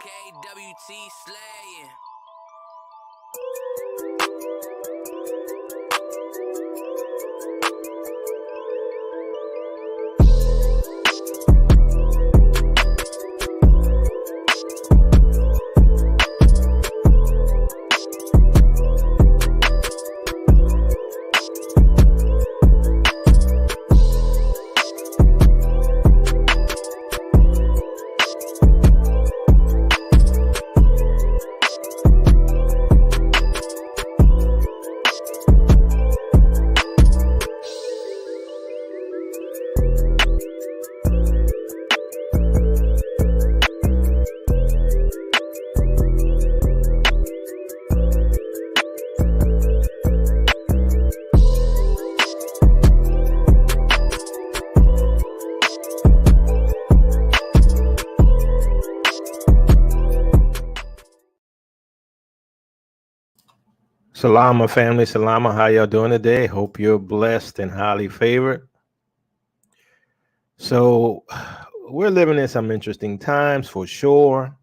KWT slaying. Salama family, salama. How y'all doing today? Hope you're blessed and highly favored. So, we're living in some interesting times for sure.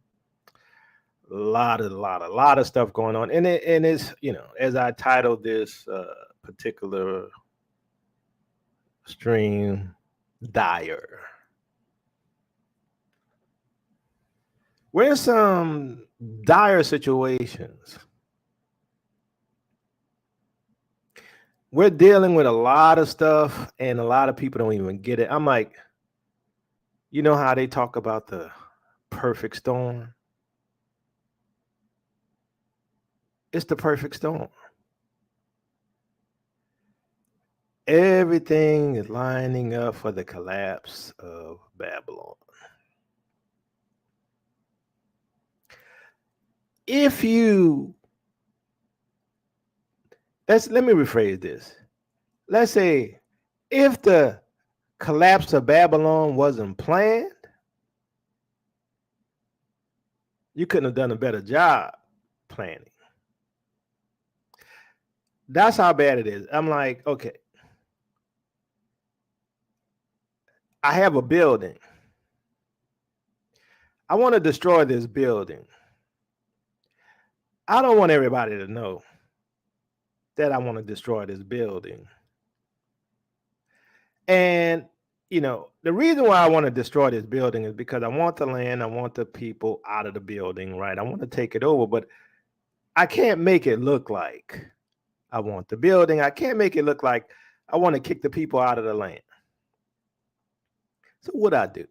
A lot of stuff going on, and it's as I titled this particular stream, dire. We're in some dire situations. We're dealing with a lot of stuff, and a lot of people don't even get it. I'm like, you know how they talk about the perfect storm? It's the perfect storm. Everything is lining up for the collapse of Babylon. If you let me rephrase this. Let's say if the collapse of Babylon wasn't planned, you couldn't have done a better job planning. That's how bad it is. I'm like, okay, I have a building. I want to destroy this building. I don't want everybody to know that I want to destroy this building. And, the reason why I want to destroy this building is because I want the land, I want the people out of the building, right? I want to take it over, but I can't make it look like I want the building. I can't make it look like I want to kick the people out of the land. So what I do?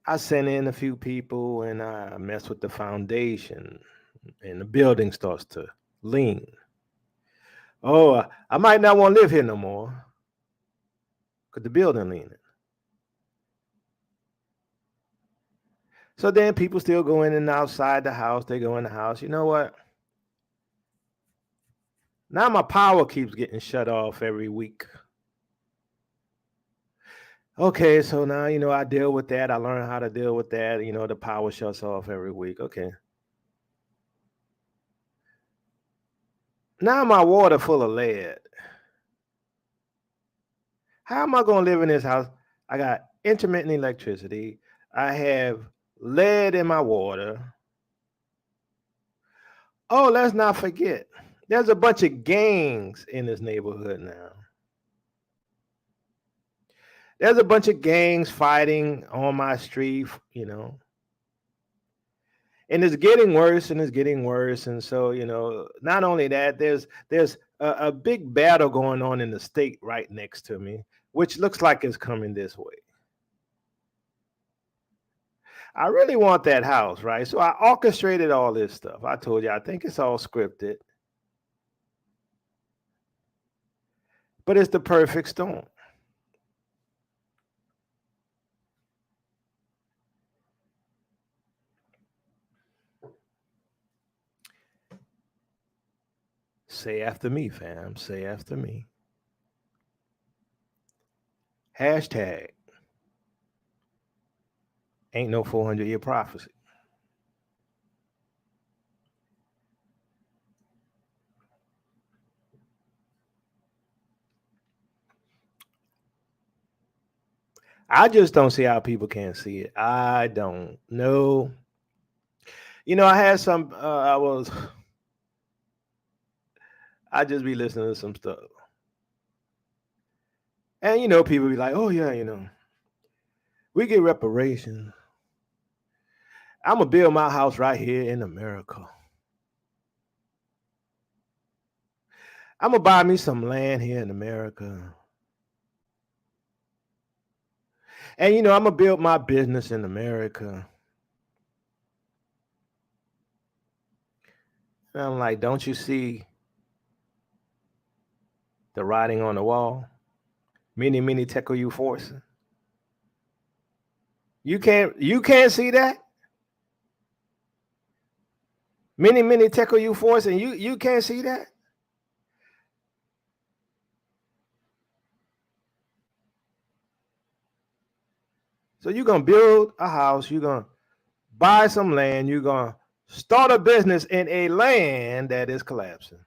I send in a few people and I mess with the foundation, and the building starts to lean. Oh, I might not want to live here no more because the building leaning. So then people still go in and outside the house. They go in the house. You know what? Now my power keeps getting shut off every week. Okay, so now, I deal with that. I learn how to deal with that. The power shuts off every week. Okay. Now my water full of lead. How am I going to live in this house? I got intermittent electricity. I have lead in my water. Oh, let's not forget, there's a bunch of gangs in this neighborhood now. There's a bunch of gangs fighting on my street, and it's getting worse and it's getting worse. And so, not only that, there's a big battle going on in the state right next to me, which looks like it's coming this way. I really want that house, right? So I orchestrated all this stuff. I told you, I think it's all scripted, but it's the perfect storm. Say after me, fam. Say after me. Hashtag ain't no 400-year prophecy. I just don't see how people can't see it. I don't know. I had some. I just be listening to some stuff, and people be like, "Oh yeah, we get reparations. I'm gonna build my house right here in America. I'm gonna buy me some land here in America, and I'm gonna build my business in America." And I'm like, "Don't you see the writing on the wall? Many, many tekel you force. You can't see that. Many, many tekel you force, and you can't see that." So you're gonna build a house, you're gonna buy some land, you're gonna start a business in a land that is collapsing.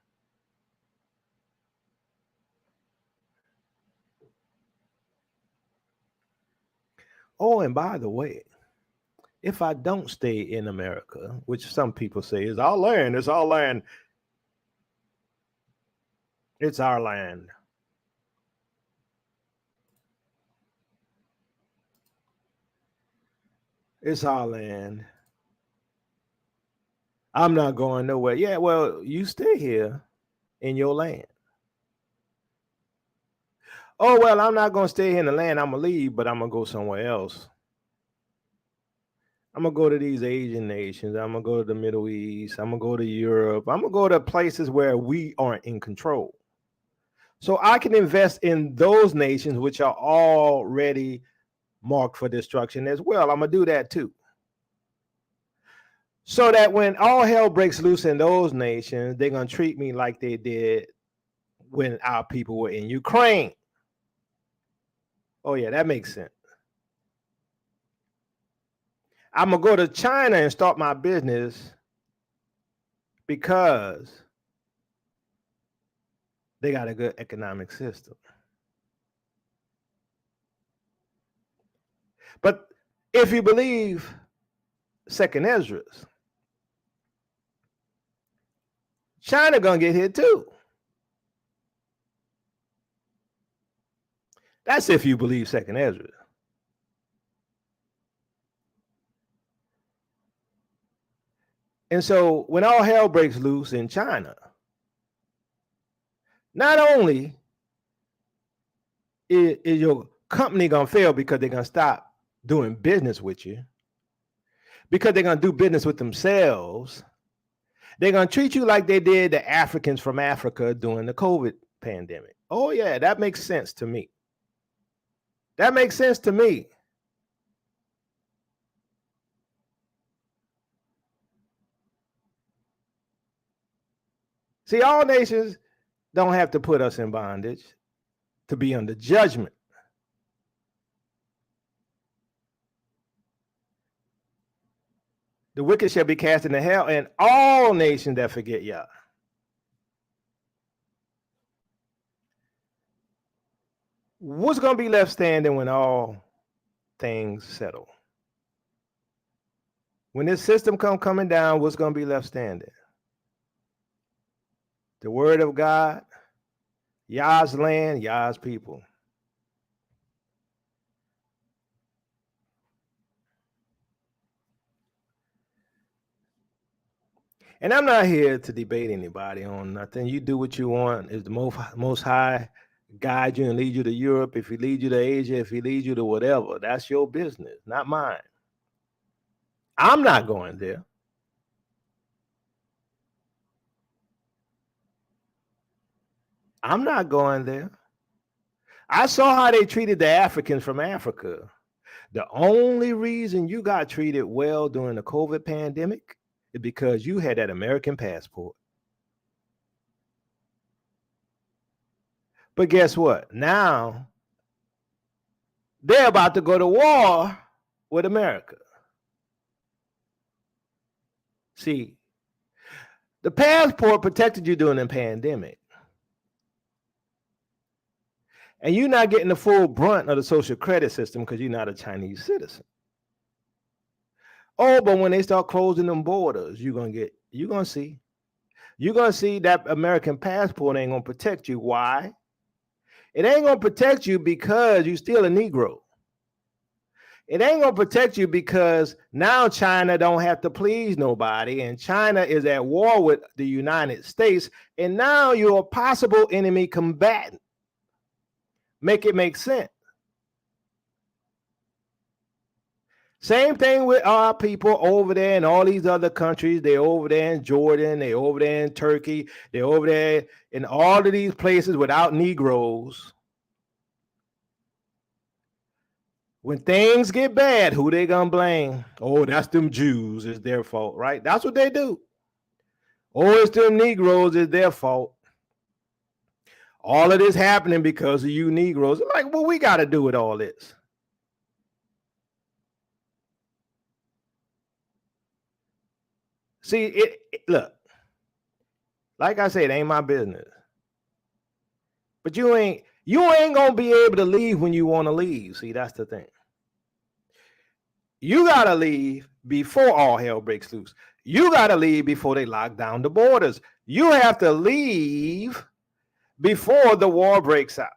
Oh, and by the way, if I don't stay in America, which some people say is our land, it's our land, it's our land. It's our land. I'm not going nowhere. Yeah, well, you stay here in your land. Oh, well, I'm not going to stay here in the land. I'm going to leave, but I'm going to go somewhere else. I'm going to go to these Asian nations. I'm going to go to the Middle East. I'm going to go to Europe. I'm going to go to places where we aren't in control. So I can invest in those nations which are already marked for destruction as well. I'm going to do that too. So that when all hell breaks loose in those nations, they're going to treat me like they did when our people were in Ukraine. Oh, yeah, that makes sense. I'm going to go to China and start my business because they got a good economic system. But if you believe Second Esdras, China going to get hit too. That's if you believe Second Esdras. And so when all hell breaks loose in China, not only is your company going to fail because they're going to stop doing business with you, because they're going to do business with themselves, they're going to treat you like they did the Africans from Africa during the COVID pandemic. Oh, yeah, that makes sense to me. That makes sense to me. See, all nations don't have to put us in bondage to be under judgment. The wicked shall be cast into hell, and all nations that forget Yah. What's going to be left standing when all things settle? When this system coming down, what's going to be left standing? The word of God, Yah's land, Yah's people. And I'm not here to debate anybody on nothing. You do what you want. If the most high guide you and lead you to Europe, if he lead you to Asia, if he leads you to whatever, that's your business, not mine. I'm not going there. I'm not going there. I saw how they treated the Africans from Africa. The only reason you got treated well during the COVID pandemic is because you had that American passport. But guess what? Now they're about to go to war with America. See, the passport protected you during the pandemic. And you're not getting the full brunt of the social credit system because you're not a Chinese citizen. Oh, but when they start closing them borders, you're gonna see. You're gonna see that American passport ain't gonna protect you. Why? It ain't gonna protect you because you still a Negro. It ain't gonna protect you because now China don't have to please nobody, and China is at war with the United States, and now you're a possible enemy combatant. Make it make sense. Same thing with our people over there in all these other countries. They're over there in Jordan, they're over there in Turkey, they're over there in all of these places without Negroes. When things get bad, who they gonna blame? Oh, that's them Jews. It's their fault, right? That's what they do. Oh, it's them Negroes. It's their fault. All of this happening because of you Negroes. I'm like, what we got to do with all this? See, look, like I said, it ain't my business. But you ain't gonna be able to leave when you want to leave. See, that's the thing. You gotta leave before all hell breaks loose. You gotta leave before they lock down the borders. You have to leave before the war breaks out.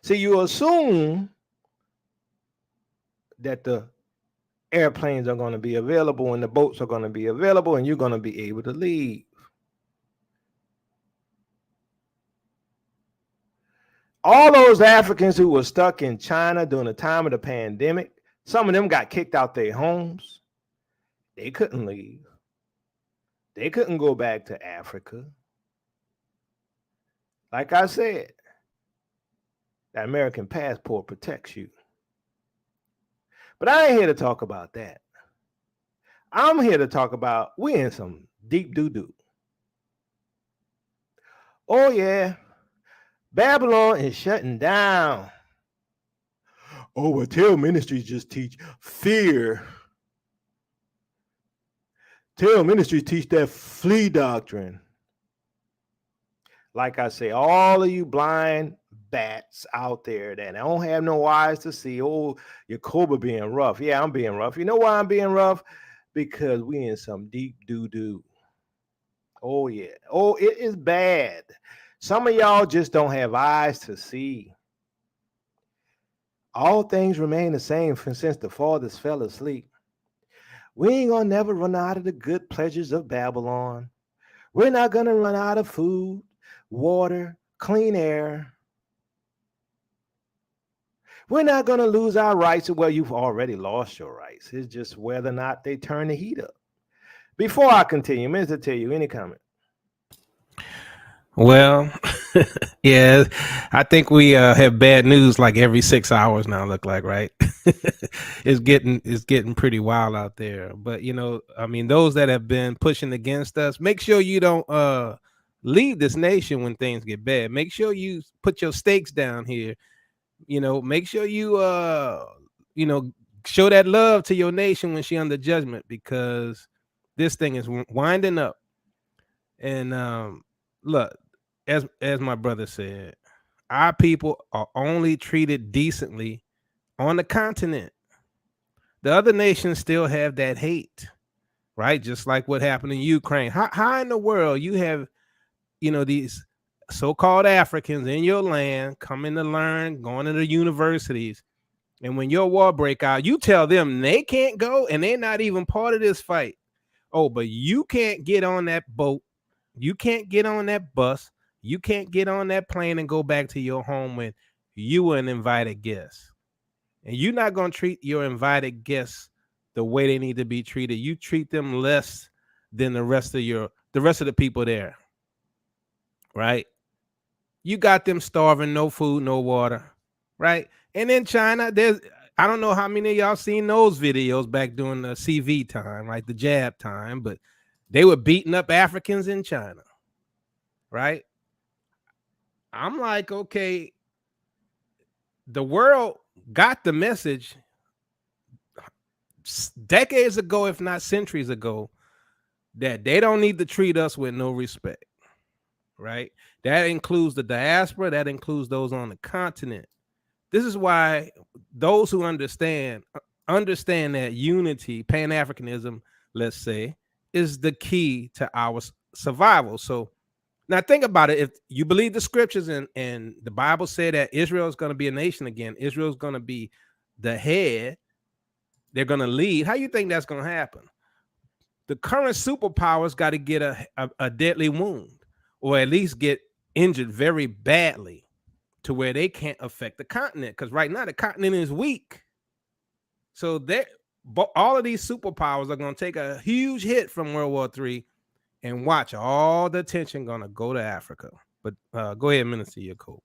See, you assume that the airplanes are going to be available and the boats are going to be available and you're going to be able to leave. All those Africans who were stuck in China during the time of the pandemic, some of them got kicked out their homes. They couldn't leave. They couldn't go back to Africa. Like I said, that American passport protects you. But I ain't here to talk about that. I'm here to talk about we in some deep doo-doo. Oh, yeah. Babylon is shutting down. Oh, well, Tell Ministries just teach fear. Tell Ministries teach that flea doctrine. Like I say, all of you blind bats out there that don't have no eyes to see, oh, your Cobra being rough. Yeah, I'm being rough. You know why I'm being rough? Because we in some deep doo-doo. Oh, yeah. Oh, it is bad. Some of y'all just don't have eyes to see. All things remain the same since the fathers fell asleep. We ain't gonna never run out of the good pleasures of Babylon. We're not gonna run out of food, water, clean air. We're not gonna lose our rights. Well, you've already lost your rights. It's just whether or not they turn the heat up. Before I continue, Mr. Tell you any comment? Well, yeah, I think we have bad news like every 6 hours now. Look like, right? It's getting pretty wild out there. But I mean, those that have been pushing against us, make sure you don't leave this nation when things get bad. Make sure you put your stakes down here. Make sure you show that love to your nation when she under judgment, because this thing is winding up. And look, as my brother said, our people are only treated decently on the continent. The other nations still have that hate, right? Just like what happened in Ukraine. How in the world you have, these so-called Africans in your land coming to learn, going to the universities, and when your war break out, you tell them they can't go and they're not even part of this fight. Oh, but you can't get on that boat. You can't get on that bus. You can't get on that plane and go back to your home when you were an invited guest. And you're not going to treat your invited guests the way they need to be treated. You treat them less than the rest of the people there. Right? You got them starving, no food, no water. Right? And in China, I don't know how many of y'all seen those videos back during the CV time, like the jab time, but they were beating up Africans in China. Right? I'm like, okay, the world got the message decades ago, if not centuries ago, that they don't need to treat us with no respect. right? That includes the diaspora, that includes those on the continent. This is why those who understand that unity, Pan-Africanism, let's say, is the key to our survival. So now think about it. If you believe the scriptures and the Bible said that Israel is going to be a nation again, Israel is going to be the head, they're going to lead. How you think that's going to happen? The current superpowers got to get a deadly wound, or at least get injured very badly to where they can't affect the continent. Because right now the continent is weak. So all of these superpowers are going to take a huge hit from World War III, and watch all the attention going to go to Africa. But go ahead, Minister Yacob.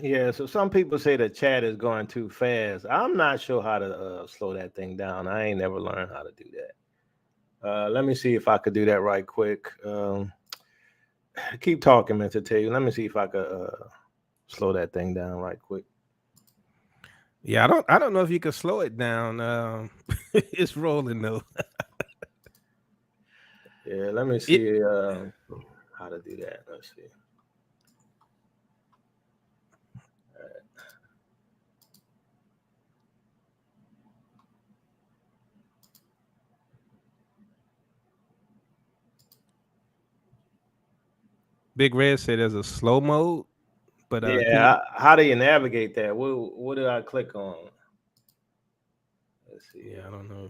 Yeah, so some people say the chat is going too fast. I'm not sure how to slow that thing down. I ain't never learned how to do that. Let me see if I could do that right quick. Keep talking, Mr. Taylor. Let me see if I could slow that thing down right quick. Yeah, I don't know if you can slow it down. It's rolling though. Yeah, let me see how to do that. Let's see. Big Red said there's a slow mode, but Yeah, how do you navigate that? What do I click on? Let's see. Yeah, I don't know.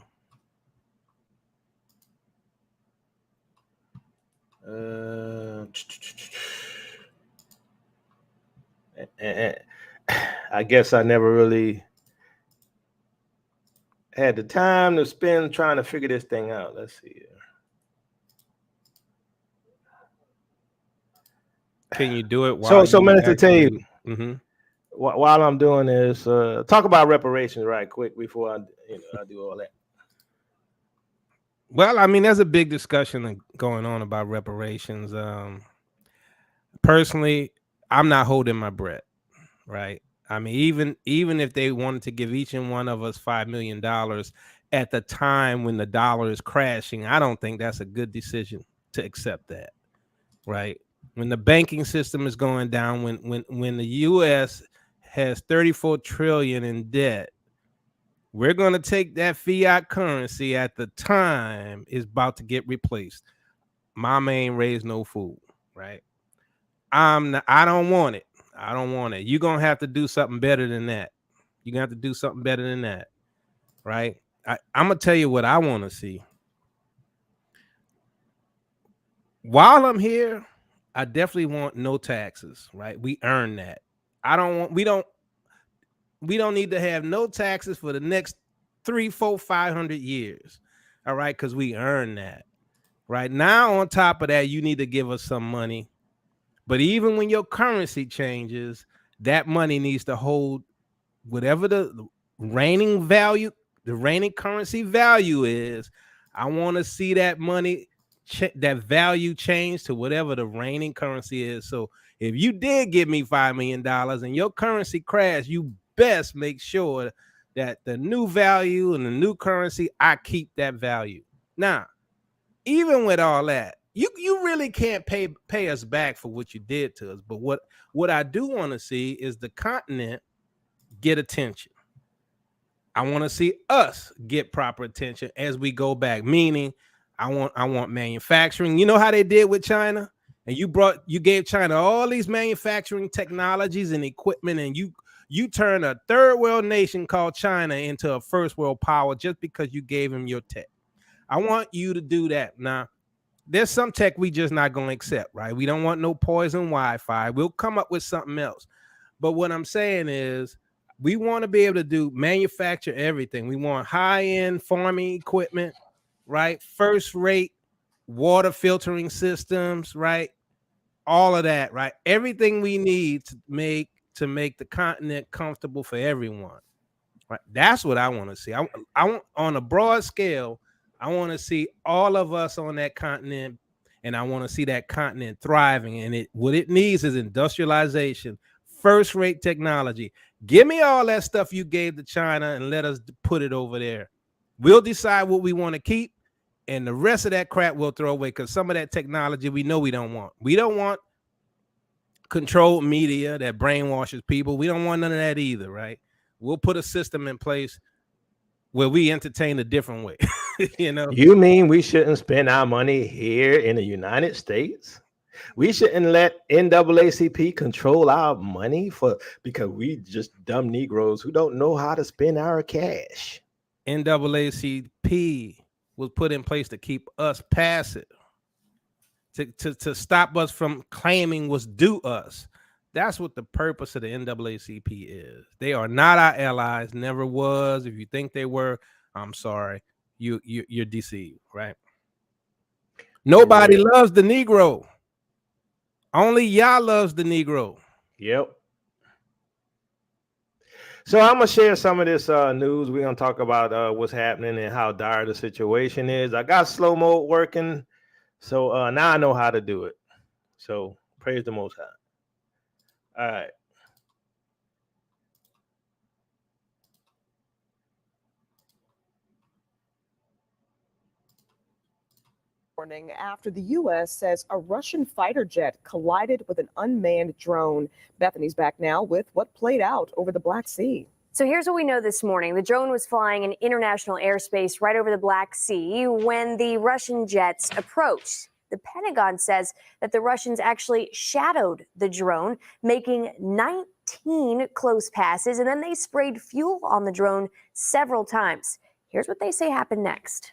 I guess I never really had the time to spend trying to figure this thing out. Let's see. Can you do it while so you Minister Tate, mm-hmm. while I'm doing this, talk about reparations right quick before I do all that. Well, I mean, there's a big discussion going on about reparations. Personally, I'm not holding my breath, right? I mean, even if they wanted to give each and one of us $5 million at the time when the dollar is crashing, I don't think that's a good decision to accept that, right? When the banking system is going down, when the U.S. has 34 trillion in debt, we're going to take that fiat currency at the time is about to get replaced. Mama ain't raised no fool, right? I don't want it. I don't want it. You're going to have to do something better than that. You're going to have to do something better than that, right? I'm going to tell you what I want to see. While I'm here, I definitely want no taxes, right? We earn that. We don't need to have no taxes for the next 3, 4, 500 years. All right, because we earn that. Right now, on top of that, you need to give us some money. But even when your currency changes, that money needs to hold whatever the reigning value, the reigning currency value is. I want to see that money, that value change to whatever the reigning currency is. So if you did give me $5 million and your currency crashed, you best make sure that the new value and the new currency, I keep that value. Now, even with all that, you really can't pay us back for what you did to us. But what I do want to see is the continent get attention. I want to see us get proper attention as we go back. Meaning, I want manufacturing. You know how they did with China, and you gave China all these manufacturing technologies and equipment, and you turn a third world nation called China into a first world power just because you gave them your tech. I want you to do that. Now, there's some tech we just not going to accept, right? We don't want no poison Wi-Fi. We'll come up with something else. But what I'm saying is we want to be able to manufacture everything. We want high-end farming equipment, right? First-rate water filtering systems, right? All of that, right? Everything we need to make the continent comfortable for everyone. Right? That's what I want to see. I want on a broad scale, I want to see all of us on that continent, and I want to see that continent thriving. And what it needs is industrialization, first-rate technology. Give me all that stuff you gave to China and let us put it over there. We'll decide what we want to keep, and the rest of that crap we'll throw away, because some of that technology we know we don't want. We don't want controlled media that brainwashes people. We don't want none of that either, right? We'll put a system in place where we entertain a different way. You know, You mean we shouldn't spend our money here in the United States? We shouldn't let NAACP control our money because we just dumb Negroes who don't know how to spend our cash. NAACP was put in place to keep us passive, to stop us from claiming what's due us. That's what the purpose of the NAACP is. They are not our allies, never was. If you think they were, I'm sorry. You're deceived, right? Nobody loves the Negro. Only Yah loves the Negro. Yep. So I'm gonna share some of this news. We're gonna talk about what's happening and how dire the situation is. I got slow mode working, so now I know how to do it. So praise the Most High. All right. Morning after the U.S. says a Russian fighter jet collided with an unmanned drone. Bethany's back now with what played out over the Black Sea. So here's what we know this morning. The drone was flying in international airspace right over the Black Sea when the Russian jets approached. The Pentagon says that the Russians actually shadowed the drone, making 19 close passes, and then they sprayed fuel on the drone several times. Here's what they say happened next.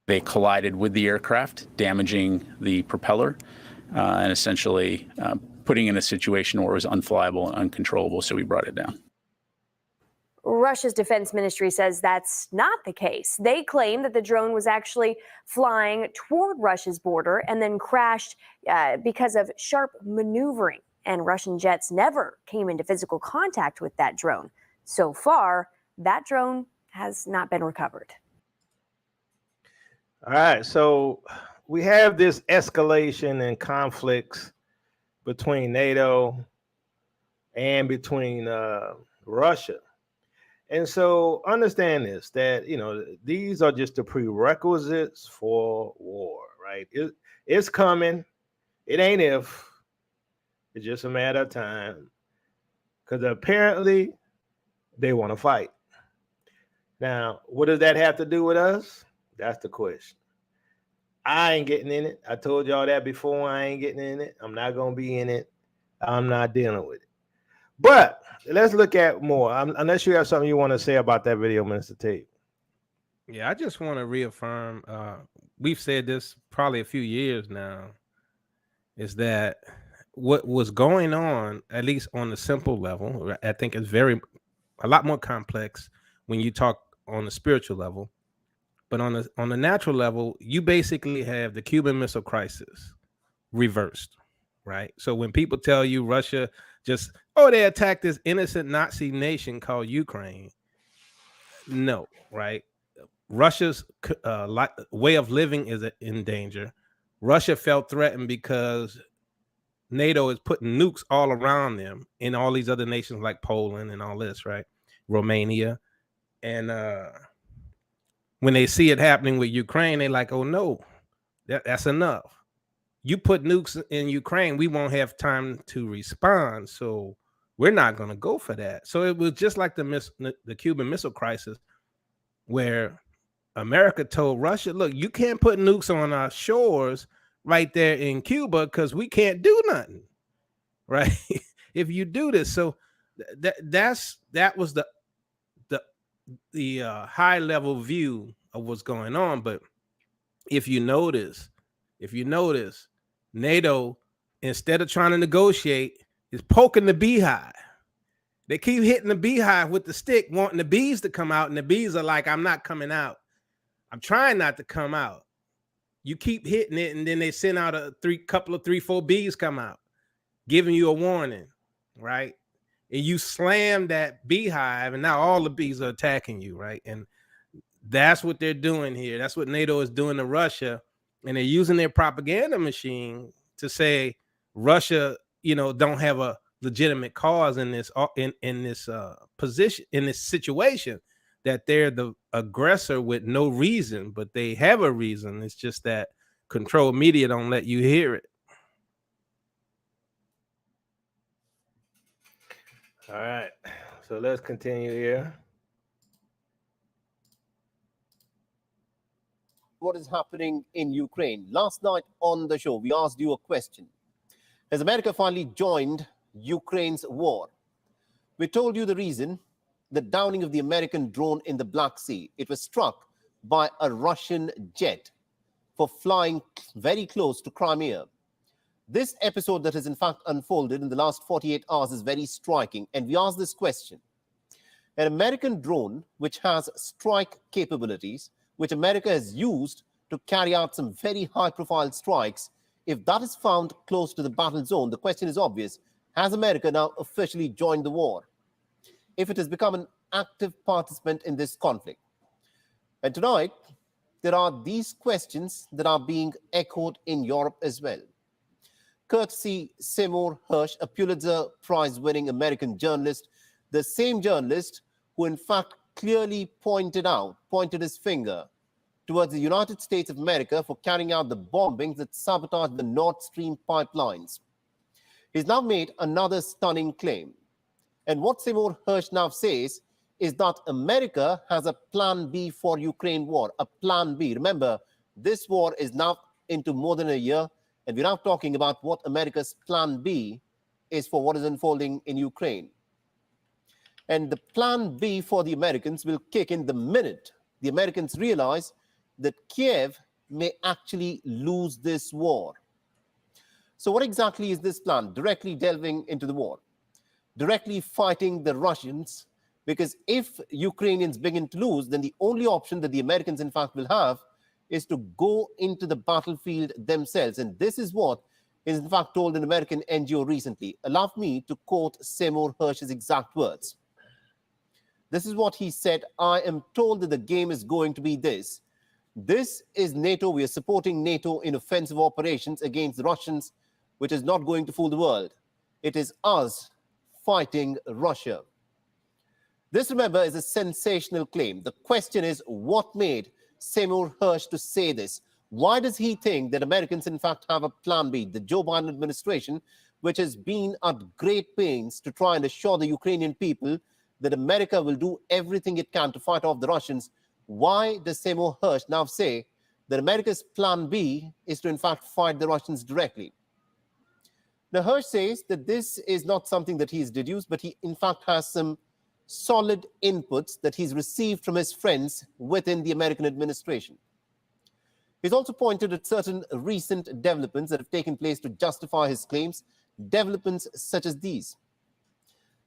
They collided with the aircraft, damaging the propeller and essentially putting it in a situation where it was unflyable and uncontrollable, so we brought it down. Russia's defense ministry says that's not the case. They claim that the drone was actually flying toward Russia's border and then crashed because of sharp maneuvering. And Russian jets never came into physical contact with that drone. So far, that drone has not been recovered. All right, so we have this escalation and conflicts between NATO and between Russia. And so understand this, that, these are just the prerequisites for war, right? It's coming. It ain't if. It's just a matter of time. Because apparently they want to fight. Now, what does that have to do with us? That's the question. I ain't getting in it. I told y'all that before. I ain't getting in it. I'm not going to be in it. I'm not dealing with it. But let's look at more. Unless you have something you want to say about that video, Minister Tate. Yeah, I just want to reaffirm. We've said this probably a few years now, is that what was going on, at least on the simple level, I think is a lot more complex when you talk on the spiritual level. But on the natural level, you basically have the Cuban Missile Crisis reversed, right? So when people tell you Russia they attacked this innocent Nazi nation called Ukraine, no, right? Russia's way of living is in danger. Russia felt threatened because NATO is putting nukes all around them in all these other nations like Poland and all this, right? Romania. And when they see it happening with Ukraine, they're like, oh no, that's enough. You put nukes in Ukraine, we won't have time to respond. So we're not going to go for that. So it was just like the Cuban Missile Crisis, where America told Russia, look, you can't put nukes on our shores right there in Cuba because we can't do nothing, right? If you do this. So that was the high level view of what's going on. But if you notice, NATO, instead of trying to negotiate, is poking the beehive. They keep hitting the beehive with the stick, wanting the bees to come out, and the bees are like, I'm not coming out. I'm trying not to come out. You keep hitting it, and then they send out three, 4 bees come out, giving you a warning, right? And you slam that beehive, and now all the bees are attacking you, right? And that's what they're doing here. That's what NATO is doing to Russia. And they're using their propaganda machine to say Russia, don't have a legitimate cause in this position, in this situation. that they're the aggressor with no reason, but they have a reason. It's just that controlled media don't let you hear it. All right, so let's continue here. What is happening in Ukraine? Last night on the show, we asked you a question. Has America finally joined Ukraine's war? We told you the reason, the downing of the American drone in the Black Sea. It was struck by a Russian jet for flying very close to Crimea. This episode that has in fact unfolded in the last 48 hours is very striking. And we asked this question. An American drone which has strike capabilities, which America has used to carry out some very high-profile strikes, if that is found close to the battle zone, the question is obvious. Has America now officially joined the war? If it has become an active participant in this conflict? And tonight, there are these questions that are being echoed in Europe as well. Courtesy Seymour Hersh, a Pulitzer Prize-winning American journalist, the same journalist who in fact clearly pointed his finger towards the United States of America for carrying out the bombings that sabotaged the Nord Stream pipelines. He's now made another stunning claim. And what Seymour Hersh now says is that America has a plan B for Ukraine war, a plan B. Remember, this war is now into more than a year, and we're now talking about what America's plan B is for what is unfolding in Ukraine. And the plan B for the Americans will kick in the minute the Americans realize that Kiev may actually lose this war. So what exactly is this plan? Directly delving into the war, directly fighting the Russians, because if Ukrainians begin to lose, then the only option that the Americans in fact will have is to go into the battlefield themselves. And this is what is in fact told an American NGO recently. Allow me to quote Seymour Hersh's exact words. This is what he said: I am told that the game is going to be this. This is NATO. We are supporting NATO in offensive operations against the Russians, which is not going to fool the world. It is us fighting Russia. This, remember, is a sensational claim. The question is, what made Seymour Hersh to say this? Why does he think that Americans, in fact, have a plan B? The Joe Biden administration, which has been at great pains to try and assure the Ukrainian people that America will do everything it can to fight off the Russians, why does Seymour Hersh now say that America's plan B is to, in fact, fight the Russians directly? Now, Hersh says that this is not something that he's deduced, but he, in fact, has some solid inputs that he's received from his friends within the American administration. He's also pointed at certain recent developments that have taken place to justify his claims, developments such as these.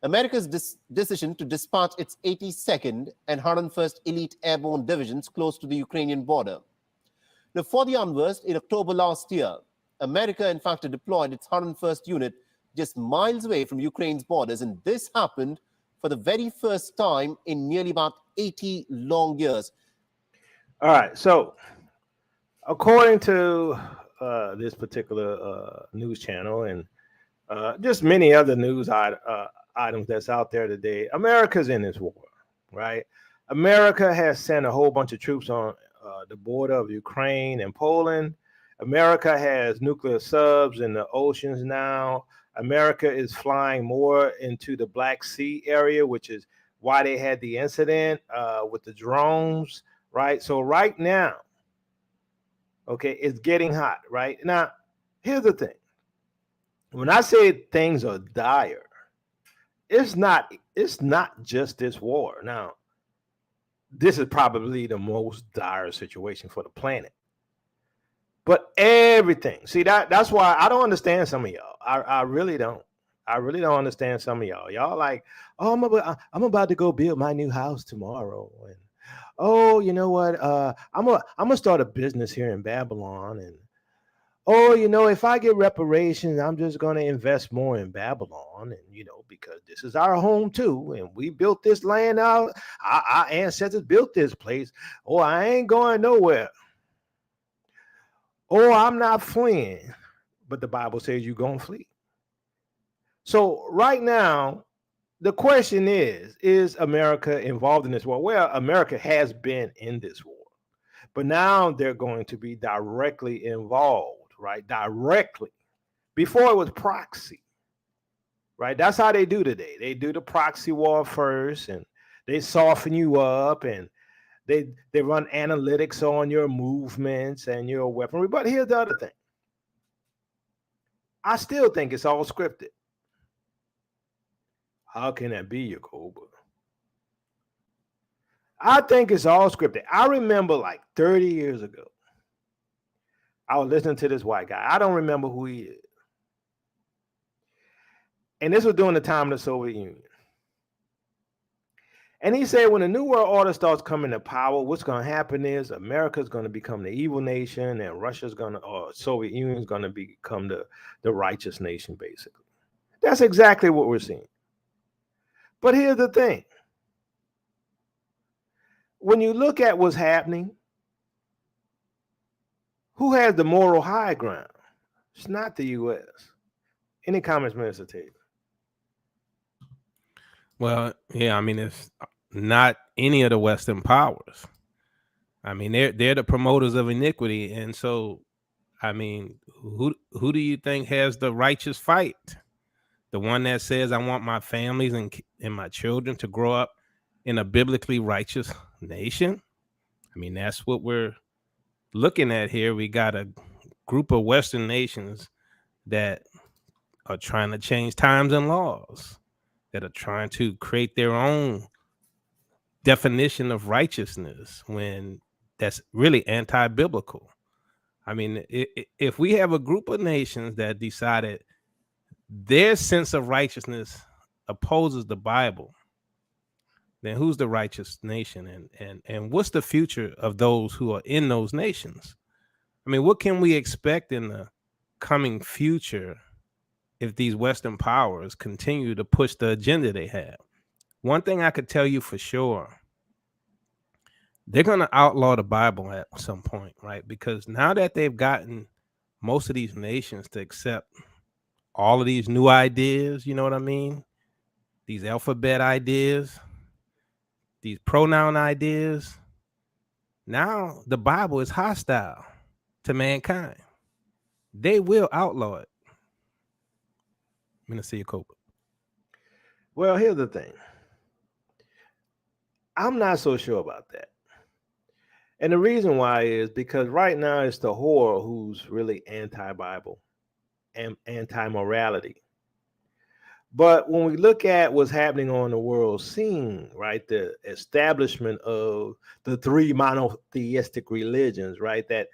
America's decision to dispatch its 82nd and 101st Elite Airborne Divisions close to the Ukrainian border. Now, for the unversed, in October last year, America, in fact, deployed its 101st unit just miles away from Ukraine's borders, and this happened for the very first time in nearly about 80 long years. All right, so according to this particular news channel and just many other news items that's out there today, America's in this war, right? America has sent a whole bunch of troops on the border of Ukraine and Poland. America has nuclear subs in the oceans now. America is flying more into the Black Sea area, which is why they had the incident with the drones, right? So right now, okay, it's getting hot, right? Now, here's the thing. When I say things are dire, it's not just this war. Now, this is probably the most dire situation for the planet. But everything, see, that's why I don't understand some of y'all. I really don't. I really don't understand some of y'all. Y'all like, oh, I'm about to go build my new house tomorrow. And oh, you know what? I'm gonna start a business here in Babylon. And oh, you know, if I get reparations, I'm just gonna invest more in Babylon. And you know, because this is our home too, and we built this land out. Our ancestors built this place. Oh, I ain't going nowhere. Oh, I'm not fleeing, but the Bible says you're going to flee. So right now, the question is America involved in this war? Well, America has been in this war, but now they're going to be directly involved, right? Directly. Before it was proxy, right? That's how they do today. They do the proxy war first, and they soften you up, and they run analytics on your movements and your weaponry. But here's the other thing. I still think it's all scripted. How can that be, Jacoba? I think it's all scripted. I remember like 30 years ago, I was listening to this white guy. I don't remember who he is. And this was during the time of the Soviet Union. And he said, when the New World Order starts coming to power, what's going to happen is America's going to become the evil nation, and Russia's going to, or Soviet Union's going to become the righteous nation, basically. That's exactly what we're seeing. But here's the thing. When you look at what's happening, who has the moral high ground? It's not the U.S. Any comments, Minister Taylor? Well, yeah, I mean, it's not any of the Western powers. I mean, they're the promoters of iniquity, and so, I mean, who do you think has the righteous fight? The one that says, "I want my families and my children to grow up in a biblically righteous nation." I mean, that's what we're looking at here. We got a group of Western nations that are trying to change times and laws, that are trying to create their own definition of righteousness when that's really anti-biblical. I mean, if we have a group of nations that decided their sense of righteousness opposes the Bible, then who's the righteous nation, and what's the future of those who are in those nations? I mean, what can we expect in the coming future if these Western powers continue to push the agenda they have? One thing I could tell you for sure, they're going to outlaw the Bible at some point, right? Because now that they've gotten most of these nations to accept all of these new ideas, you know what I mean? These alphabet ideas, these pronoun ideas. Now the Bible is hostile to mankind. They will outlaw it. Minister Jacoba. Well, here's the thing. I'm not so sure about that. And the reason why is because right now it's the whore who's really anti-Bible and anti-morality. But when we look at what's happening on the world scene, right, the establishment of the three monotheistic religions, right, that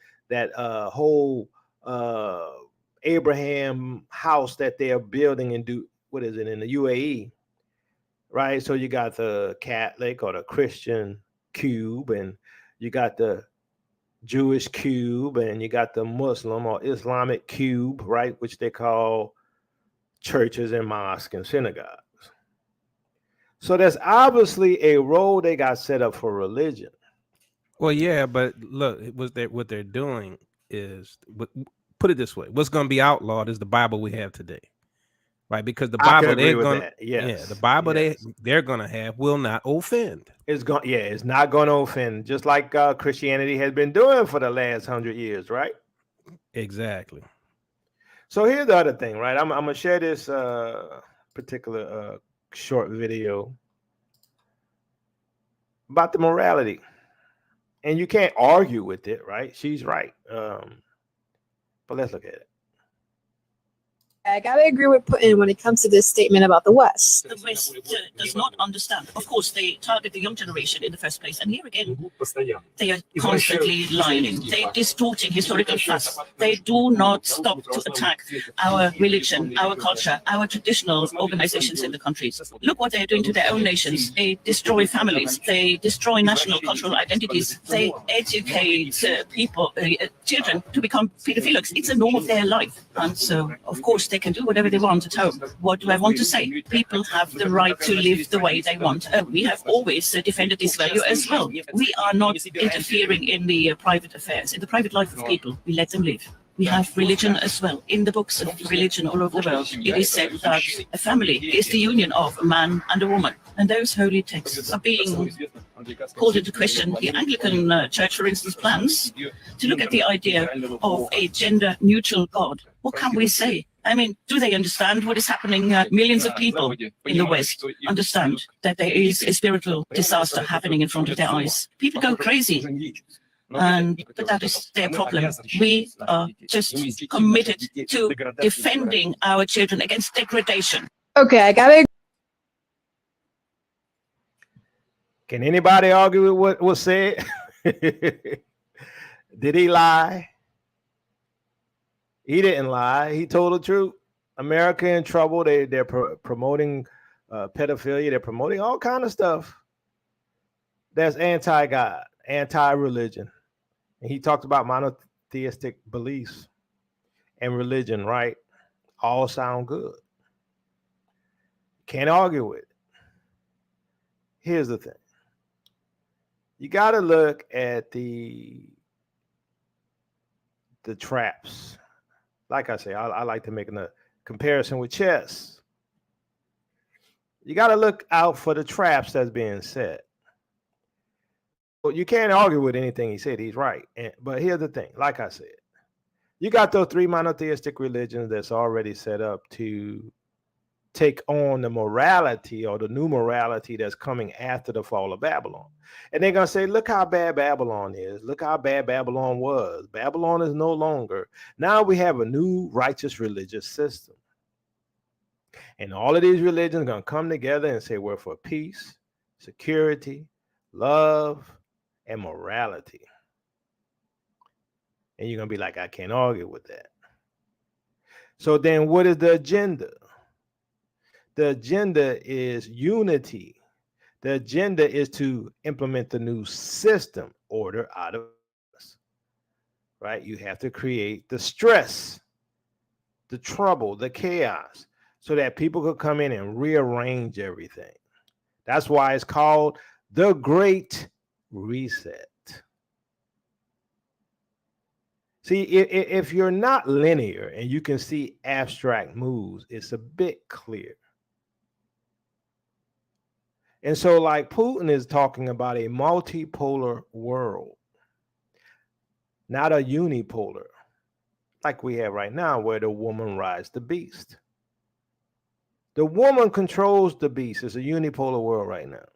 whole Abraham house that they're building in in the UAE, right? So you got the Catholic or the Christian cube, and you got the Jewish cube, and you got the Muslim or Islamic cube, right, which they call churches and mosques and synagogues. So there's obviously a role they got set up for religion. Well, yeah, but look, what they're doing is, put it this way: what's going to be outlawed is the Bible we have today, right? Because the Bible they're going to, the Bible they're going to have will not offend. It's not going to offend, just like Christianity has been doing for the last 100 years, right? Exactly. So here's the other thing, right? I'm gonna share this particular short video about the morality, and you can't argue with it, right? She's right. But let's look at it. I gotta agree with Putin when it comes to this statement about the West. The West does not understand. Of course, they target the young generation in the first place. And here again, they are constantly lying. They're distorting historical facts. They do not stop to attack our religion, our culture, our traditional organizations in the country. Look what they're doing to their own nations. They destroy families. They destroy national cultural identities. They educate children to become pedophilics. It's a norm of their life. And so, of course, they can do whatever they want at home. What do I want to say? People have the right to live the way they want. We have always defended this value as well. We are not interfering in the private affairs, in the private life of people. We let them live. We have religion as well. In the books of religion all over the world, it is said that a family is the union of a man and a woman. And those holy texts are being called into question. The Anglican Church, for instance, plans to look at the idea of a gender-neutral God. What can we say? I mean, do they understand what is happening? Millions of people in the West understand that there is a spiritual disaster happening in front of their eyes. People go crazy. But that is their problem. We are just committed to defending our children against degradation. Okay, I gotta. Can anybody argue with what was said? Did he lie? He didn't lie. He told the truth. America in trouble. They're promoting pedophilia. They're promoting all kind of stuff that's anti-God, anti-religion. And he talked about monotheistic beliefs and religion, right? All sound good. Can't argue with it. Here's the thing. You got to look at the traps. Like I say, I like to make a comparison with chess. You got to look out for the traps that's being set. Well, you can't argue with anything he said. He's right. But here's the thing. Like I said, you got those three monotheistic religions that's already set up to take on the morality or the new morality that's coming after the fall of Babylon. And they're going to say, look how bad Babylon is. Look how bad Babylon was. Babylon is no longer. Now we have a new righteous religious system. And all of these religions are going to come together and say, we're for peace, security, love, and morality. And you're going to be like, I can't argue with that. So then what is the agenda? The agenda is unity. The agenda is to implement the new system order out of us, right? You have to create the stress, the trouble, the chaos, so that people could come in and rearrange everything. That's why it's called the Great Reset. See, if you're not linear and you can see abstract moves, it's a bit clear. And so, like, Putin is talking about a multipolar world, not a unipolar, like we have right now, where the woman rides the beast. The woman controls the beast. It's a unipolar world right now.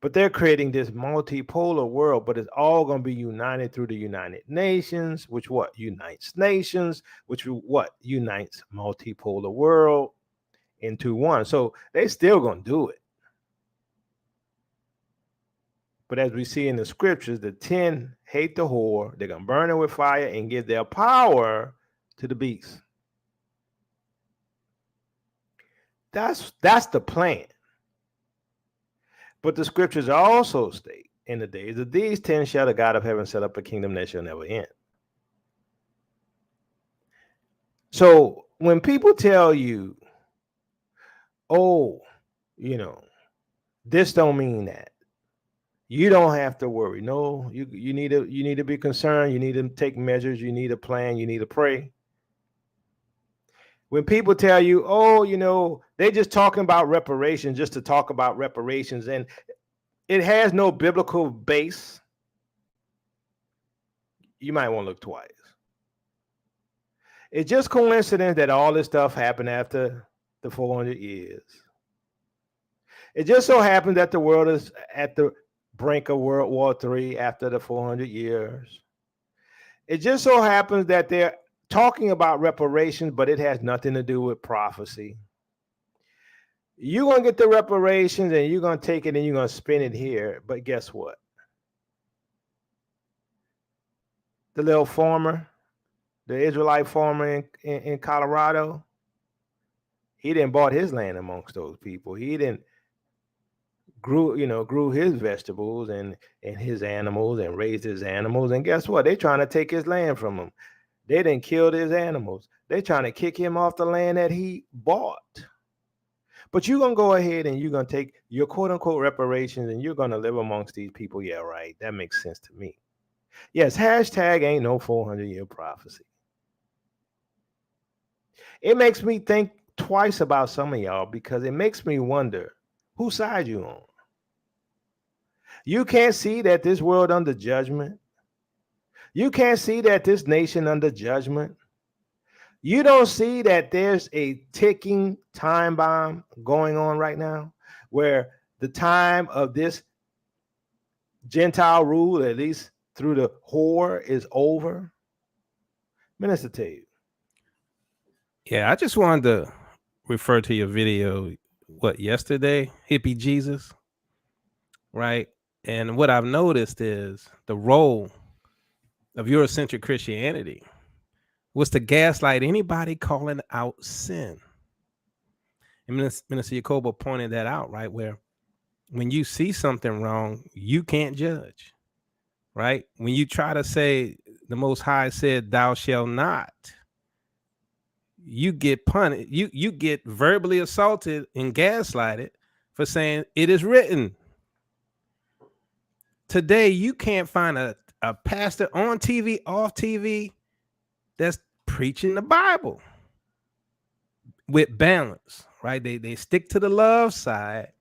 But they're creating this multipolar world, but it's all going to be united through the United Nations, which what? Unites nations, which what? Unites multipolar world into one. So they still going to do it. But as we see in the scriptures, the 10 hate the whore. They're going to burn it with fire and give their power to the beast. That's the plan. But the scriptures also state, in the days of these 10 shall the God of heaven set up a kingdom that shall never end. So when people tell you, oh, you know, this don't mean that, you don't have to worry. No, you need to be concerned. You need to take measures. You need a plan. You need to pray. When people tell you, oh, you know, they're just talking about reparations just to talk about reparations, and it has no biblical base, you might want to look twice. It's just coincidence that all this stuff happened after the 400 years. It just so happens that the world is at the brink of World War III after the 400 years. It just so happens that they're talking about reparations, but it has nothing to do with prophecy. You're going to get the reparations and you're going to take it and you're going to spend it here. But guess what? The little farmer, the Israelite farmer in Colorado, he didn't bought his land amongst those people. He didn't grew his vegetables and his animals and raised his animals. And guess what? They're trying to take his land from him. They didn't kill his animals. They're trying to kick him off the land that he bought. But you're going to go ahead and you're going to take your quote unquote reparations and you're going to live amongst these people. Yeah, right. That makes sense to me. Yes, hashtag ain't no 400-year prophecy. It makes me think twice about some of y'all because it makes me wonder whose side you on. You can't see that this world under judgment. You can't see that this nation under judgment. You don't see that there's a ticking time bomb going on right now where the time of this Gentile rule, at least through the whore, is over. Minister Tate. Yeah, I just wanted to refer to your video, yesterday, Hippie Jesus, right? And what I've noticed is the role of Eurocentric Christianity was to gaslight anybody calling out sin. And Minister Yacobo pointed that out, right? Where when you see something wrong, you can't judge, right? When you try to say the Most High said, "Thou shalt not," you get punished. You get verbally assaulted and gaslighted for saying it is written. Today, you can't find a pastor on TV, off TV, that's preaching the Bible with balance, right? They stick to the love side,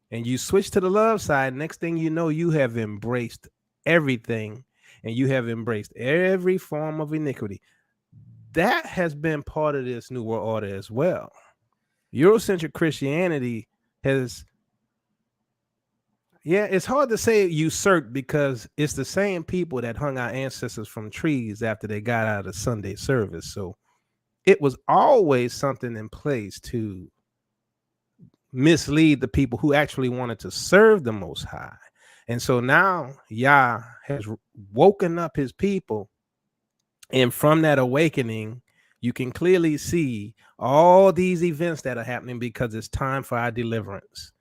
and you switch to the love side. Next thing you know, you have embraced everything, and you have embraced every form of iniquity. That has been part of this New World Order as well. Eurocentric Christianity has, it's hard to say usurped because it's the same people that hung our ancestors from trees after they got out of Sunday service. So it was always something in place to mislead the people who actually wanted to serve the Most High. And so now Yah has woken up his people. And from that awakening, you can clearly see all these events that are happening because it's time for our deliverance.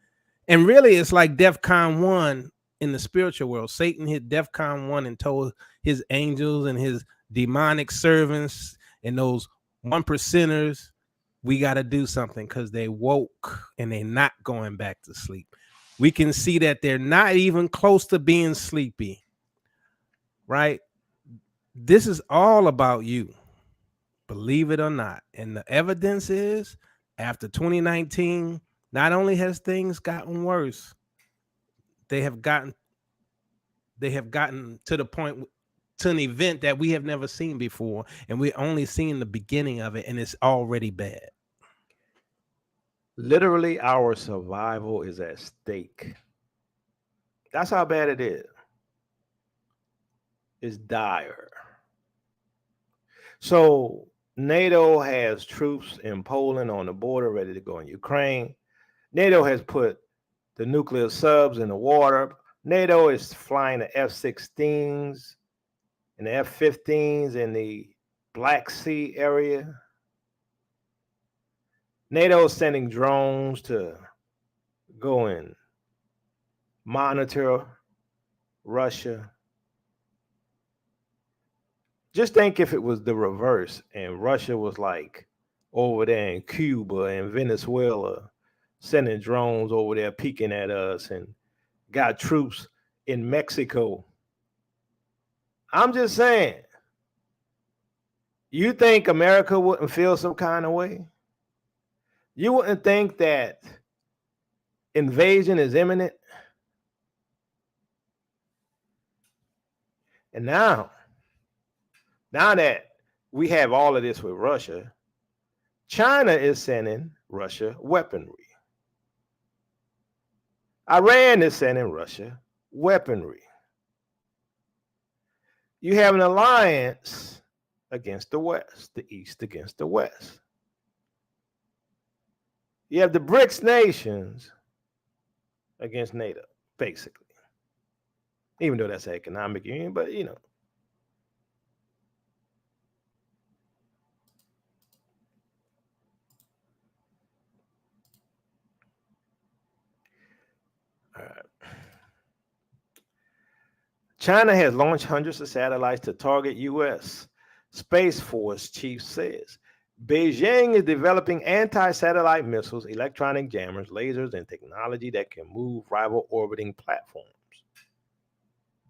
And really, it's like DEFCON 1 in the spiritual world. Satan hit DEFCON 1 and told his angels and his demonic servants and those 1%ers, we got to do something because they woke and they're not going back to sleep. We can see that they're not even close to being sleepy, right? This is all about you, believe it or not. And the evidence is after 2019, not only has things gotten worse, they have gotten to the point, to an event that we have never seen before, and we're only seeing the beginning of it, and it's already bad. Literally, our survival is at stake. That's how bad it is. It's dire. So NATO has troops in Poland on the border ready to go in Ukraine. NATO has put the nuclear subs in the water. NATO is flying the F-16s and the F-15s in the Black Sea area. NATO is sending drones to go and monitor Russia. Just think if it was the reverse and Russia was like over there in Cuba and Venezuela, sending drones over there peeking at us and got troops in Mexico. I'm just saying, you think America wouldn't feel some kind of way? You wouldn't think that invasion is imminent? And now that we have all of this with Russia, China is sending Russia weaponry. Iran is sending Russia weaponry. You have an alliance against the West, the East against the West. You have the BRICS nations against NATO, basically. Even though that's an economic union, but you know. All right. China has launched hundreds of satellites to target U.S. Space Force chief says. Beijing is developing anti-satellite missiles, electronic jammers, lasers, and technology that can move rival orbiting platforms.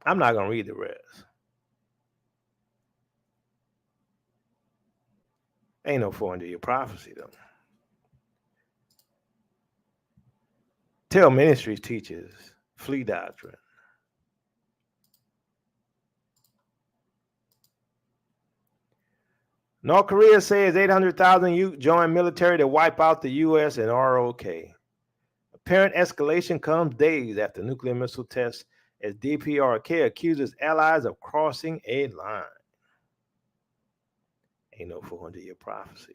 I'm not going to read the rest. Ain't no 400-year prophecy, though. Tell Ministries teaches flea doctrine. North Korea says 800,000 youth join military to wipe out the U.S. and ROK. Apparent escalation comes days after nuclear missile tests as DPRK accuses allies of crossing a line. Ain't no 400-year prophecy,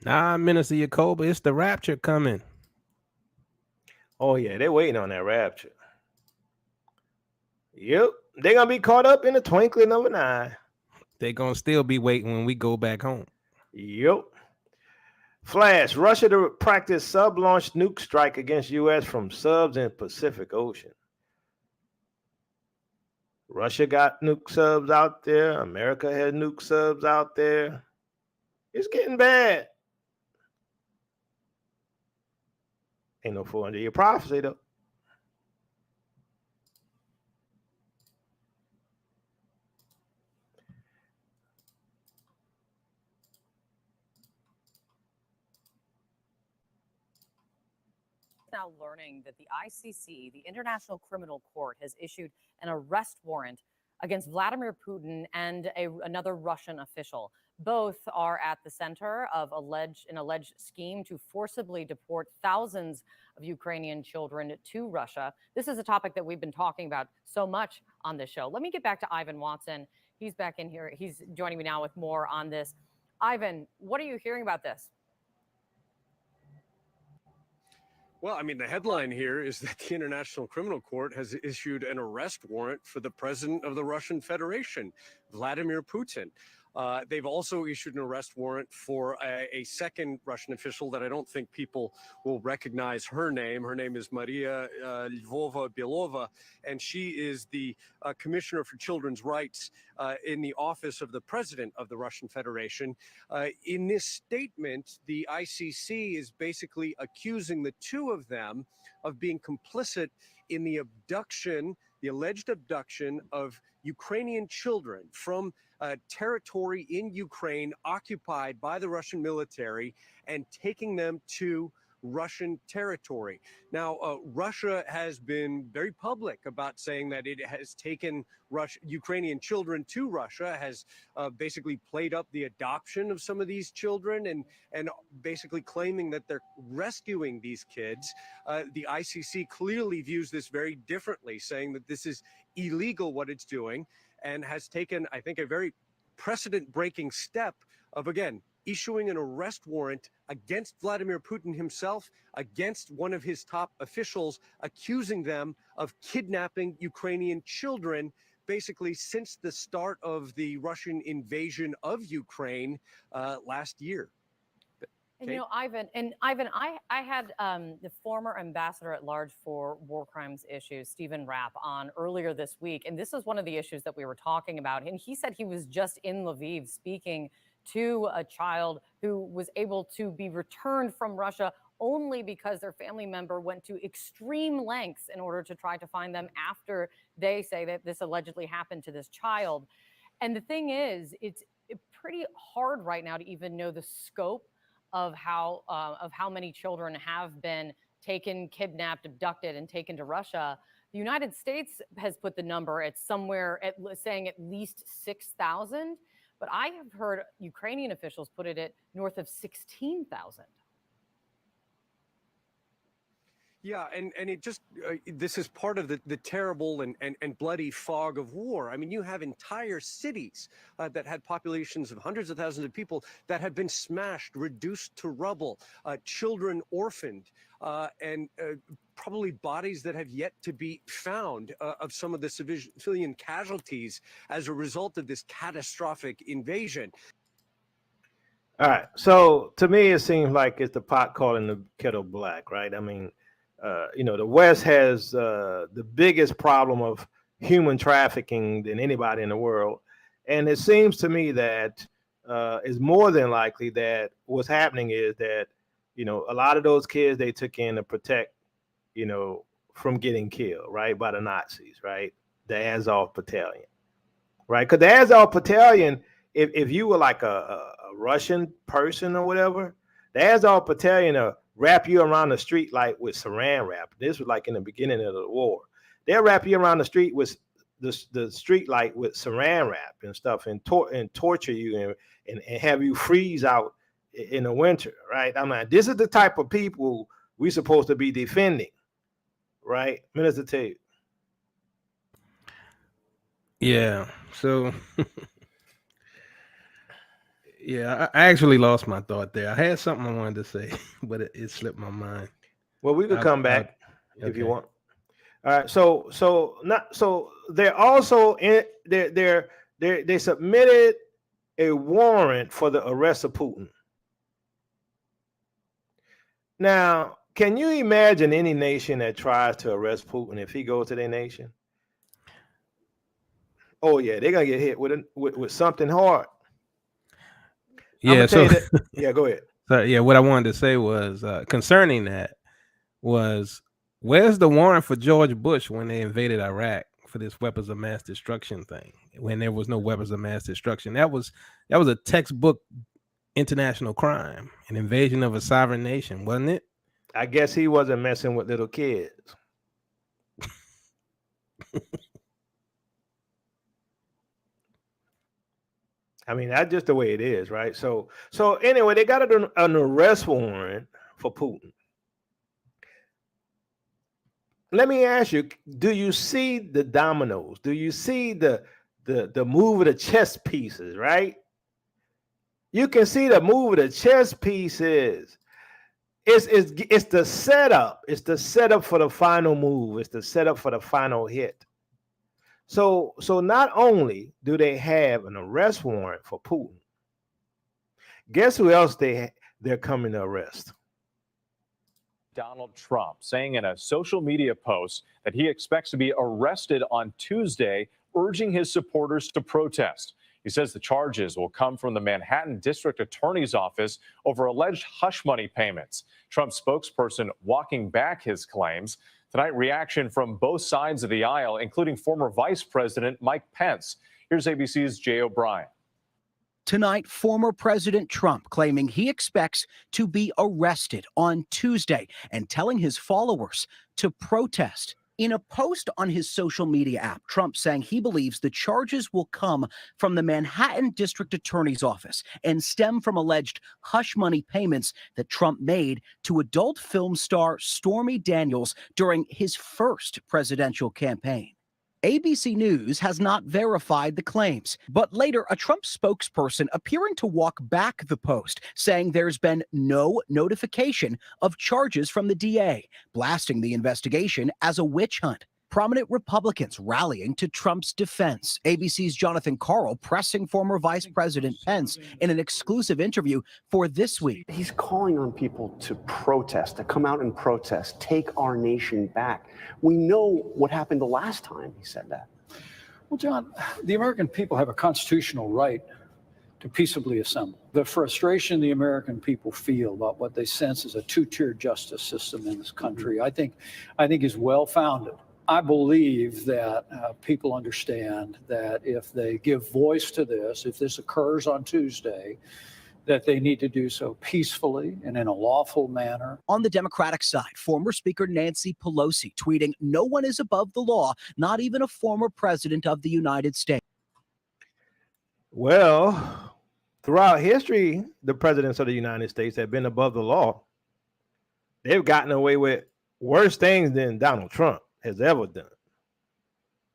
though. Nah, Minister Yacoba, it's the rapture coming. Oh, yeah, they're waiting on that rapture. Yep, they're going to be caught up in the twinkling of an eye. They're going to still be waiting when we go back home. Yep. Flash, Russia to practice sub-launched nuke strike against U.S. from subs in Pacific Ocean. Russia got nuke subs out there. America had nuke subs out there. It's getting bad. Ain't no 400-year prophecy, though. Now learning that the ICC, the International Criminal Court, has issued an arrest warrant against Vladimir Putin and another Russian official. Both are at the center of an alleged scheme to forcibly deport thousands of Ukrainian children to Russia. This is a topic that we've been talking about so much on this show. Let me get back to Ivan Watson. He's back in here. He's joining me now with more on this. Ivan, what are you hearing about this? Well, I mean, the headline here is that the International Criminal Court has issued an arrest warrant for the president of the Russian Federation, Vladimir Putin. They've also issued an arrest warrant for a second Russian official that I don't think people will recognize her name. Her name is Maria Lvova Belova, and she is the Commissioner for Children's Rights in the office of the president of the Russian Federation. In this statement, the ICC is basically accusing the two of them of being complicit in the alleged abduction of Ukrainian children from territory in Ukraine occupied by the Russian military and taking them to Russian territory. Now, Russia has been very public about saying that it has taken Ukrainian children to Russia, has basically played up the adoption of some of these children and basically claiming that they're rescuing these kids. The ICC clearly views this very differently, saying that this is illegal what it's doing, and has taken, I think, a very precedent-breaking step of, again, issuing an arrest warrant against Vladimir Putin himself, against one of his top officials, accusing them of kidnapping Ukrainian children, basically since the start of the Russian invasion of Ukraine last year. And you know, Ivan, I had the former ambassador at large for war crimes issues, Stephen Rapp, on earlier this week. And this is one of the issues that we were talking about. And he said he was just in Lviv speaking to a child who was able to be returned from Russia only because their family member went to extreme lengths in order to try to find them after they say that this allegedly happened to this child. And the thing is, it's pretty hard right now to even know the scope of how many children have been taken, kidnapped, abducted, and taken to Russia. The United States has put the number at somewhere saying at least 6,000, but I have heard Ukrainian officials put it at north of 16,000. Yeah, and it just, this is part of the terrible and bloody fog of war. I mean, you have entire cities that had populations of hundreds of thousands of people that have been smashed, reduced to rubble, children orphaned, and probably bodies that have yet to be found of some of the civilian casualties as a result of this catastrophic invasion. All right, so to me, it seems like it's the pot calling the kettle black, right? I mean, you know, the West has the biggest problem of human trafficking than anybody in the world. And it seems to me that it's more than likely that what's happening is that, you know, a lot of those kids they took in to protect, you know, from getting killed, right, by the Nazis, right? the Azov Battalion, right? Because the Azov Battalion, if you were like a Russian person or whatever, the Azov Battalion wrap you around the street like with saran wrap. This was like in the beginning of the war. They'll wrap you around the street with the street light with saran wrap and stuff, and torture you and have you freeze out in the winter, right? I'm like, this is the type of people we're supposed to be defending, right? Minister Tate. Yeah. So yeah, I actually lost my thought there. I had something I wanted to say, but it slipped my mind. Well, we could come back if you want. All right. So they're also in they submitted a warrant for the arrest of Putin. Now, can you imagine any nation that tries to arrest Putin if he goes to their nation? Oh yeah, they're gonna get hit with something hard. Yeah. So yeah, go ahead. So yeah, what I wanted to say was concerning that was, where's the warrant for George Bush when they invaded Iraq for this weapons of mass destruction thing? When there was no weapons of mass destruction, that was a textbook international crime, an invasion of a sovereign nation, wasn't it? I guess he wasn't messing with little kids. I mean, that's just the way it is, right? So anyway, they got an arrest warrant for Putin. Let me ask you, do you see the dominoes? Do you see the move of the chess pieces, right? You can see the move of the chess pieces. It's the setup. It's the setup for the final move. It's the setup for the final hit. So not only do they have an arrest warrant for Putin, guess who else they're coming to arrest? Donald Trump saying in a social media post that he expects to be arrested on Tuesday, urging his supporters to protest. He says the charges will come from the Manhattan District Attorney's Office over alleged hush money payments. Trump's spokesperson walking back his claims. Tonight, reaction from both sides of the aisle, including former Vice President Mike Pence. Here's ABC's Jay O'Brien. Tonight, former President Trump claiming he expects to be arrested on Tuesday and telling his followers to protest. In a post on his social media app, Trump saying he believes the charges will come from the Manhattan District Attorney's Office and stem from alleged hush money payments that Trump made to adult film star Stormy Daniels during his first presidential campaign. ABC News has not verified the claims, but later a Trump spokesperson appearing to walk back the post, saying there's been no notification of charges from the DA, blasting the investigation as a witch hunt. Prominent Republicans rallying to Trump's defense. ABC's Jonathan Karl pressing former Vice President Pence in an exclusive interview for This Week. He's calling on people to protest, to come out and protest, take our nation back. We know what happened the last time he said that. Well, John, the American people have a constitutional right to peaceably assemble. The frustration the American people feel about what they sense as a two-tier justice system in this country, I think is well-founded. I believe that people understand that if they give voice to this, if this occurs on Tuesday, that they need to do so peacefully and in a lawful manner. On the Democratic side, former Speaker Nancy Pelosi tweeting, "No one is above the law, not even a former president of the United States." Well, throughout history, the presidents of the United States have been above the law. They've gotten away with worse things than Donald Trump has ever done,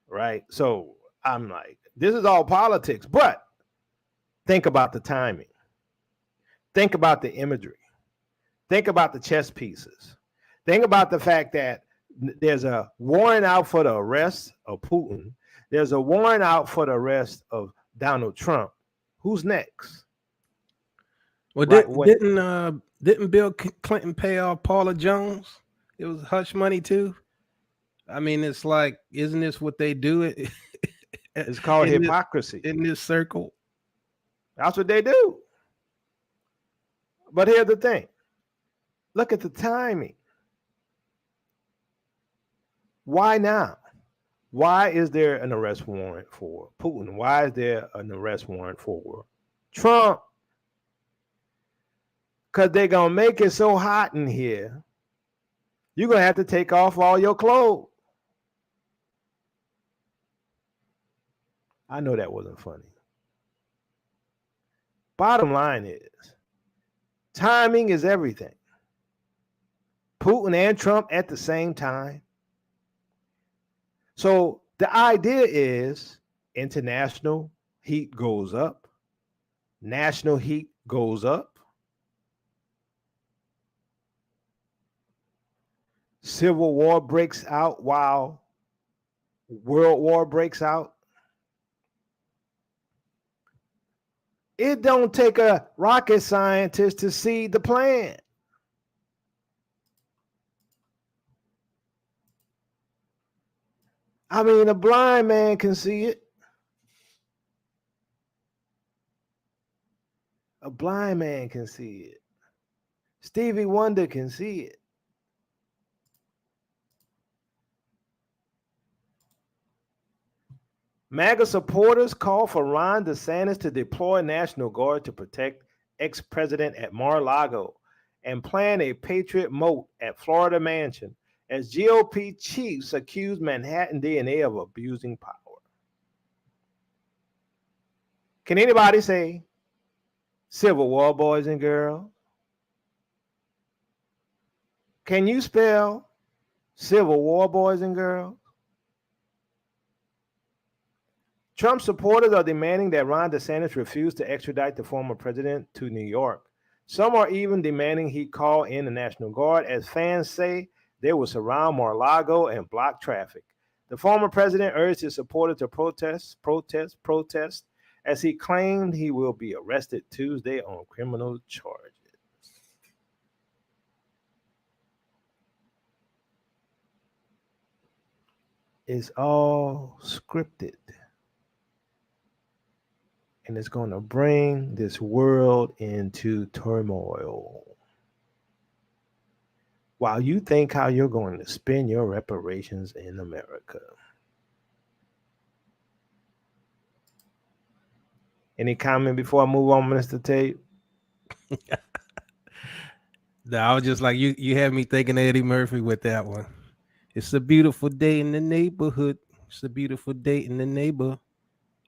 right? So I'm like, this is all politics, but think about the timing. Think about the imagery. Think about the chess pieces. Think about the fact that there's a warrant out for the arrest of Putin. There's a warrant out for the arrest of Donald Trump. Who's next? Well, right, didn't Bill Clinton pay off Paula Jones? It was hush money too. I mean, it's like, isn't this what they do? It's called hypocrisy in this circle. That's what they do. But here's the thing. Look at the timing. Why now? Why is there an arrest warrant for Putin? Why is there an arrest warrant for Trump? Because they're going to make it so hot in here, you're going to have to take off all your clothes. I know that wasn't funny. Bottom line is, timing is everything. Putin and Trump at the same time. So the idea is international heat goes up, national heat goes up, civil war breaks out while world war breaks out. It don't take a rocket scientist to see the plan. I mean, a blind man can see it. A blind man can see it. Stevie Wonder can see it. MAGA supporters call for Ron DeSantis to deploy National Guard to protect ex-president at Mar-a-Lago and plan a Patriot moat at Florida Mansion as GOP chiefs accuse Manhattan DNA of abusing power. Can anybody say Civil War, boys and girls? Can you spell Civil War, boys and girls? Trump supporters are demanding that Ron DeSantis refuse to extradite the former president to New York. Some are even demanding he call in the National Guard, as fans say they will surround Mar-a-Lago and block traffic. The former president urged his supporters to protest, as he claimed he will be arrested Tuesday on criminal charges. It's all scripted. And it's going to bring this world into turmoil. While you think how you're going to spend your reparations in America. Any comment before I move on, Mr. Tate? No, I was just like, you had me thinking Eddie Murphy with that one. It's a beautiful day in the neighborhood. It's a beautiful day in the neighbor.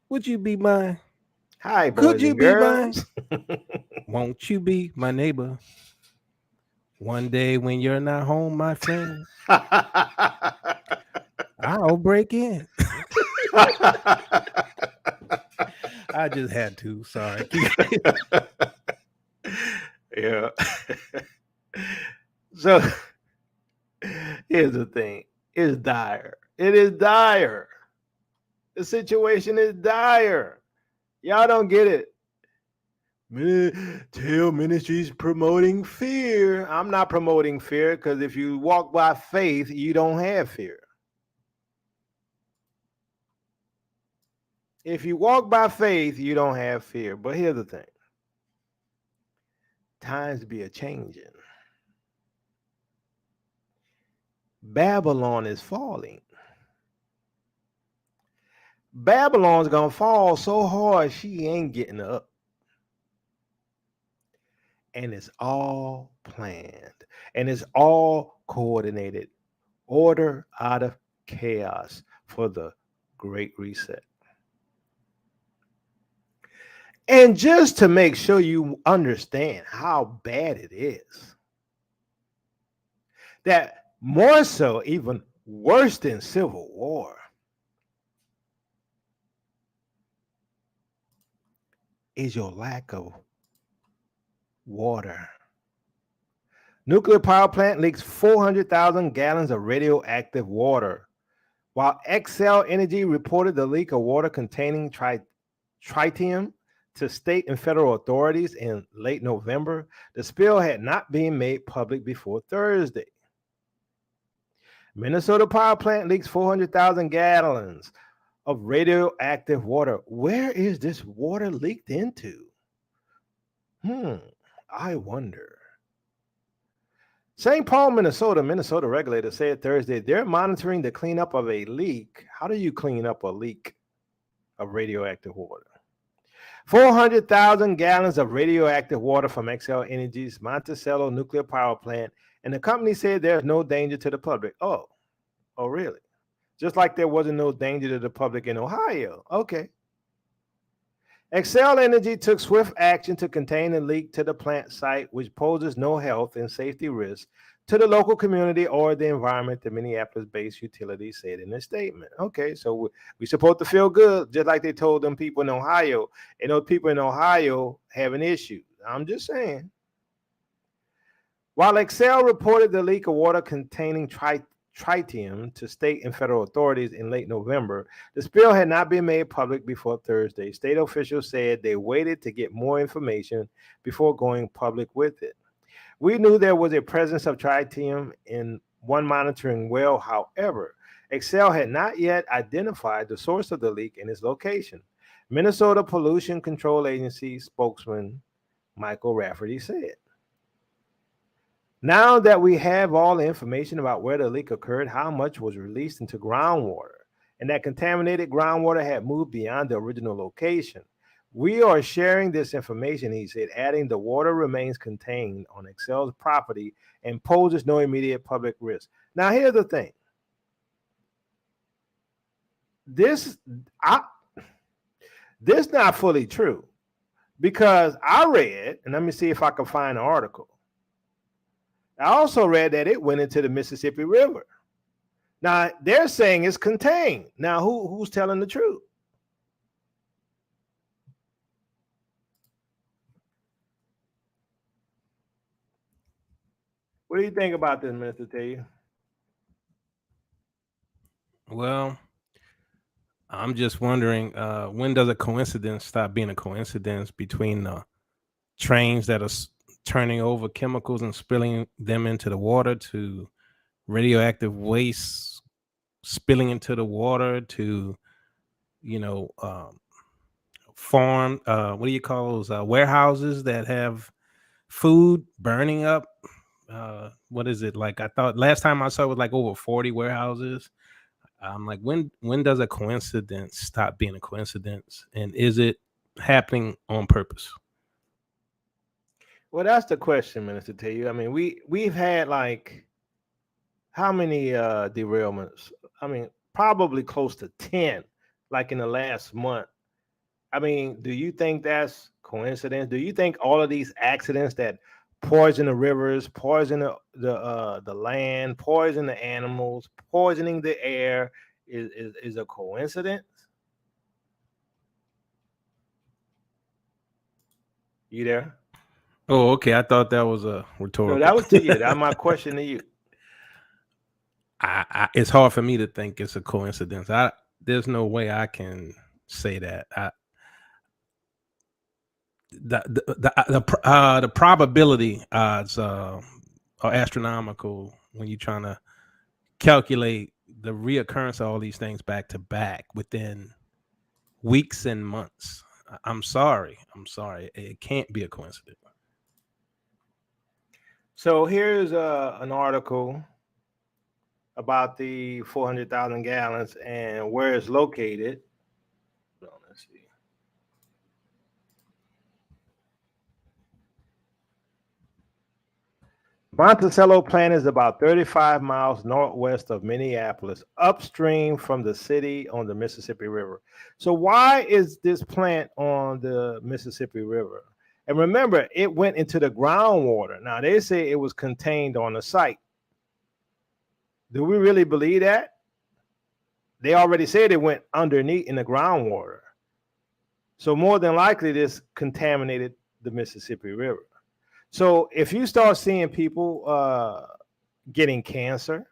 Would you be mine? Hi, boys Could you and be girls. mine? Won't you be my neighbor? One day when you're not home, my friend, I'll break in. I just had to. Sorry. Yeah. So here's the thing. It's dire. It is dire. The situation is dire. Y'all don't get it. Tail Ministries promoting fear. I'm not promoting fear, because if you walk by faith, you don't have fear. If you walk by faith, you don't have fear. But here's the thing. Times be a changing. Babylon is falling. Babylon's gonna fall so hard she ain't getting up. And it's all planned. And it's all coordinated. Order out of chaos for the Great Reset. And just to make sure you understand how bad it is, that more so, even worse than Civil War, is your lack of water. Nuclear power plant leaks 400,000 gallons of radioactive water. While Xcel Energy reported the leak of water containing tritium to state and federal authorities in late November, the spill had not been made public before Thursday. Minnesota power plant leaks 400,000 gallons of radioactive water. Where is this water leaked into? I wonder. St. Paul, Minnesota regulator said Thursday they're monitoring the cleanup of a leak. How do you clean up a leak of radioactive water? 400,000 gallons of radioactive water from Xcel Energy's Monticello nuclear power plant, and the company said there's no danger to the public. Oh, really? Just like there wasn't no danger to the public in Ohio. Okay. Xcel Energy took swift action to contain the leak to the plant site, which poses no health and safety risks to the local community or the environment, the Minneapolis-based utility said in a statement. Okay, so we're supposed to feel good, just like they told them people in Ohio. And those people in Ohio have an issue. I'm just saying. While Xcel reported the leak of water containing tritium to state and federal authorities in late November, the spill had not been made public before Thursday. State officials said they waited to get more information before going public with it. We knew there was a presence of tritium in one monitoring well. However, Xcel had not yet identified the source of the leak and its location. Minnesota Pollution Control Agency spokesman Michael Rafferty said. Now that we have all the information about where the leak occurred, how much was released into groundwater, and that contaminated groundwater had moved beyond the original location, we are sharing this information, he said, adding the water remains contained on Xcel's property and poses no immediate public risk. Now, here's the thing. This not fully true, because I read, and let me see if I can find an article. I also read that it went into the Mississippi River. Now, they're saying it's contained. Now, who's telling the truth? What do you think about this, Minister Taylor? Well, I'm just wondering, when does a coincidence stop being a coincidence between the trains that are turning over chemicals and spilling them into the water, to radioactive waste spilling into the water, to, farm, what do you call those, warehouses that have food burning up? What is it like? I thought last time I saw it was like over 40 warehouses. I'm like, when does a coincidence stop being a coincidence, and is it happening on purpose? Well, that's the question, Minister Taylor. I mean, we've had like how many derailments? I mean, probably close to 10, like in the last month. I mean, do you think that's coincidence? Do you think all of these accidents that poison the rivers, poison the land, poison the animals, poisoning the air is a coincidence? You there? Oh, okay. I thought that was a rhetorical. No, that was to you. That's my question to you. It's hard for me to think it's a coincidence. There's no way I can say that. The probability odds are astronomical when you're trying to calculate the reoccurrence of all these things back to back within weeks and months. I'm sorry. It can't be a coincidence. So here's an article about the 400,000 gallons and where it's located. Let's see. Monticello plant is about 35 miles northwest of Minneapolis, upstream from the city on the Mississippi River. So why is this plant on the Mississippi River? And remember, it went into the groundwater. Now, they say it was contained on the site. Do we really believe that? They already said it went underneath in the groundwater. So more than likely, this contaminated the Mississippi River. So if you start seeing people getting cancer,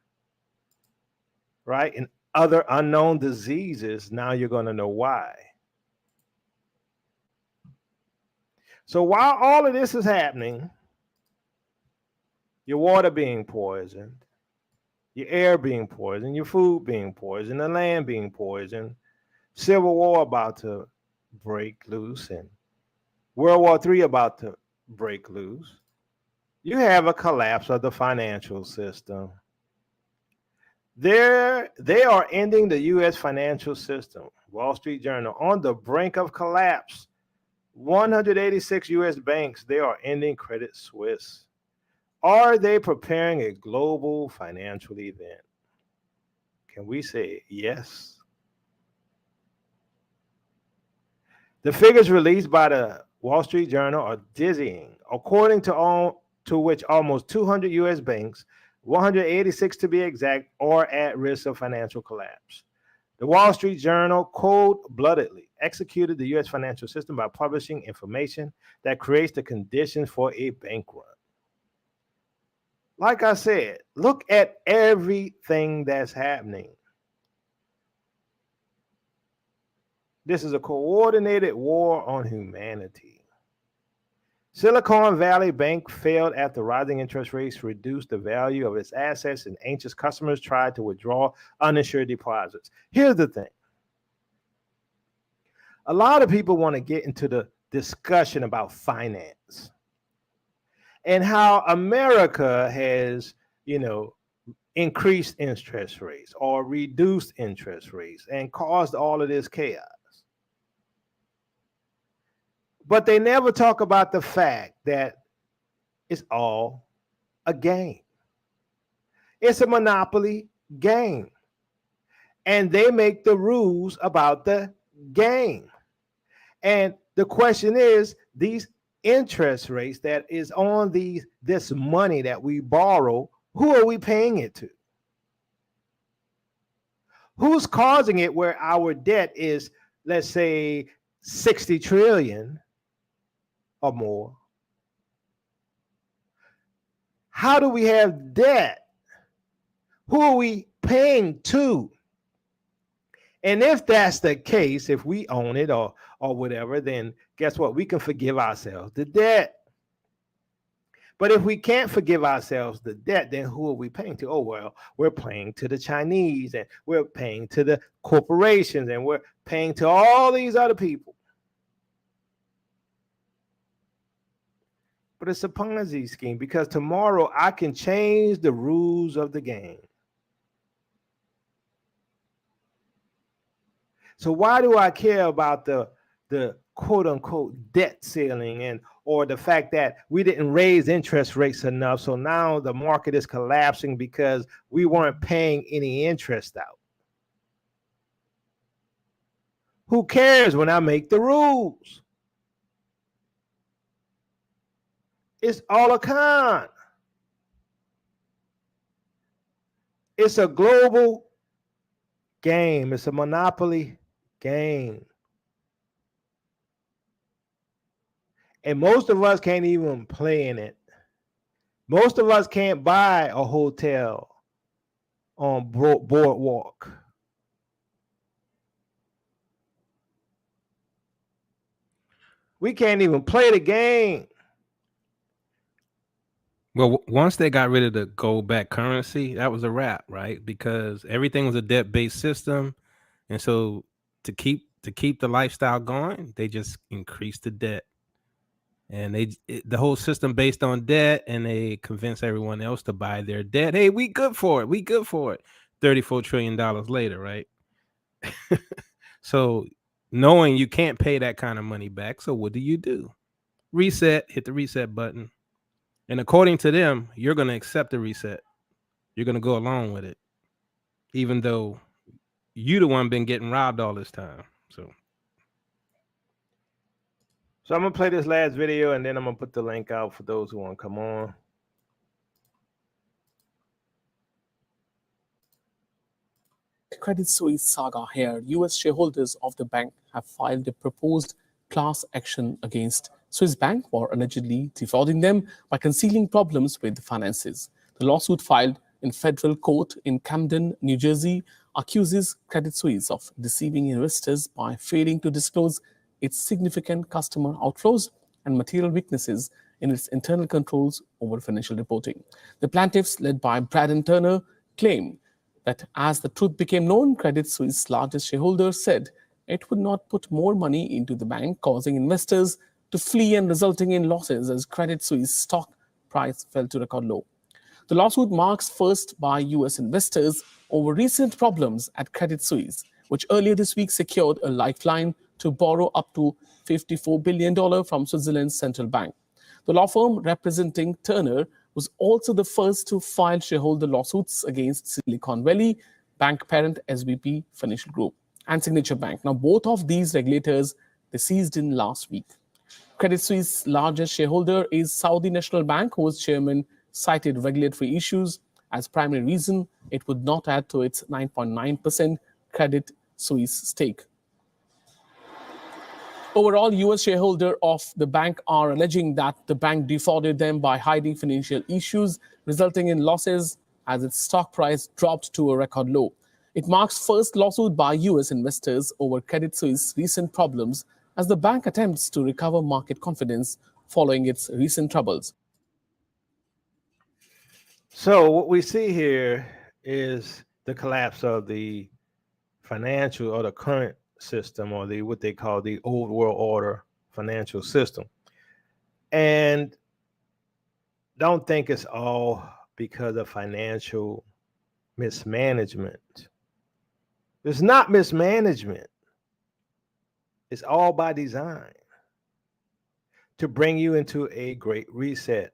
right, and other unknown diseases, now you're going to know why. So while all of this is happening, your water being poisoned, your air being poisoned, your food being poisoned, the land being poisoned, Civil War about to break loose, and World War III about to break loose, you have a collapse of the financial system. They are ending the U.S. financial system. Wall Street Journal, on the brink of collapse. 186 U.S. banks, they are ending Credit Suisse. Are they preparing a global financial event? Can we say yes? The figures released by the Wall Street Journal are dizzying. According to which almost 200 U.S. banks, 186 to be exact, are at risk of financial collapse. The Wall Street Journal cold-bloodedly executed the U.S. financial system by publishing information that creates the conditions for a bank run. Like I said, look at everything that's happening. This is a coordinated war on humanity. Silicon Valley Bank failed after rising interest rates reduced the value of its assets and anxious customers tried to withdraw uninsured deposits. Here's the thing. A lot of people want to get into the discussion about finance and how America has, increased interest rates or reduced interest rates and caused all of this chaos. But they never talk about the fact that it's all a game. It's a monopoly game. And they make the rules about the game. And the question is, these interest rates that is on this money that we borrow, who are we paying it to? Who's causing it where our debt is, let's say, 60 trillion or more? How do we have debt? Who are we paying to? And if that's the case, if we own it or whatever, then guess what? We can forgive ourselves the debt. But if we can't forgive ourselves the debt, then who are we paying to? Oh, well, we're paying to the Chinese, and we're paying to the corporations, and we're paying to all these other people. But it's a Ponzi scheme, because tomorrow I can change the rules of the game. So why do I care about the quote unquote debt ceiling or the fact that we didn't raise interest rates enough, so now the market is collapsing because we weren't paying any interest out? Who cares when I make the rules? It's all a con. It's a global game. It's a monopoly game. And most of us can't even play in it. Most of us can't buy a hotel on Boardwalk. We can't even play the game. Well, once they got rid of the gold-backed currency, that was a wrap, right? Because everything was a debt-based system, and so to keep the lifestyle going, they just increased the debt, and the whole system based on debt, and they convince everyone else to buy their debt. Hey, we good for it. We good for it. $34 trillion later, right? So knowing you can't pay that kind of money back, so what do? Reset, hit the reset button. And according to them, you're going to accept the reset. You're going to go along with it, even though you the one been getting robbed all this time. So I'm going to play this last video, and then I'm going to put the link out for those who want to come on. Credit Suisse saga here, U.S. shareholders of the bank have filed a proposed class action against Swiss Bank for allegedly defrauding them by concealing problems with finances. The lawsuit, filed in federal court in Camden, New Jersey, accuses Credit Suisse of deceiving investors by failing to disclose its significant customer outflows and material weaknesses in its internal controls over financial reporting. The plaintiffs, led by Braden Turner, claim that as the truth became known, Credit Suisse's largest shareholder said it would not put more money into the bank, causing investors to flee and resulting in losses as Credit Suisse stock price fell to record low. The lawsuit marks first by U.S. investors over recent problems at Credit Suisse, which earlier this week secured a lifeline to borrow up to $54 billion from Switzerland's central bank. The law firm representing Turner was also the first to file shareholder lawsuits against Silicon Valley Bank parent SVP Financial Group and Signature Bank. Now, both of these regulators they seized in last week. Credit Suisse's largest shareholder is Saudi National Bank, whose chairman cited regulatory issues as primary reason it would not add to its 9.9% Credit Suisse stake. Overall, U.S. shareholders of the bank are alleging that the bank defrauded them by hiding financial issues, resulting in losses as its stock price dropped to a record low. It marks first lawsuit by U.S. investors over Credit Suisse's recent problems as the bank attempts to recover market confidence following its recent troubles. So what we see here is the collapse of the financial or the current system, or the what they call the old world order financial system. And don't think it's all because of financial mismanagement. It's not mismanagement. It's all by design to bring you into a great reset,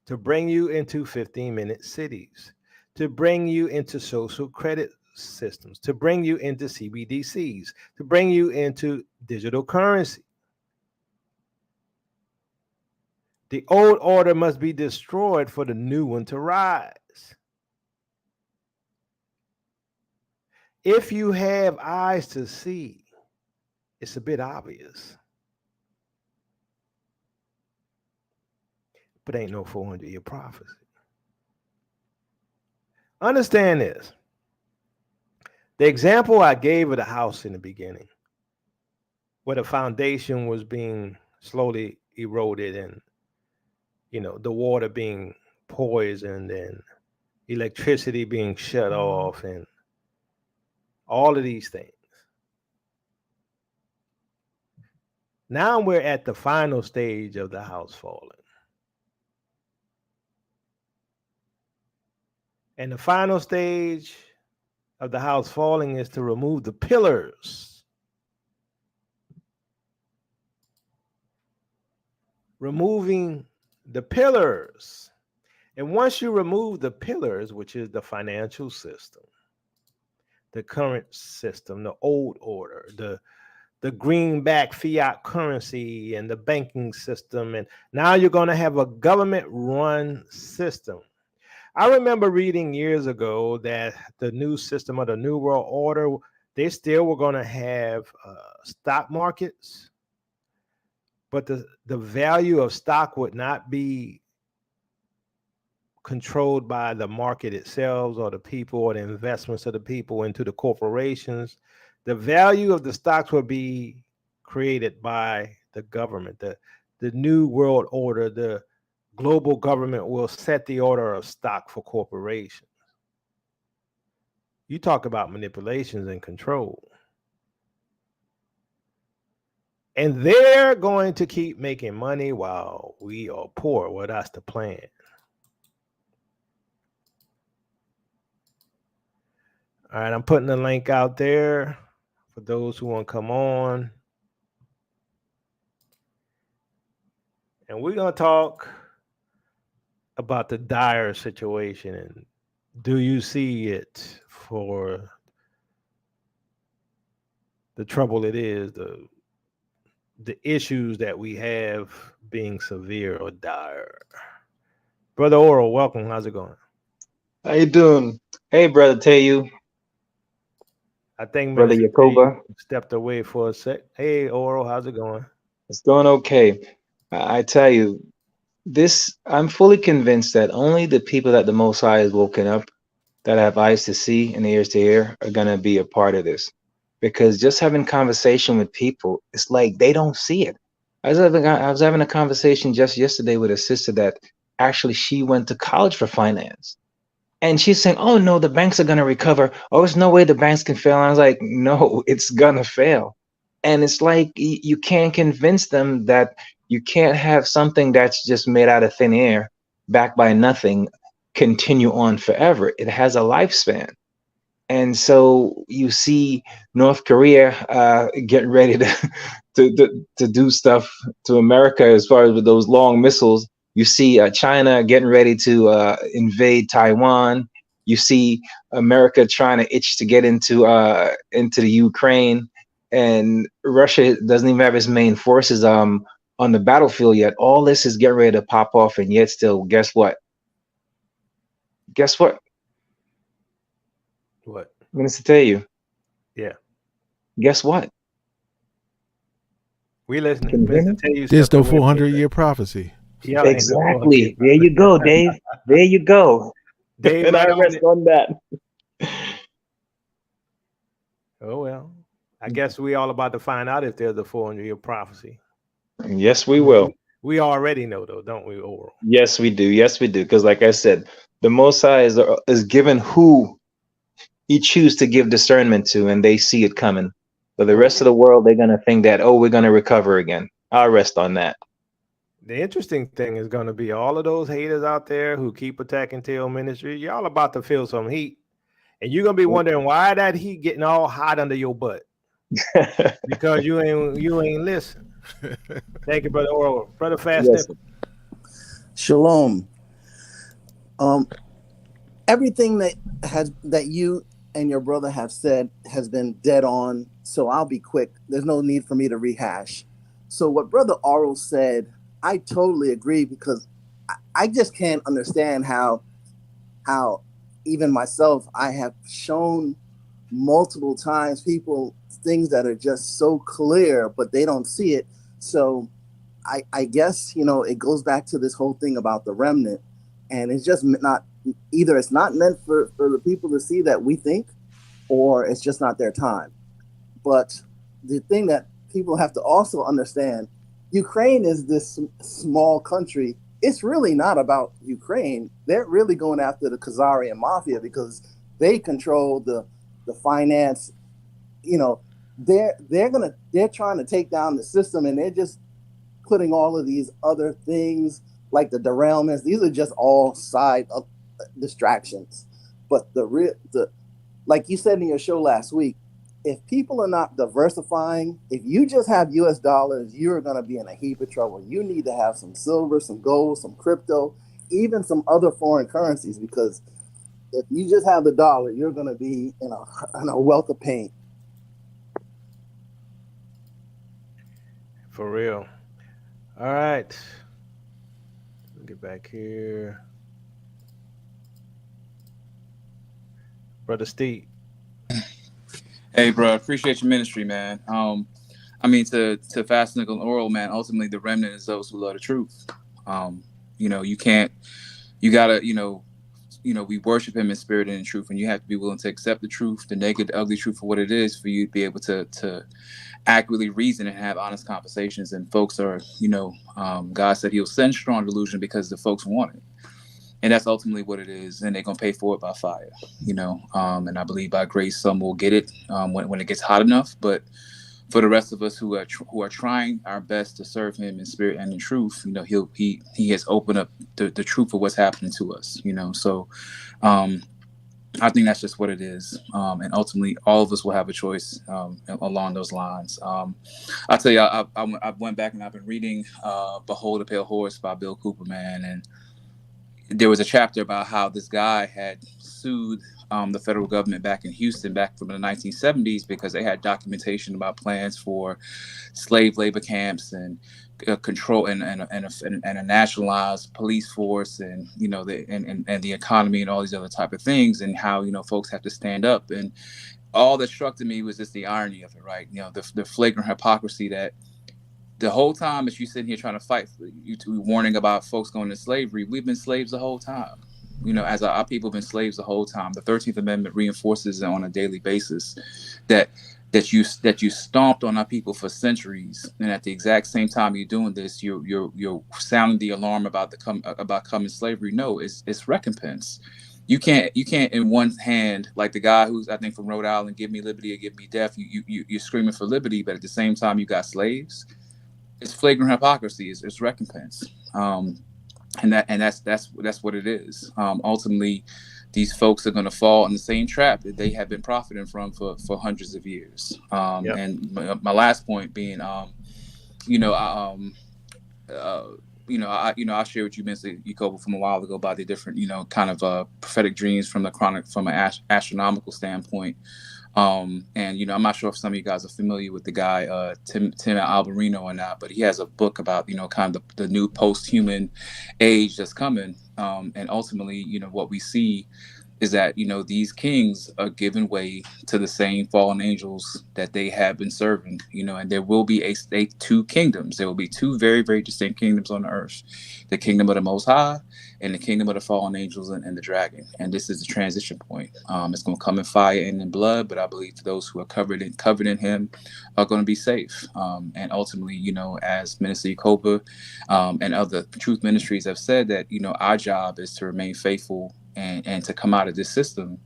to bring you into 15-minute cities, to bring you into social credit systems, to bring you into CBDCs, to bring you into digital currency. The old order must be destroyed for the new one to rise. If you have eyes to see, it's a bit obvious. But ain't no 400-year prophecy. Understand this. The example I gave of the house in the beginning, where the foundation was being slowly eroded and, the water being poisoned and electricity being shut off and all of these things. Now we're at the final stage of the house falling. And the final stage of the house falling is to remove the pillars. Removing the pillars. And once you remove the pillars, which is the financial system, the current system, the old order, the greenback fiat currency and the banking system, and now you're going to have a government-run system. I remember reading years ago that the new system of the New World Order, they still were going to have stock markets, but the value of stock would not be controlled by the market itself or the people or the investments of the people into the corporations. The value of the stocks would be created by the government. The New World Order, the global government will set the order of stock for corporations. You talk about manipulations and control. And they're going to keep making money while we are poor. Well, that's the plan. All right, I'm putting the link out there for those who want to come on. And we're going to talk about the dire situation, and do you see it for the trouble it is, the issues that we have being severe or dire. Brother Oral, welcome. How's it going? How you doing? Hey, Brother Tayu. I think Brother Minister Yakoba. stepped away for a sec. Hey, Oral, how's it going? It's going okay. I tell you, I'm fully convinced that only the people that the Most High has woken up, that have eyes to see and ears to hear, are going to be a part of this. Because just having conversation with people, it's like they don't see it. I was having a conversation just yesterday with a sister that actually she went to college for finance. And she's saying, oh, no, the banks are going to recover. Oh, there's no way the banks can fail. And I was like, no, it's going to fail. And it's like you can't convince them that you can't have something that's just made out of thin air backed by nothing continue on forever. It has a lifespan. And so you see North Korea getting ready to do stuff to America as far as with those long missiles. You see China getting ready to invade Taiwan. You see America trying to itch to get into the Ukraine, and Russia doesn't even have its main forces on the battlefield yet. All this is getting ready to pop off, and yet still, guess what? Guess what? What? I'm going to tell you. Yeah. Guess what? We listening. Can you hear me? Tell you There's no something we- 400-year prophecy. Yeah, ain't no 400 Exactly. There you go, Dave. There you go. Dave, And I right on rest it. on that. Oh well, I guess we all about to find out if there's a 400-year prophecy. Yes, we will. We already know though, don't we, Oral? Yes, we do. Yes, we do. Because like I said, the Most High is given who he choose to give discernment to, and they see it coming. But the rest of the world, they're going to think that, oh, we're going to recover again. I'll rest on that. The interesting thing is going to be all of those haters out there who keep attacking Tail Ministry. Y'all about to feel some heat, and you're gonna be wondering why that heat getting all hot under your butt. Because you ain't listen. Thank you, brother Oral. Brother Fast. Yes. Shalom. Everything that you and your brother have said has been dead on, so I'll be quick. There's no need for me to rehash. So what Brother Oral said, I totally agree, because I just can't understand how even myself, I have shown multiple times people things that are just so clear, but they don't see it. So I guess, it goes back to this whole thing about the remnant, and it's just not, either it's not meant for the people to see that we think, or it's just not their time. But the thing that people have to also understand, Ukraine is this small country. It's really not about Ukraine. They're really going after the Khazarian mafia, because they control the finance. They're trying to take down the system, and they're just putting all of these other things like the derailments. These are just all side distractions. But like you said in your show last week, if people are not diversifying, if you just have US dollars, you're going to be in a heap of trouble. You need to have some silver, some gold, some crypto, even some other foreign currencies, because if you just have the dollar, you're going to be in a wealth of pain. For real. All right. Let me get back here. Brother Steve. Hey, bro, appreciate your ministry, man. I mean, to Fast Nickel and Oral, man, ultimately the remnant is those who love the truth. You gotta, we worship him in spirit and in truth, and you have to be willing to accept the truth, the naked, the ugly truth for what it is, for you to be able to accurately reason and have honest conversations. And folks are, God said he'll send strong delusion because the folks want it. And that's ultimately what it is, and they're gonna pay for it by fire, And I believe by grace, some will get it when it gets hot enough. But for the rest of us who are trying our best to serve him in spirit and in truth, he has opened up the truth of what's happening to us, So I think that's just what it is, and ultimately, all of us will have a choice along those lines. I'll tell you, I went back and I've been reading "Behold a Pale Horse" by Bill Cooper, man, and there was a chapter about how this guy had sued the federal government back in Houston back from the 1970s because they had documentation about plans for slave labor camps and control and a nationalized police force and the economy and all these other type of things, and how folks have to stand up. And all that struck to me was just the irony of it, right? The flagrant hypocrisy that the whole time as you sitting here trying to fight, you two warning about folks going to slavery, we've been slaves the whole time. As our people have been slaves the whole time. The 13th Amendment reinforces on a daily basis that you stomped on our people for centuries, and at the exact same time you're doing this, you're sounding the alarm about coming slavery. No, it's recompense. You can't in one hand, like the guy who's I think from Rhode Island, give me liberty or give me death. You're screaming for liberty, but at the same time you got slaves. It's flagrant hypocrisy. It's recompense. and that's what it is. Ultimately, these folks are going to fall in the same trap that they have been profiting from for hundreds of years. Yep. And my last point being, you know, I shared with you, Mr. Yacobo, from a while ago about the different, kind of prophetic dreams from an astronomical standpoint. And I'm not sure if some of you guys are familiar with the guy Tim Alberino or not, but he has a book about kind of the new post-human age that's coming. And ultimately, what we see is that these kings are giving way to the same fallen angels that they have been serving, and there will be two kingdoms. There will be two very, very distinct kingdoms on the earth: the kingdom of the Most High and the kingdom of the fallen angels and the dragon. And this is the transition point. It's going to come in fire and in blood, but I believe those who are covered in Him are going to be safe. And ultimately, as Minister Yacoba and other truth ministries have said, that our job is to remain faithful and to come out of this system.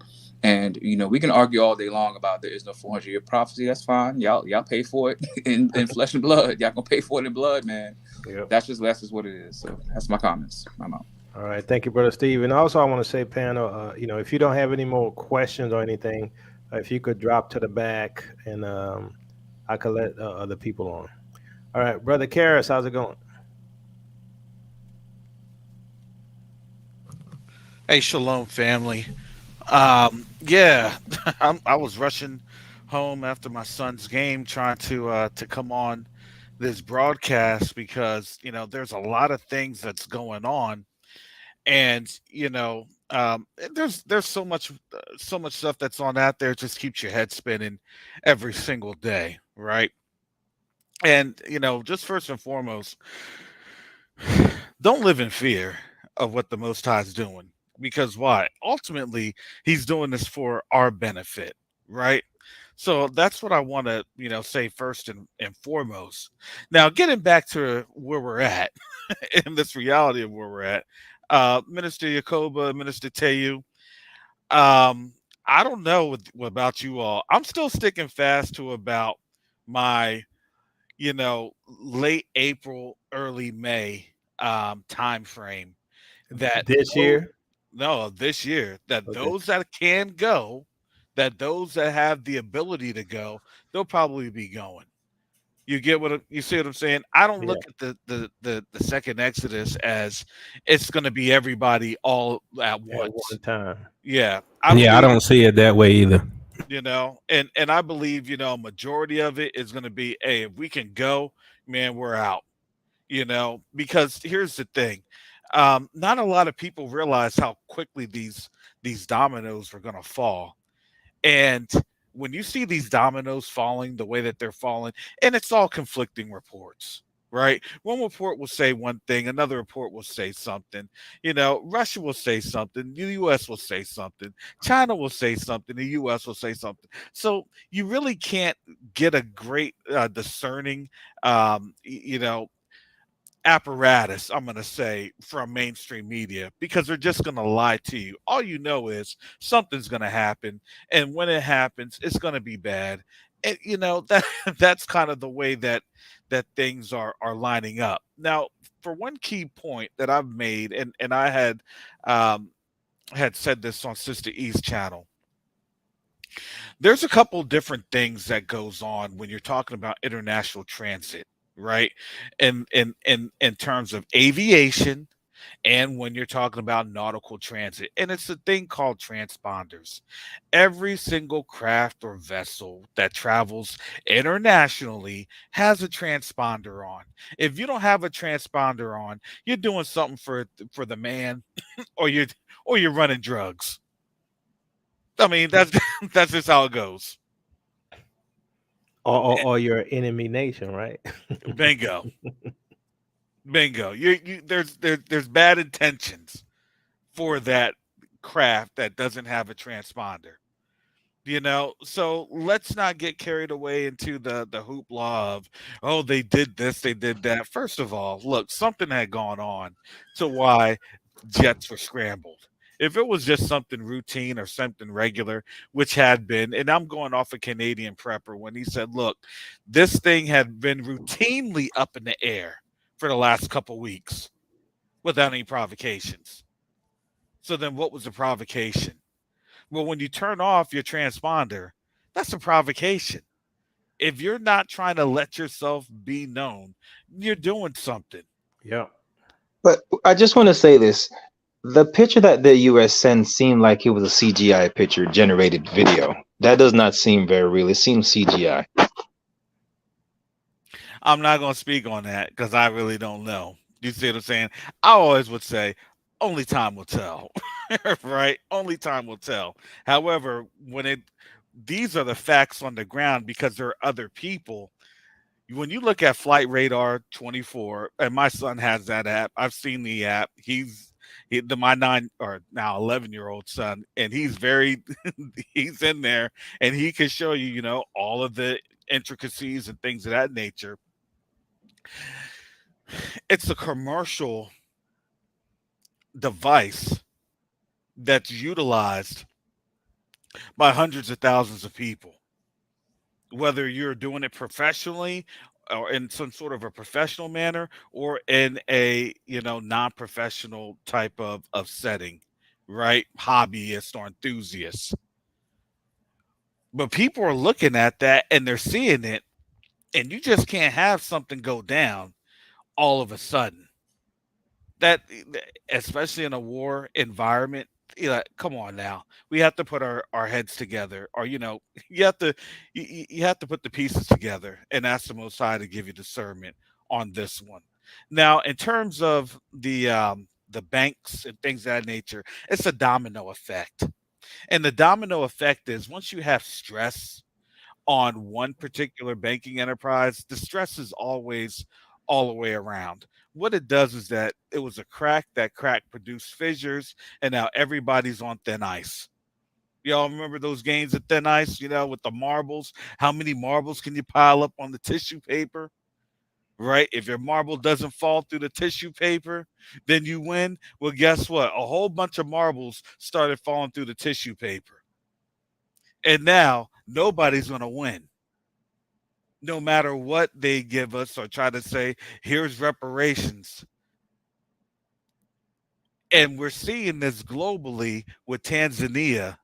And we can argue all day long about there is no 400-year prophecy. That's fine. Y'all pay for it in flesh and blood. Y'all gonna pay for it in blood, man. Yep. That's just what it is. So that's my comments. I'm out. All right, thank you, Brother Steve. And also, I want to say, panel, if you don't have any more questions or anything, if you could drop to the back, and I could let other people on. All right, Brother Karras, how's it going? Hey, shalom, family. Yeah, I was rushing home after my son's game, trying to come on this broadcast because there's a lot of things that's going on, and there's so much stuff that's on out there. It just keeps your head spinning every single day, right? And just first and foremost, don't live in fear of what the Most High is doing. Because why? Ultimately, he's doing this for our benefit, right? So that's what I want to, say first and foremost. Now, getting back to where we're at in this reality of where we're at, Minister Yacoba, Minister Teyu, I don't know about you all. I'm still sticking fast to about my, late April, early May time frame that This year? no, this year, that Okay. those that can go, that those that have the ability to go, they'll probably be going. You see what I'm saying? I don't Yeah. look at the second Exodus as it's going to be everybody all at At once. one time. Yeah, Yeah, I don't see it that way either. and I believe a majority of it is going to be, hey, if we can go, man, we're out. Because here's the thing, not a lot of people realize how quickly these dominoes are going to fall. And when you see these dominoes falling the way that they're falling, and it's all conflicting reports, right? One report will say one thing, another report will say something. Russia will say something, the US will say something, China will say something, the US will say something. So you really can't get a great discerning apparatus, I'm going to say, from mainstream media, because they're just going to lie to you. All you know is something's going to happen, and when it happens, it's going to be bad. And that that's kind of the way that things are lining up. Now, for one key point that I've made, and I had said this on Sister E's channel, there's a couple different things that goes on when you're talking about international transit, right? In terms of aviation, and when you're talking about nautical transit, and it's a thing called transponders. Every single craft or vessel that travels internationally has a transponder on. If you don't have a transponder on, you're doing something for the man, or you're running drugs. I mean, that's that's just how it goes. Or your enemy nation, right? Bingo. Bingo. There's bad intentions for that craft that doesn't have a transponder. So let's not get carried away into the hoopla of, oh, they did this, they did that. First of all, look, something had gone on to why jets were scrambled. If it was just something routine or something regular, which had been, and I'm going off a Canadian prepper when he said, look, this thing had been routinely up in the air for the last couple weeks. without any provocations. So then what was the provocation? Well, when you turn off your transponder, that's a provocation. If you're not trying to let yourself be known, you're doing something. Yeah. But I just want to say this. The picture that the US sent seemed like it was a CGI picture generated video. That does not seem very real. It seems CGI. I'm not going to speak on that because I really don't know. You see what I'm saying? I always would say, only time will tell, right? Only time will tell. However, these are the facts on the ground because there are other people. When you look at Flight Radar 24, and my son has that app, I've seen the app. My 9 or now 11-year-old son, and he's he's in there, and he can show you, all of the intricacies and things of that nature. It's a commercial device that's utilized by hundreds of thousands of people, whether you're doing it professionally or in some sort of a professional manner or in a non-professional type of setting, right? Hobbyist or enthusiast. But people are looking at that and they're seeing it, and you just can't have something go down all of a sudden. That, especially in a war environment, come on now. We have to put our heads together, or you have to you have to put the pieces together and ask the Most High to give you discernment on this one. Now, in terms of the banks and things of that nature, it's a domino effect. And the domino effect is once you have stress on one particular banking enterprise, the stress is always all the way around. What it does is that it was a crack, that crack produced fissures, and now everybody's on thin ice. Y'all remember those games at thin ice, with the marbles? How many marbles can you pile up on the tissue paper? Right? If your marble doesn't fall through the tissue paper, then you win. Well, guess what? A whole bunch of marbles started falling through the tissue paper. And now nobody's going to win. No matter what they give us or try to say, here's reparations. And we're seeing this globally with Tanzania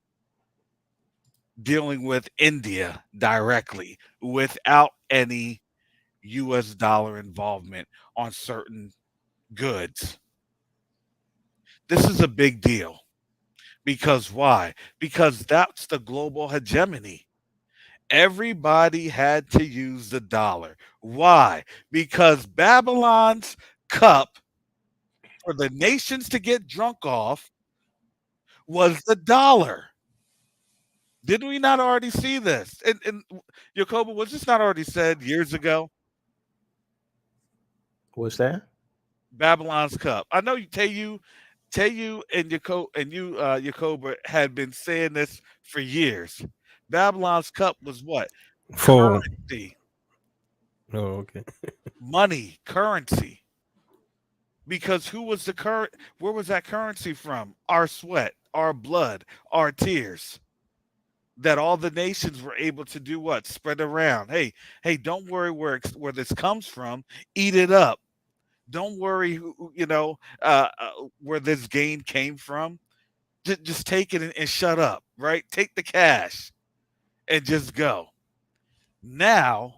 dealing with India directly without any US dollar involvement on certain goods. This is a big deal. Because why? Because that's the global hegemony. Everybody had to use the dollar. Why? Because Babylon's cup for the nations to get drunk off was the dollar. Did we not already see this? And Jacoba, was this not already said years ago? What's that? Babylon's cup. I know Tayu and Jacoba had been saying this for years. Babylon's cup was what? Full. Currency. Oh, okay. Money, currency. Because where was that currency from? Our sweat, our blood, our tears. That all the nations were able to do what? Spread around. Hey, don't worry where this comes from. Eat it up. Don't worry where this gain came from. Just take it and shut up, right? Take the cash and just go. Now,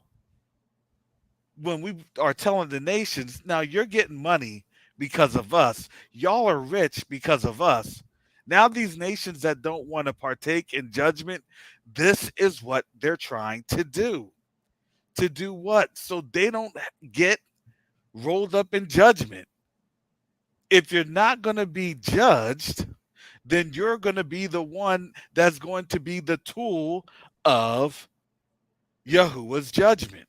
when we are telling the nations, now you're getting money because of us. Y'all are rich because of us. Now these nations that don't want to partake in judgment, this is what they're trying to do. To do what? So they don't get rolled up in judgment. If you're not going to be judged, then you're going to be the one that's going to be the tool of Yahuwah's judgment.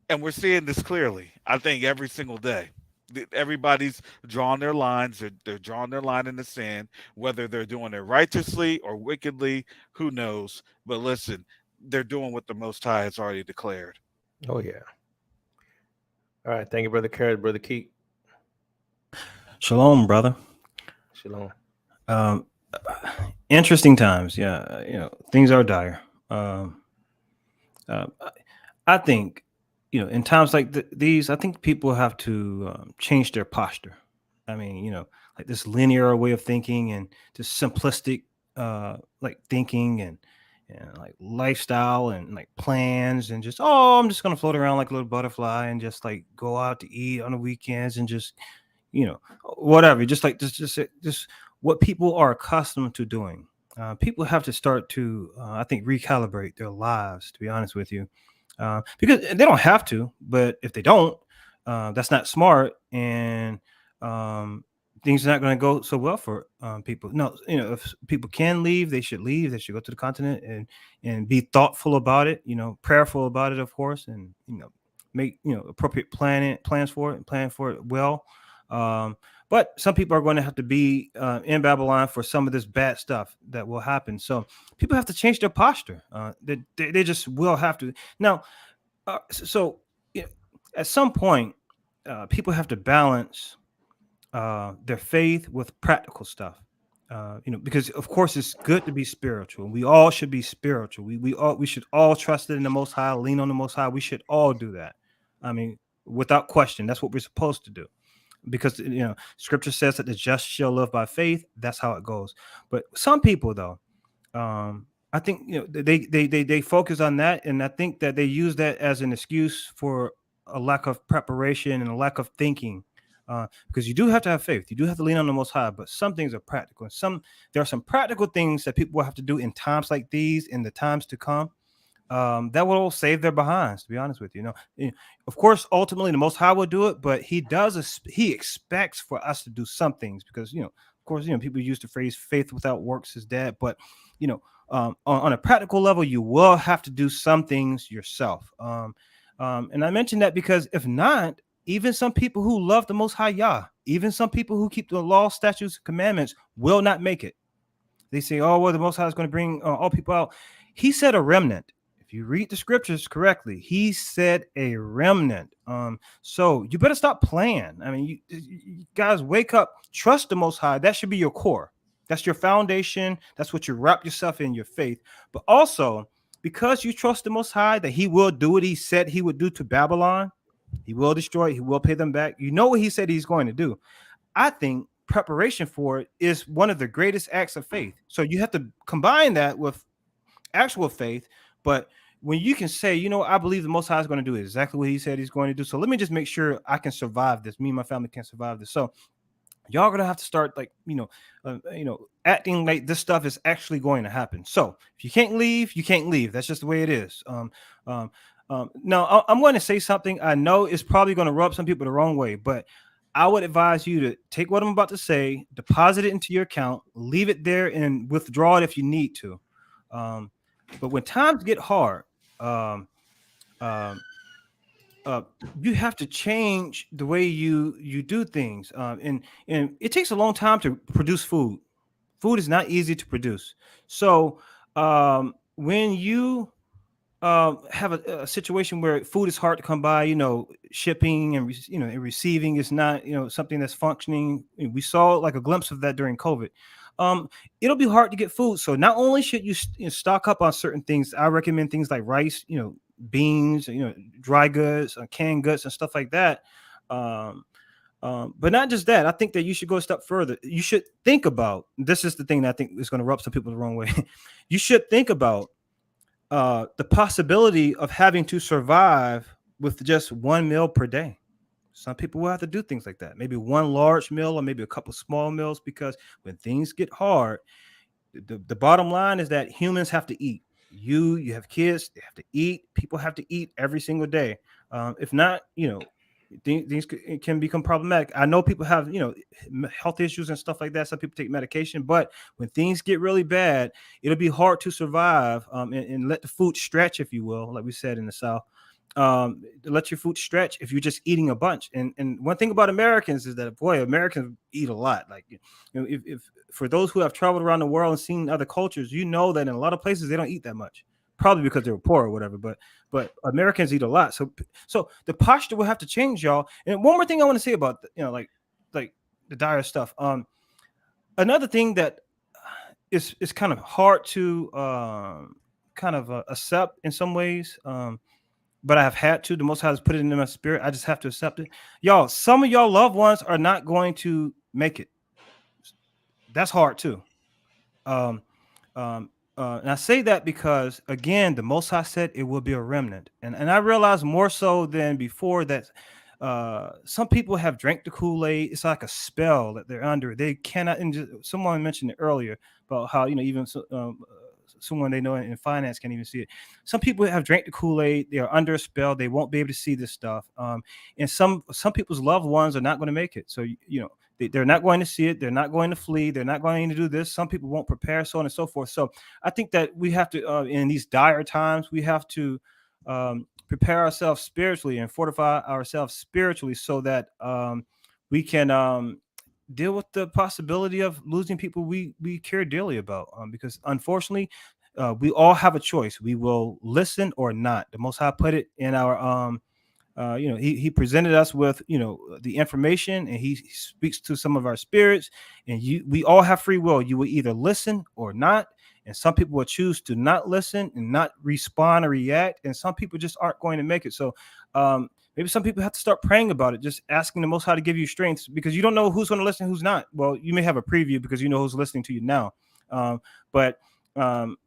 And we're seeing this clearly, I think, every single day. Everybody's drawing their lines. They're drawing their line in the sand, whether they're doing it righteously or wickedly, who knows? But listen, they're doing what the Most High has already declared. Oh, yeah. All right. Thank you, Brother Carrot. Brother Keith. Shalom, brother. Shalom. Interesting times. Yeah. Things are dire. I think in times like these, I think people have to change their posture. I mean, like this linear way of thinking and just simplistic, like thinking and like lifestyle and like plans and just, oh, I'm just gonna float around like a little butterfly and just like go out to eat on the weekends and just, whatever. Just like just what people are accustomed to doing. People have to start to, I think, recalibrate their lives. To be honest with you, because they don't have to, but if they don't, that's not smart, and um, things are not going to go so well for people. No, if people can leave, they should leave. They should go to the continent and be thoughtful about it. Prayerful about it, of course, and make appropriate plans for it and plan for it well. Um, but some people are going to have to be in Babylon for some of this bad stuff that will happen. So people have to change their posture. They just will have to. Now, so at some point, people have to balance their faith with practical stuff. Because of course it's good to be spiritual. We all should be spiritual. We should all trust in the Most High, lean on the Most High. We should all do that. I mean, without question, that's what we're supposed to do. Because Scripture says that the just shall live by faith. That's how it goes. But some people, though, I think they focus on that, and I think that they use that as an excuse for a lack of preparation and a lack of thinking. Because you do have to have faith, you do have to lean on the Most High, but some things are practical. And there are some practical things that people will have to do in times like these, in the times to come, that will save their behinds. To be honest with you, of course, ultimately the Most High will do it, but He expects for us to do some things because of course, people use the phrase "faith without works is dead," but on a practical level, you will have to do some things yourself. And I mentioned that because if not, even some people who love the Most High Yah, even some people who keep the law, statutes, commandments, will not make it. They say, "Oh, well, the Most High is going to bring all people out." He said a remnant. If you read the scriptures correctly, he said a remnant. So you better stop playing. I mean, you guys, wake up, trust the Most High. That should be your core. That's your foundation. That's what you wrap yourself in, your faith. But also, because you trust the Most High, that He will do what He said He would do to Babylon. He will destroy it. He will pay them back. You know what He said He's going to do. I think preparation for it is one of the greatest acts of faith. So you have to combine that with actual faith. But when you can say, I believe the Most High is going to do exactly what He said He's going to do. So let me just make sure I can survive this. Me and my family can survive this. So y'all gonna have to start like acting like this stuff is actually going to happen. So if you can't leave, you can't leave. That's just the way it is. Now I'm going to say something I know is probably going to rub some people the wrong way, but I would advise you to take what I'm about to say, deposit it into your account, leave it there, and withdraw it if you need to. But when times get hard, you have to change the way you do things, and it takes a long time to produce food. Food is not easy to produce. So when you have a situation where food is hard to come by, shipping and and receiving is not something that's functioning. We saw like a glimpse of that during COVID. It'll be hard to get food. So not only should you stock up on certain things, I recommend things like rice, beans, dry goods, canned goods, and stuff like that. But not just that. I think that you should go a step further. You should think about, this is the thing that I think is going to rub some people the wrong way. You should think about the possibility of having to survive with just one meal per day. Some people will have to do things like that. Maybe one large meal or maybe a couple small meals, because when things get hard, the bottom line is that humans have to eat. You have kids, they have to eat. People have to eat every single day. If not, things can become problematic. I know people have, health issues and stuff like that. Some people take medication, but when things get really bad, it'll be hard to survive and let the food stretch, if you will, like we said in the South. Let your food stretch if you're just eating a bunch. And one thing about Americans is that, boy, Americans eat a lot. Like, if for those who have traveled around the world and seen other cultures, that in a lot of places they don't eat that much, probably because they were poor or whatever. But Americans eat a lot. So the posture will have to change, y'all. And one more thing I want to say about like the dire stuff. Another thing that is kind of hard to accept in some ways. but I have had to. The Most High has put it in my spirit. I just have to accept it. Y'all, some of y'all loved ones are not going to make it. That's hard too. And I say that because, again, the Most High said it will be a remnant, and I realize more so than before that some people have drank the Kool-Aid. It's like a spell that they're under. They cannot. And someone mentioned it earlier about how even someone they know in finance can't even see it. Some people have drank the Kool-Aid. They are under a spell. They won't be able to see this stuff. And some people's loved ones are not going to make it. So they're not going to see it. They're not going to flee. They're not going to do this. Some people won't prepare, so on and so forth. So I think that we have to, in these dire times, we have to prepare ourselves spiritually and fortify ourselves spiritually so that we can deal with the possibility of losing people we care dearly about. Because unfortunately, we all have a choice. We will listen or not. The Most High put it in our he presented us with the information, and he speaks to some of our spirits, and we all have free will. You will either listen or not, and some people will choose to not listen and not respond or react, and some people just aren't going to make it. So maybe some people have to start praying about it, just asking the Most High to give you strength, because you don't know who's going to listen, who's not. Well, you may have a preview because you know who's listening to you now, but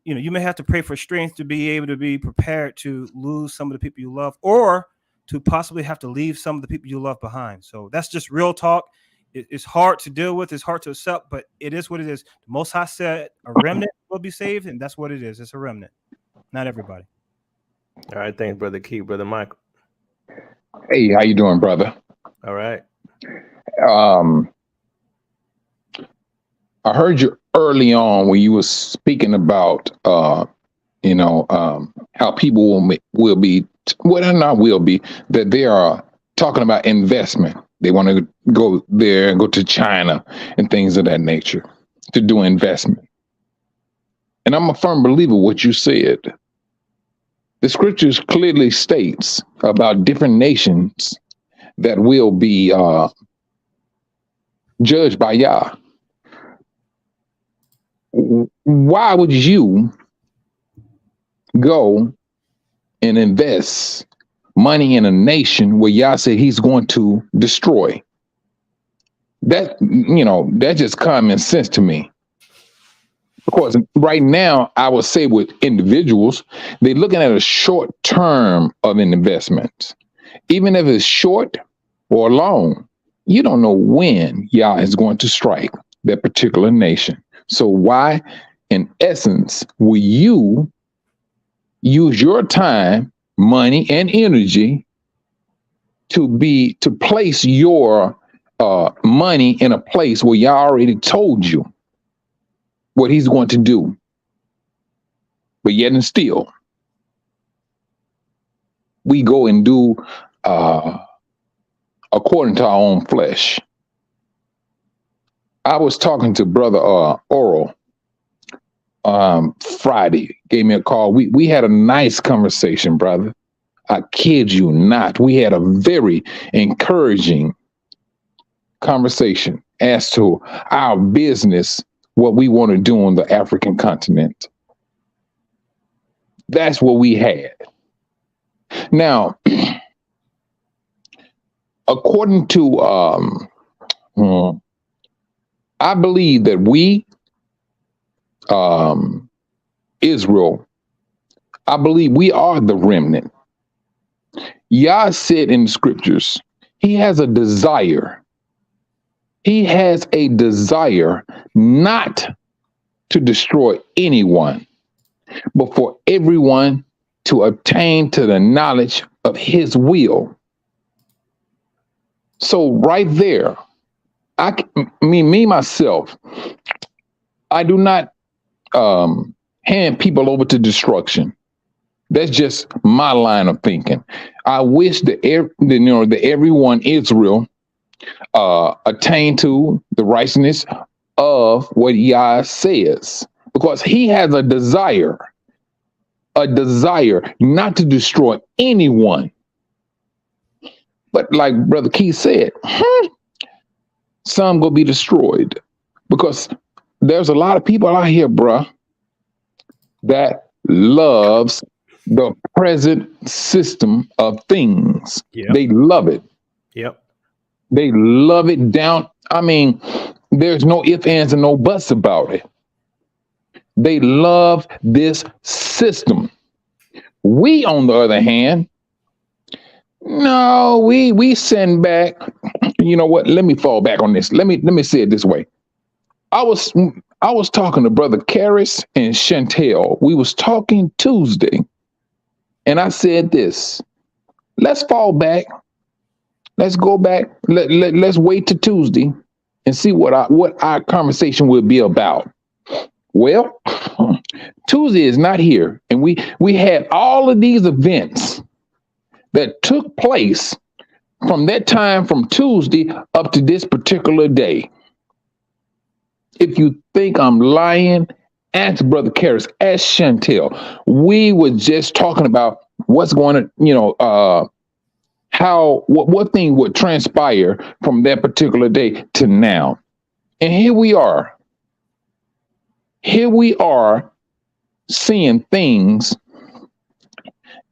you may have to pray for strength to be able to be prepared to lose some of the people you love, or to possibly have to leave some of the people you love behind. So that's just real talk. It's hard to deal with. It's hard to accept, but it is what it is. The Most High said a remnant will be saved, and that's what it is. It's a remnant, not everybody. All right, thanks, Brother Keith. Brother Michael. Hey, how you doing, brother? All right. I heard you early on when you were speaking about how people will be, well, not will be, that they are talking about investment. They want to go there and go to China and things of that nature to do investment. And I'm a firm believer what you said. The scriptures clearly states about different nations that will be judged by Yah. Why would you go and invest money in a nation where Yah said he's going to destroy? That, that's just common sense to me. Of course, right now, I would say with individuals, they're looking at a short term of an investment. Even if it's short or long, you don't know when Yah is going to strike that particular nation. So why, in essence, will you use your time, money, and energy to place your money in a place where Yah already told you what he's going to do? But yet and still, we go and do according to our own flesh. I was talking to Brother Oral Friday, gave me a call. We had a nice conversation, brother. I kid you not. We had a very encouraging conversation as to our business, what we want to do on the African continent. That's what we had. Now, according to I believe that we, Israel, I believe we are the remnant. Yah said in the scriptures, he has a desire. He has a desire not to destroy anyone, but for everyone to obtain to the knowledge of his will. So right there, me myself, I do not hand people over to destruction. That's just my line of thinking. I wish that that everyone Israel attain to the righteousness of what Yah says, because he has a desire not to destroy anyone. But like Brother Keith said, some will be destroyed, because there's a lot of people out here, bruh, that loves the present system of things. Yep. They love it. Yep. They love it down. I mean, there's no ifs, ands, and no buts about it. They love this system. We, on the other hand, no, we send back. You know what? Let me fall back on this. Let me say it this way. I was talking to Brother Karis and Chantel. We was talking Tuesday, and I said this. Let's fall back. Let's go back. Let's wait to Tuesday and see what our conversation will be about. Well, Tuesday is not here, and we had all of these events that took place from that time from Tuesday up to this particular day. If you think I'm lying, ask Brother Karis, ask Chantel. We were just talking about what's going to, what thing would transpire from that particular day to now. And here we are. Here we are seeing things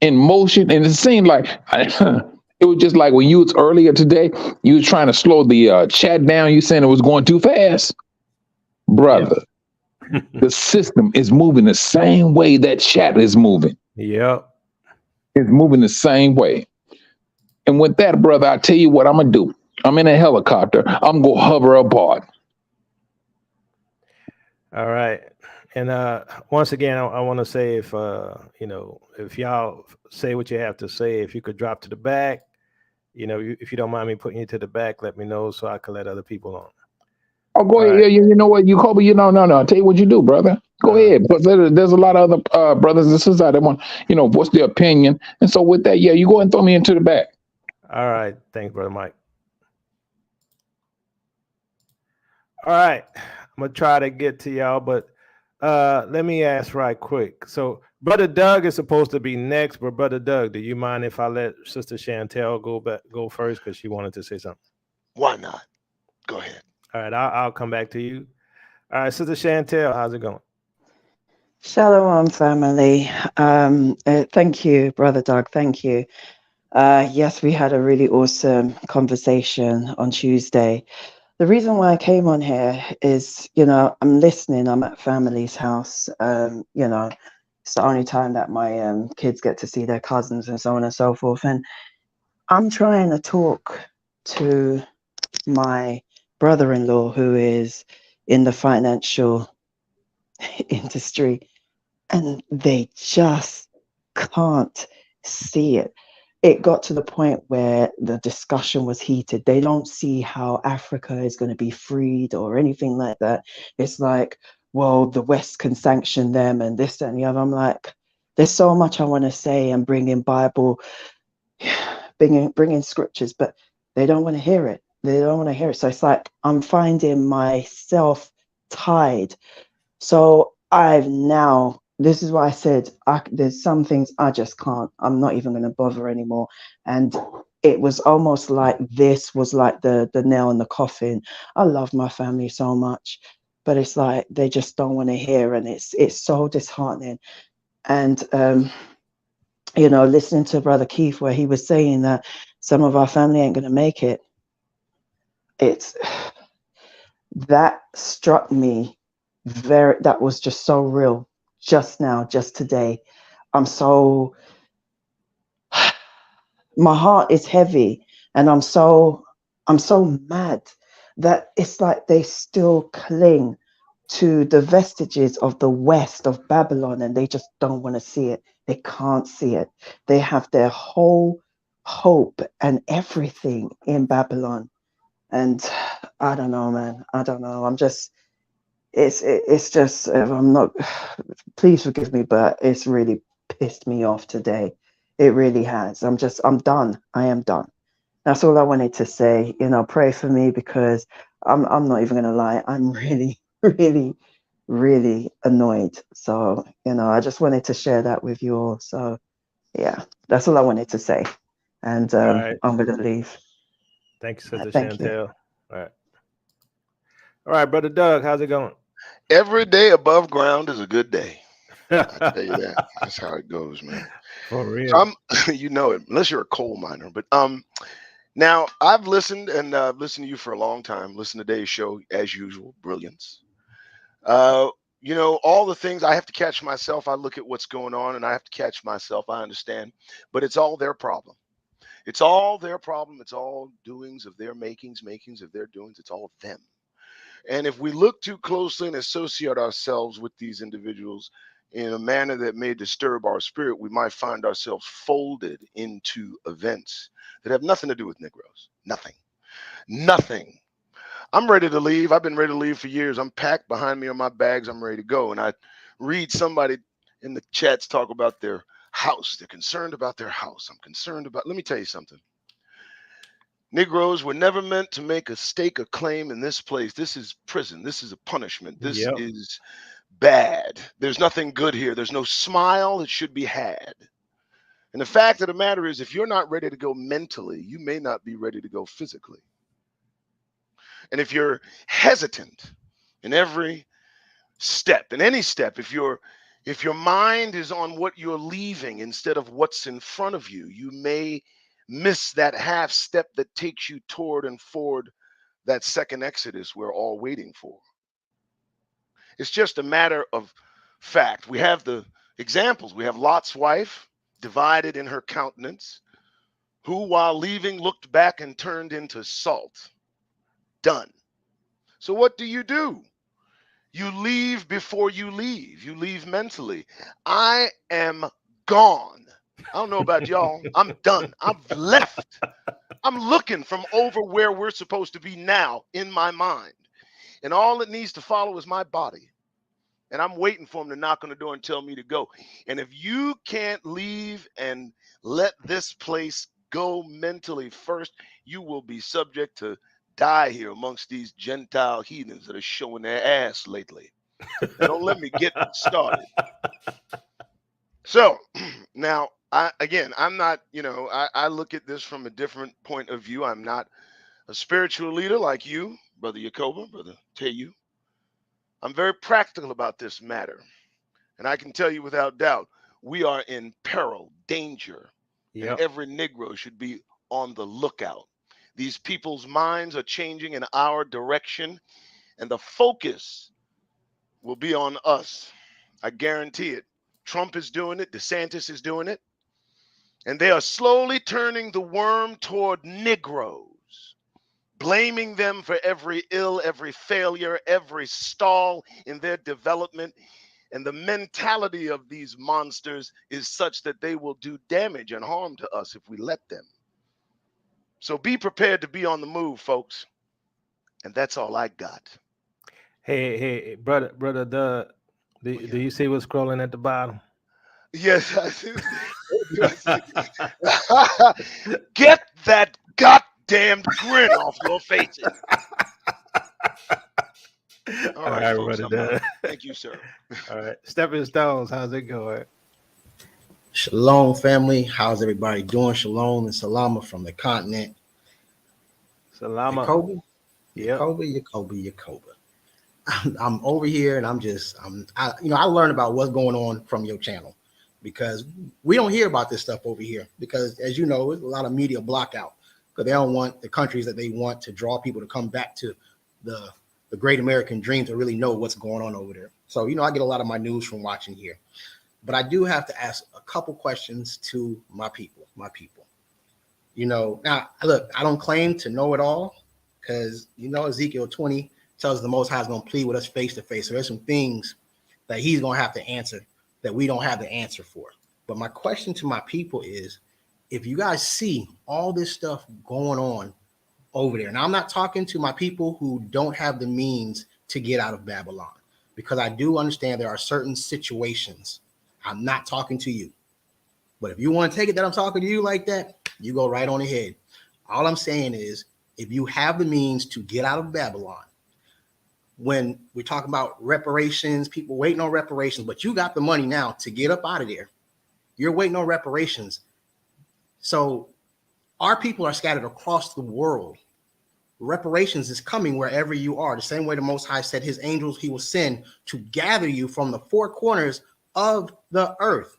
in motion. And it seemed like it was just like when you was earlier today, you was trying to slow the chat down. You saying it was going too fast. Brother, the system is moving the same way that chat is moving. Yep. It's moving the same way. And with that, brother, I tell you what I'm going to do. I'm in a helicopter. I'm going to hover aboard. All right. And once again, I want to say if y'all say what you have to say, if you could drop to the back, if you don't mind me putting you to the back, let me know so I can let other people on. Oh, go ahead. Right. You know what, you Kobe, no. I'll tell you what you do, brother. Go ahead. But there's a lot of other brothers and sisters out there want, what's their opinion. And so with that, you go ahead and throw me into the back. All right. Thanks, Brother Mike. All right. I'm going to try to get to y'all, but let me ask right quick. So Brother Doug is supposed to be next, but Brother Doug, do you mind if I let Sister Chantel go first because she wanted to say something? Why not? Go ahead. All right, I'll come back to you. All right, Sister Chantel, how's it going? Shalom, family. Thank you, Brother Doug. Thank you. Yes, we had a really awesome conversation on Tuesday. The reason why I came on here is, I'm listening. I'm at family's house. It's the only time that my kids get to see their cousins and so on and so forth. And I'm trying to talk to my brother-in-law who is in the financial industry, and they just can't see it. It got to the point where the discussion was heated. They don't see how Africa is going to be freed or anything like that. It's like, well, the West can sanction them and this, that, and the other. I'm like, there's so much I want to say and bring in Bible, bring in scriptures, but they don't want to hear it. They don't want to hear it. So it's like I'm finding myself tied. So this is why I said there's some things I just can't. I'm not even going to bother anymore. And it was almost like this was like the nail in the coffin. I love my family so much, but it's like they just don't want to hear, and it's so disheartening. And listening to Brother Keith where he was saying that some of our family ain't going to make it. That struck me that was just so real just now, just today. My heart is heavy, and I'm so mad that it's like they still cling to the vestiges of the West, of Babylon, and they just don't want to see it. They can't see it. They have their whole hope and everything in Babylon. And I don't know, man. I don't know. It's just, I'm not, please forgive me, but it's really pissed me off today. It really has. I'm done. I am done. That's all I wanted to say. Pray for me, because I'm not even going to lie. I'm really, really, really annoyed. So, I just wanted to share that with you all. So, yeah, that's all I wanted to say. And right. I'm going to leave. Thank you, Sister Thank Chantel. you. All right, Brother Doug, how's it going? Every day above ground is a good day. I tell you that. That's how it goes, man. For So real. I'm, you know it, unless you're a coal miner. But now I've listened and listened to you for a long time. Listen to Dave's show as usual, brilliance. Uh, you know, all the things I have to catch myself. I look at what's going on and I have to catch myself. I understand, but it's all their problem. It's all their problem. It's all doings of their makings of their doings. It's all them. And if we look too closely and associate ourselves with these individuals in a manner that may disturb our spirit, we might find ourselves folded into events that have nothing to do with Negroes. Nothing. Nothing. I'm ready to leave. I've been ready to leave for years. I'm packed behind me on my bags. I'm ready to go. And I read somebody in the chats talk about their house. They're concerned about their house. I'm concerned about, let me tell you something. Negroes were never meant to make a stake a claim in this place. This is prison. This is a punishment. This Yep. is bad. There's nothing good here. There's no smile that should be had. And the fact of the matter is, if you're not ready to go mentally, you may not be ready to go physically. And if you're hesitant in every step, in any step, if your mind is on what you're leaving instead of what's in front of you, you may miss that half step that takes you toward and forward that second exodus we're all waiting for. It's just a matter of fact. We have the examples. We have Lot's wife, divided in her countenance, who while leaving looked back and turned into salt. Done. So what do? You leave before you leave. You leave mentally. I am gone. I don't know about y'all. I'm done. I've left. I'm looking from over where we're supposed to be now in my mind. And all it needs to follow is my body. And I'm waiting for him to knock on the door and tell me to go. And if you can't leave and let this place go mentally first, you will be subject to die here amongst these Gentile heathens that are showing their ass lately. Now, don't let me get started. So now, I'm not, I look at this from a different point of view. I'm not a spiritual leader like you, Brother Yakoba, Brother Teyu. I'm very practical about this matter. And I can tell you without doubt, we are in peril, danger, and Yep. every Negro should be on the lookout. These people's minds are changing in our direction, and the focus will be on us. I guarantee it. Trump is doing it, DeSantis is doing it, and they are slowly turning the worm toward Negroes, blaming them for every ill, every failure, every stall in their development. And the mentality of these monsters is such that they will do damage and harm to us if we let them. So be prepared to be on the move, folks. And that's all I got. Hey, brother, do you see what's scrolling at the bottom? Yes, I see. Get that goddamn grin off your faces. All right, folks, brother. I'm out. Thank you, sir. All right. Stepping Stones, how's it going? Shalom, family. How's everybody doing? Shalom and salama from the continent. Salama. Yakoba, Yep. Yakoba. I'm over here and I learn about what's going on from your channel because we don't hear about this stuff over here because, as you know, there's a lot of media blockout because they don't want the countries that they want to draw people to come back to the great American dream to really know what's going on over there. So, I get a lot of my news from watching here. But I do have to ask a couple questions to my people. Now, look, I don't claim to know it all because, Ezekiel 20 tells the Most High is going to plead with us face to face. So there's some things that he's going to have to answer that we don't have the answer for. But my question to my people is, if you guys see all this stuff going on over there, and I'm not talking to my people who don't have the means to get out of Babylon, because I do understand there are certain situations. I'm not talking to you. But if you want to take it that I'm talking to you like that, you go right on ahead. All I'm saying is, if you have the means to get out of Babylon, when we're talking about reparations, people waiting on reparations, but you got the money now to get up out of there. You're waiting on reparations. So our people are scattered across the world. Reparations is coming wherever you are. The same way the Most High said his angels he will send to gather you from the four corners of the earth.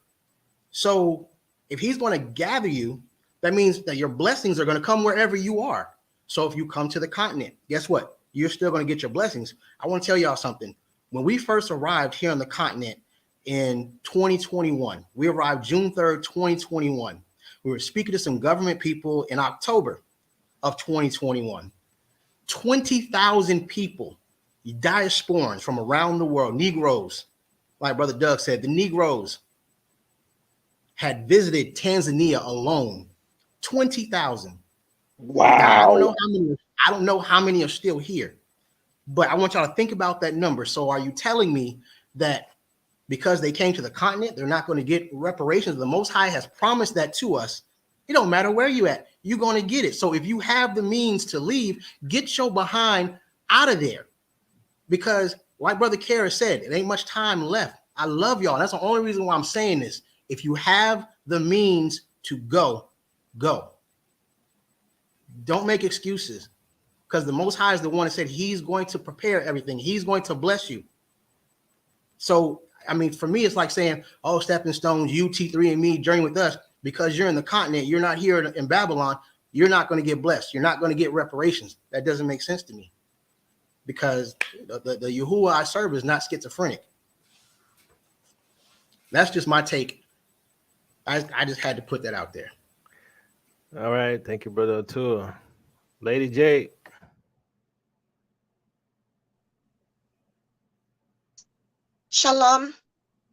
So If he's going to gather you, that means that your blessings are going to come wherever you are. So if you come to the continent, guess what? You're still going to get your blessings. I want to tell y'all something. When we first arrived here on the continent in 2021, we arrived June 3rd, 2021. We were speaking to some government people in October of 2021. 20,000 people, diasporans from around the world, Negroes, like Brother Doug said, the Negroes had visited Tanzania alone. 20,000. Wow. Now, I don't know how many are still here, but I want y'all to think about that number. So are you telling me that because they came to the continent, they're not going to get reparations? The Most High has promised that to us. It don't matter where you at, you're going to get it. So if you have the means to leave, get your behind out of there. Because like Brother Kara said, it ain't much time left. I love y'all. That's the only reason why I'm saying this. If you have the means to go, go. Don't make excuses, because the Most High is the one that said he's going to prepare everything. He's going to bless you. So, I mean, for me, it's like saying, oh, Stepping Stones, you, T3, and me journey with us. Because you're in the continent, you're not here in Babylon, you're not going to get blessed. You're not going to get reparations. That doesn't make sense to me. Because the Yahuwah I serve is not schizophrenic. That's just my take. I just had to put that out there. All right. Thank you, Brother O'Toole. Lady J. Shalom,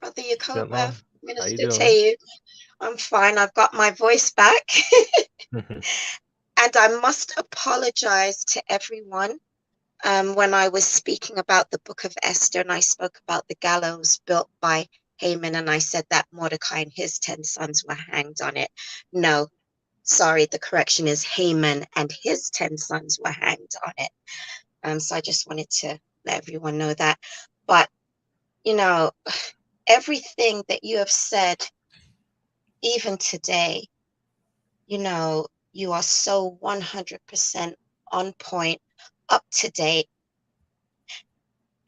Brother Shalom. Yakoba, How you Minister doing? Teu. I'm fine. I've got my voice back. And I must apologize to everyone when I was speaking about the book of Esther and I spoke about the gallows built by Haman and I said that Mordecai and his 10 sons were hanged on it. No, sorry, the correction is Haman and his 10 sons were hanged on it. So I just wanted to let everyone know that. But, you know, everything that you have said, even today, you know, you are so 100% on point, up to date,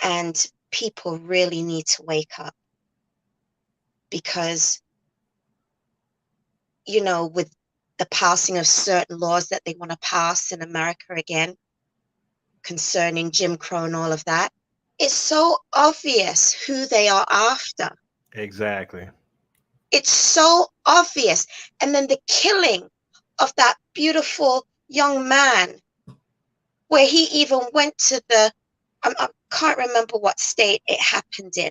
and people really need to wake up because, you know, with the passing of certain laws that they want to pass in America again concerning Jim Crow and all of that, it's so obvious who they are after. Exactly. It's so obvious. And then the killing of that beautiful young man, where he even went to the, I can't remember what state it happened in,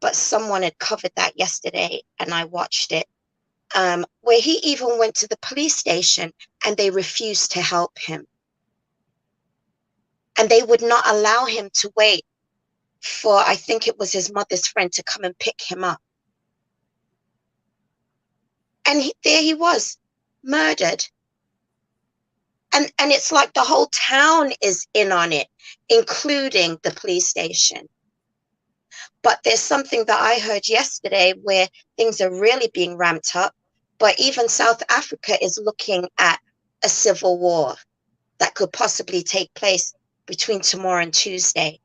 but someone had covered that yesterday and I watched it, where he even went to the police station and they refused to help him. And they would not allow him to wait for, I think it was his mother's friend to come and pick him up. And there he was, murdered. And it's like the whole town is in on it, including the police station. But there's something that I heard yesterday where things are really being ramped up. But even South Africa is looking at a civil war that could possibly take place between tomorrow and Tuesday,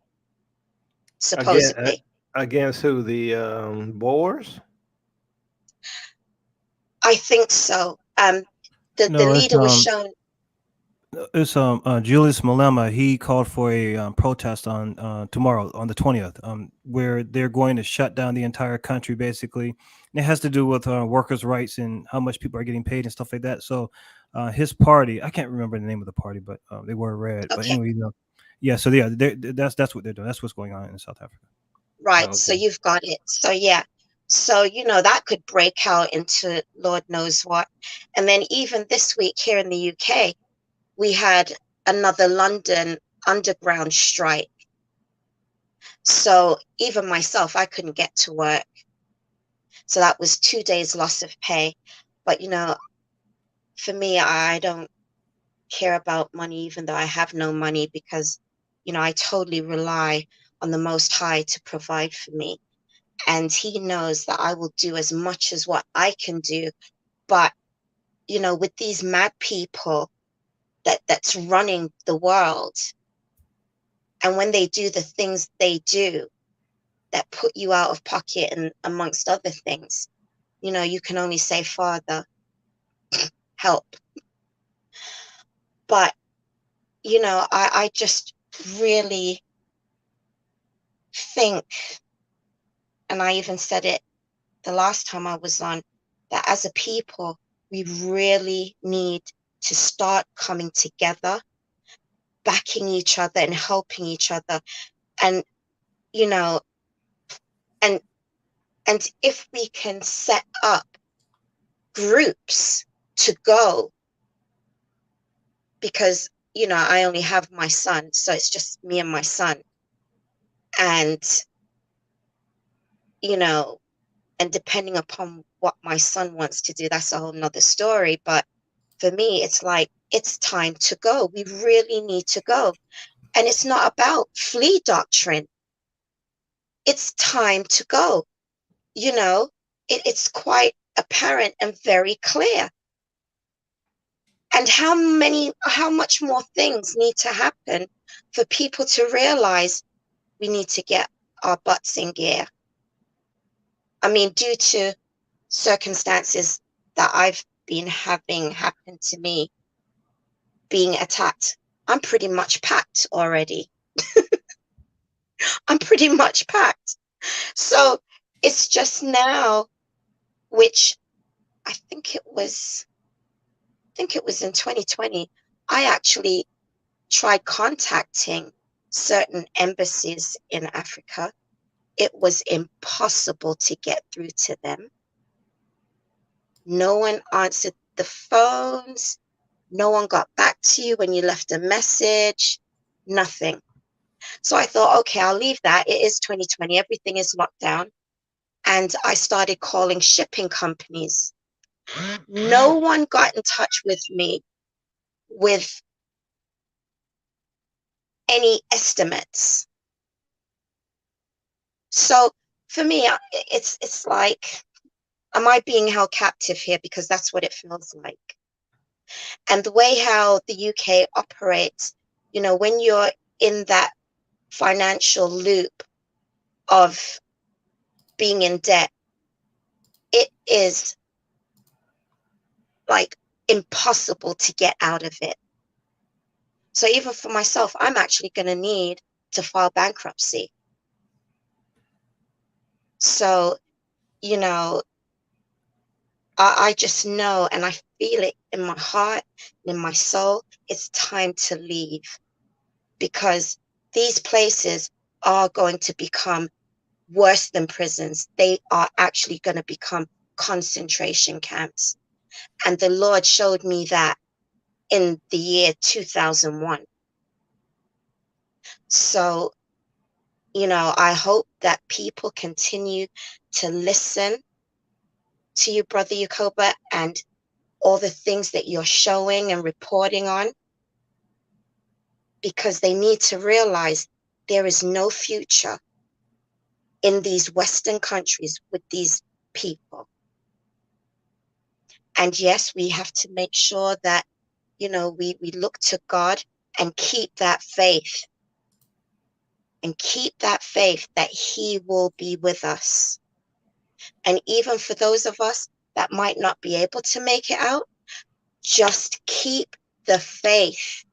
supposedly. Against who? The Boers? I think so. The No, leader was shown. it's Julius Malema. He called for a protest on tomorrow on the 20th, where they're going to shut down the entire country basically. And it has to do with workers' rights and how much people are getting paid and stuff like that. So his party, I can't remember the name of the party, but they were red. But anyway, you know, yeah. So yeah, that's what they're doing. That's what's going on in South Africa. Right. So you've got it. So yeah. So, you know, that could break out into Lord knows what. And then even this week here in the UK, we had another London underground strike. So even myself, I couldn't get to work. So that was 2 days loss of pay. But, you know, for me, I don't care about money, even though I have no money, because, you know, I totally rely on the Most High to provide for me. And he knows that I will do as much as what I can do. But, you know, with these mad people that's running the world, and when they do the things they do that put you out of pocket and amongst other things, you know, you can only say, Father, help. But, you know, I just really think, and I even said it the last time I was on, that as a people, we really need to start coming together, backing each other and helping each other. And, you know, and if we can set up groups to go, because, you know, I only have my son, so it's just me and my son. And, you know, and depending upon what my son wants to do, that's a whole nother story. But for me, it's like, it's time to go. We really need to go. And it's not about flea doctrine. It's time to go. You know, it's quite apparent and very clear. And how much more things need to happen for people to realize we need to get our butts in gear? I mean, due to circumstances that I've been having happen to me, being attacked, I'm pretty much packed already. I'm pretty much packed. So it's just now, which I think it was in 2020, I actually tried contacting certain embassies in Africa. It was impossible to get through to them. No one answered the phones. No one got back to you when you left a message. Nothing. So I thought, okay, I'll leave that. It is 2020. Everything is locked down. And I started calling shipping companies. No one got in touch with me with any estimates. So for me, it's like, am I being held captive here? Because that's what it feels like. And the way how the UK operates, you know, when you're in that financial loop of being in debt, it is like impossible to get out of it. So even for myself, I'm actually going to need to file bankruptcy. So, you know, I just know, and I feel it in my heart, in my soul, it's time to leave, because these places are going to become worse than prisons. They are actually going to become concentration camps. And the Lord showed me that in the year 2001. So, you know, I hope that people continue to listen to you, Brother Yakoba, and all the things that you're showing and reporting on, because they need to realize there is no future in these Western countries with these people. And yes, we have to make sure that, you know, we look to God and keep that faith. And keep that faith that He will be with us. And even for those of us that might not be able to make it out, just keep the faith.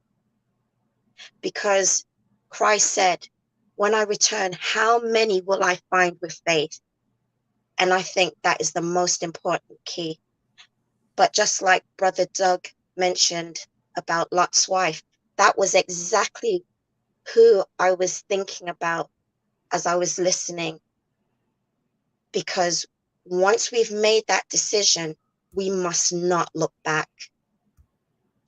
Because Christ said, when I return, how many will I find with faith? And I think that is the most important key. But just like Brother Doug mentioned about Lot's wife, that was exactly who I was thinking about as I was listening. Because once we've made that decision, we must not look back.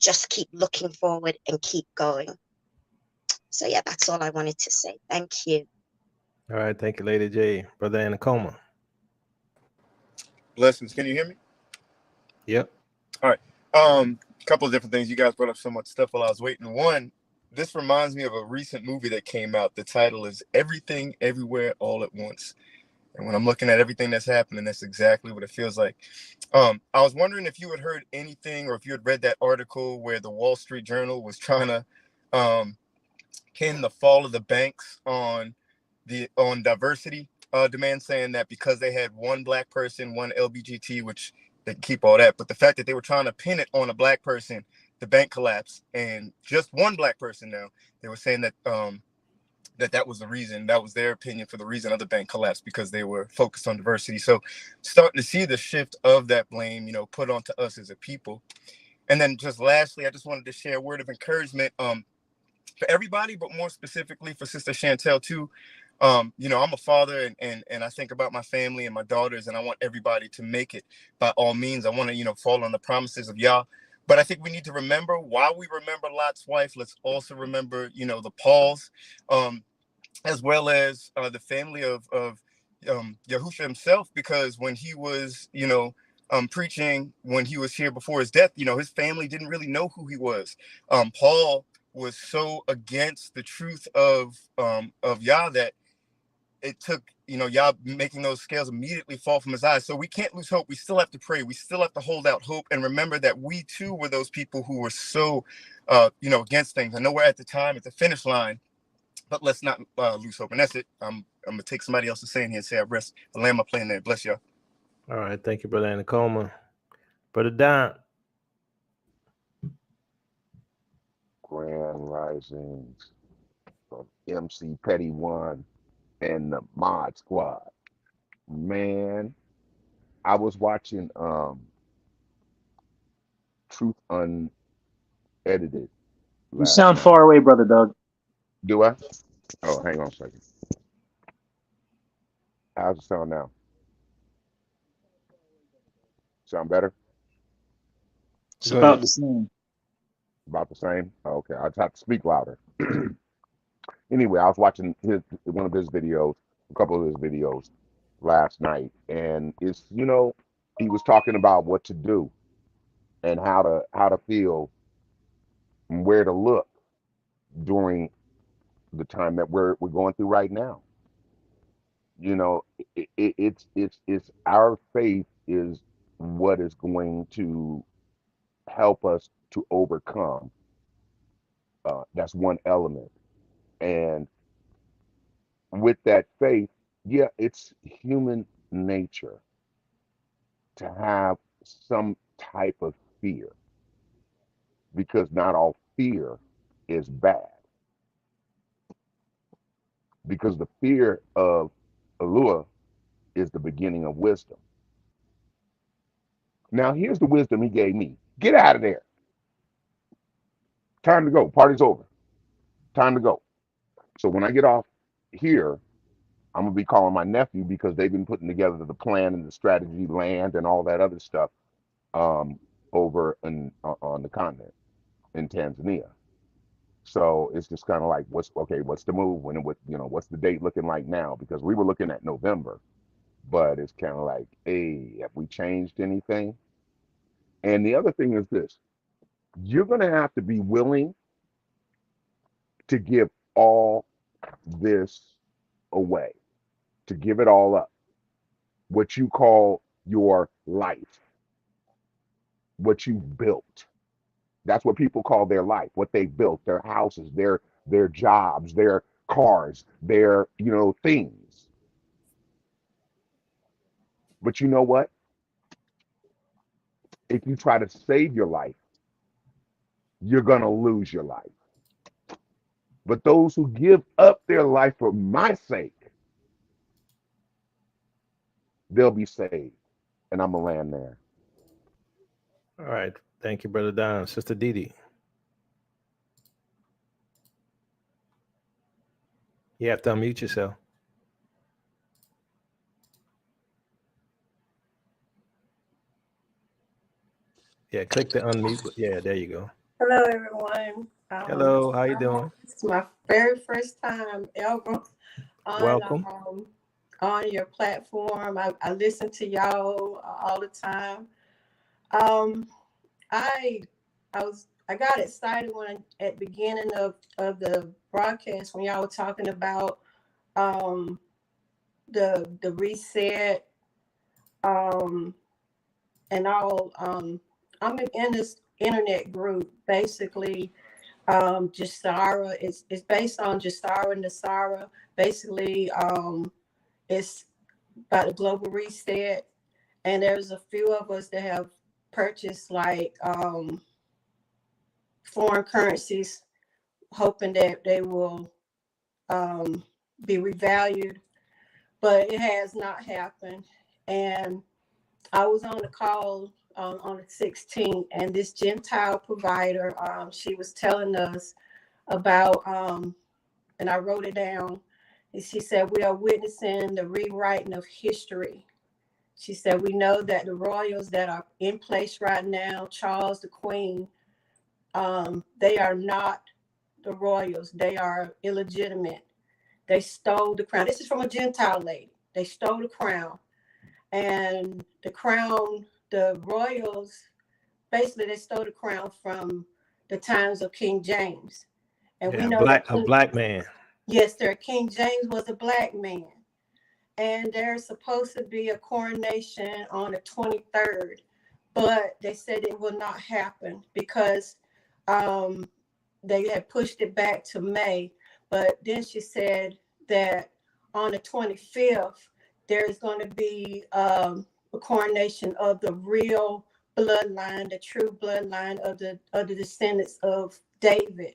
Just keep looking forward and keep going. So yeah, that's all I wanted to say. Thank you. All right, thank you, Lady J. Brother Anacoma. Blessings. Can you hear me? Yep. All right. A couple of different things. You guys brought up so much stuff while I was waiting. One, this reminds me of a recent movie that came out. The title is Everything Everywhere All at Once. And when I'm looking at everything that's happening, that's exactly what it feels like. I was wondering if you had heard anything, or if you had read that article where the Wall Street Journal was trying to pin the fall of the banks on diversity. demand saying that because they had one black person, one LBGT, which they keep all that, but the fact that they were trying to pin it on a black person, the bank collapsed, and just one black person now, they were saying that that was the reason, that was their opinion for the reason of the bank collapse, because they were focused on diversity. So starting to see the shift of that blame, put onto us as a people. And then just lastly, I just wanted to share a word of encouragement for everybody, but more specifically for Sister Chantel too. I'm a father, and I think about my family and my daughters, and I want everybody to make it by all means. I want to, fall on the promises of Yah. But I think we need to remember, while we remember Lot's wife, let's also remember, the Pauls, as well as the family of Yahusha himself, because when he was, preaching, when he was here before his death, his family didn't really know who he was. Paul was so against the truth of Yah that it took, Yah making those scales immediately fall from his eyes. So we can't lose hope. We still have to pray. We still have to hold out hope and remember that we too were those people who were so, against things. I know we're at the time, at the finish line, but let's not lose hope. And that's it. I'm going to take somebody else's saying here and say I rest. I land my plane there. Bless y'all. All right. Thank you, Brother Anacoma. Brother Don. Grand Risings from MC Petty One and the Mod Squad. Man, I was watching Truth Unedited. You sound far away, Brother Doug. Do I? Oh, hang on a second. How's it sound now? Sound better? It's about the same. About the same? Okay, I just have to speak louder. Anyway, I was watching one of his videos, a couple of his videos last night, and it's, he was talking about what to do and how to feel and where to look during the time that we're going through right now. It's our faith is what is going to help us to overcome. That's one element. And with that faith, yeah, it's human nature to have some type of fear, because not all fear is bad. Because the fear of Elua is the beginning of wisdom. Now, here's the wisdom he gave me. Get out of there. Time to go. Party's over. Time to go. So when I get off here, I'm going to be calling my nephew, because they've been putting together the plan and the strategy, land, and all that other stuff over on the continent in Tanzania. So it's just kind of like, what's the move? What's the date looking like now? Because we were looking at November, but it's kind of like, hey, have we changed anything? And the other thing is this: you're going to have to be willing to give all this away, to give it all up. What you call your life, what you built. That's what people call their life, what they built, their houses, their jobs, their cars, their, things. But you know what? If you try to save your life, you're going to lose your life. But those who give up their life for my sake, they'll be saved. And I'm going to land there. All right. Thank you, Brother Don. Sister Didi. You have to unmute yourself. Yeah, click the unmute. Yeah, there you go. Hello, everyone. Hello, how you doing? This is my very first time ever Welcome. on your platform. I listen to y'all all the time. I got excited when at the beginning of the broadcast when y'all were talking about the reset and all. I'm in this internet group basically. Jasara, it's based on Jasara and Nasara. Basically, it's about the global reset, and there's a few of us that have purchased like foreign currencies, hoping that they will be revalued, but it has not happened. And I was on the call on the 16th, and this Gentile provider, she was telling us about, and I wrote it down. And she said, we are witnessing the rewriting of history. She said, we know that the royals that are in place right now, Charles, the Queen, they are not the royals. They are illegitimate. They stole the crown. This is from a Gentile lady. They stole the crown. And the crown, the royals, basically they stole the crown from the times of King James. And we know that a black man. Yes, sir. King James was a black man. And there's supposed to be a coronation on the 23rd, but they said it will not happen because they had pushed it back to May. But then she said that on the 25th, there's going to be a coronation of the real bloodline, the true bloodline of the descendants of David.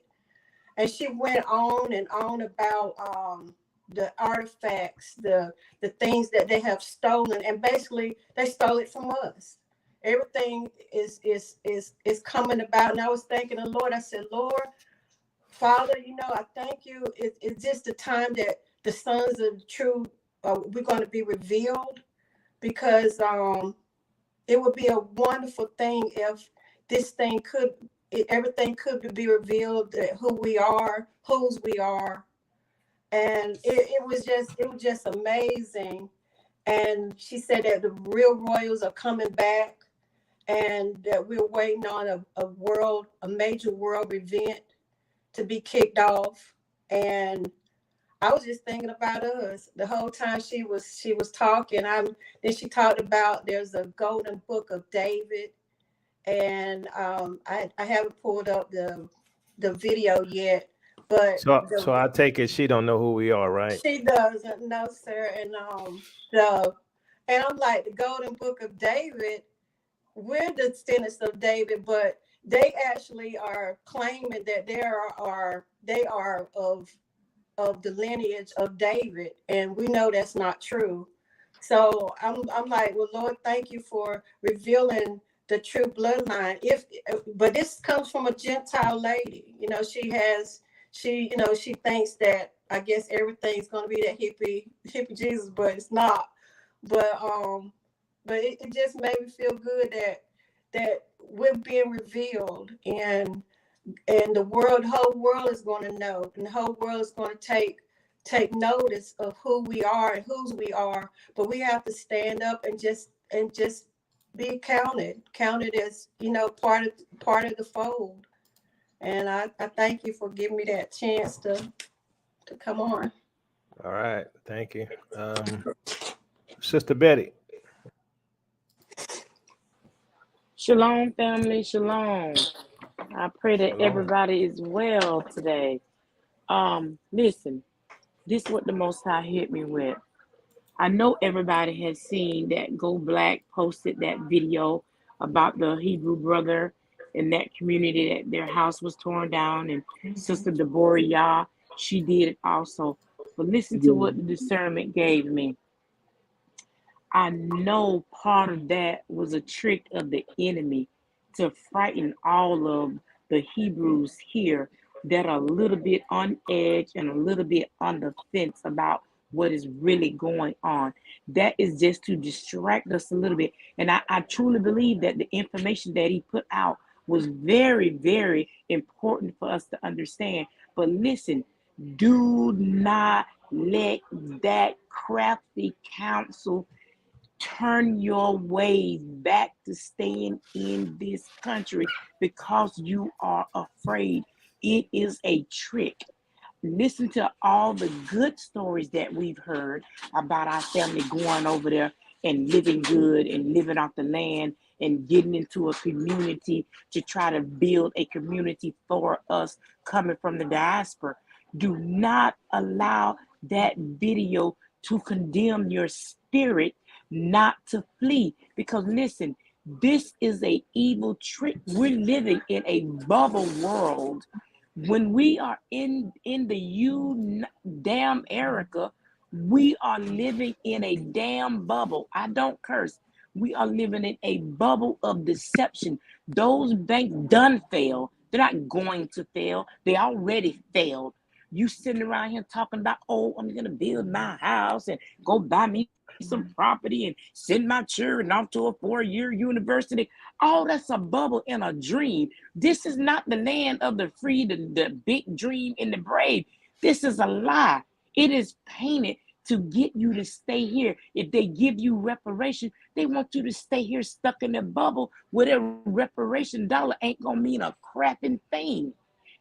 And she went on and on about the artifacts, the things that they have stolen, and basically they stole it from us. Everything is coming about. And I was thanking the Lord. I said, Lord, Father, I thank you. It's just the time that the sons of the true, we're going to be revealed, because it would be a wonderful thing if this thing everything could be revealed, who we are, whose we are. And it was just amazing. And she said that the real royals are coming back, and that we're waiting on a major world event to be kicked off. And I was just thinking about us the whole time she was talking. Then she talked about there's a golden book of David, and I haven't pulled up the video yet, but So I take it she don't know who we are, right? she doesn't know, sir. And I'm like, the golden book of David, we're the descendants of David, but they actually are claiming that they are of the lineage of David, and we know that's not true. So I'm like, well, Lord, thank you for revealing the true bloodline. But this comes from a Gentile lady. She thinks that, I guess, everything's gonna be that hippie Jesus, but it's not. But it just made me feel good that we're being revealed, and the whole world is going to know, and the whole world is going to take notice of who we are and whose we are. But we have to stand up and just be counted as part of the fold. And I thank you for giving me that chance to come on. All right, thank you, Sister Betty. Shalom, family. Shalom. I pray that Shalom. everybody is well today. Listen, this is what the Most High hit me with. I know everybody has seen that Go Black posted that video about the Hebrew brother in that community that their house was torn down, and Sister Deborah Yah, she did it also. But listen to what the discernment gave me. I know part of that was a trick of the enemy to frighten all of the Hebrews here that are a little bit on edge and a little bit on the fence about what is really going on. That is just to distract us a little bit. And I truly believe that the information that he put out was very, very important for us to understand. But listen, do not let that crafty counsel turn your ways back to staying in this country because you are afraid. It is a trick. Listen to all the good stories that we've heard about our family going over there and living good and living off the land and getting into a community to try to build a community for us coming from the diaspora. Do not allow that video to condemn your spirit not to flee. Because listen, this is a evil trick. We're living in a bubble world. When we are in the damn Erica, we are living in a damn bubble. I don't curse. We are living in a bubble of deception. Those banks done fail. They're not going to fail. They already failed. You sitting around here talking about, oh, I'm gonna build my house and go buy me some property and send my children off to a 4-year university. Oh, that's a bubble and a dream. This is not the land of the free, the big dream and the brave. This is a lie. It is painted to get you to stay here. If they give you reparation, they want you to stay here stuck in the bubble where their reparation dollar ain't gonna mean a crapping thing.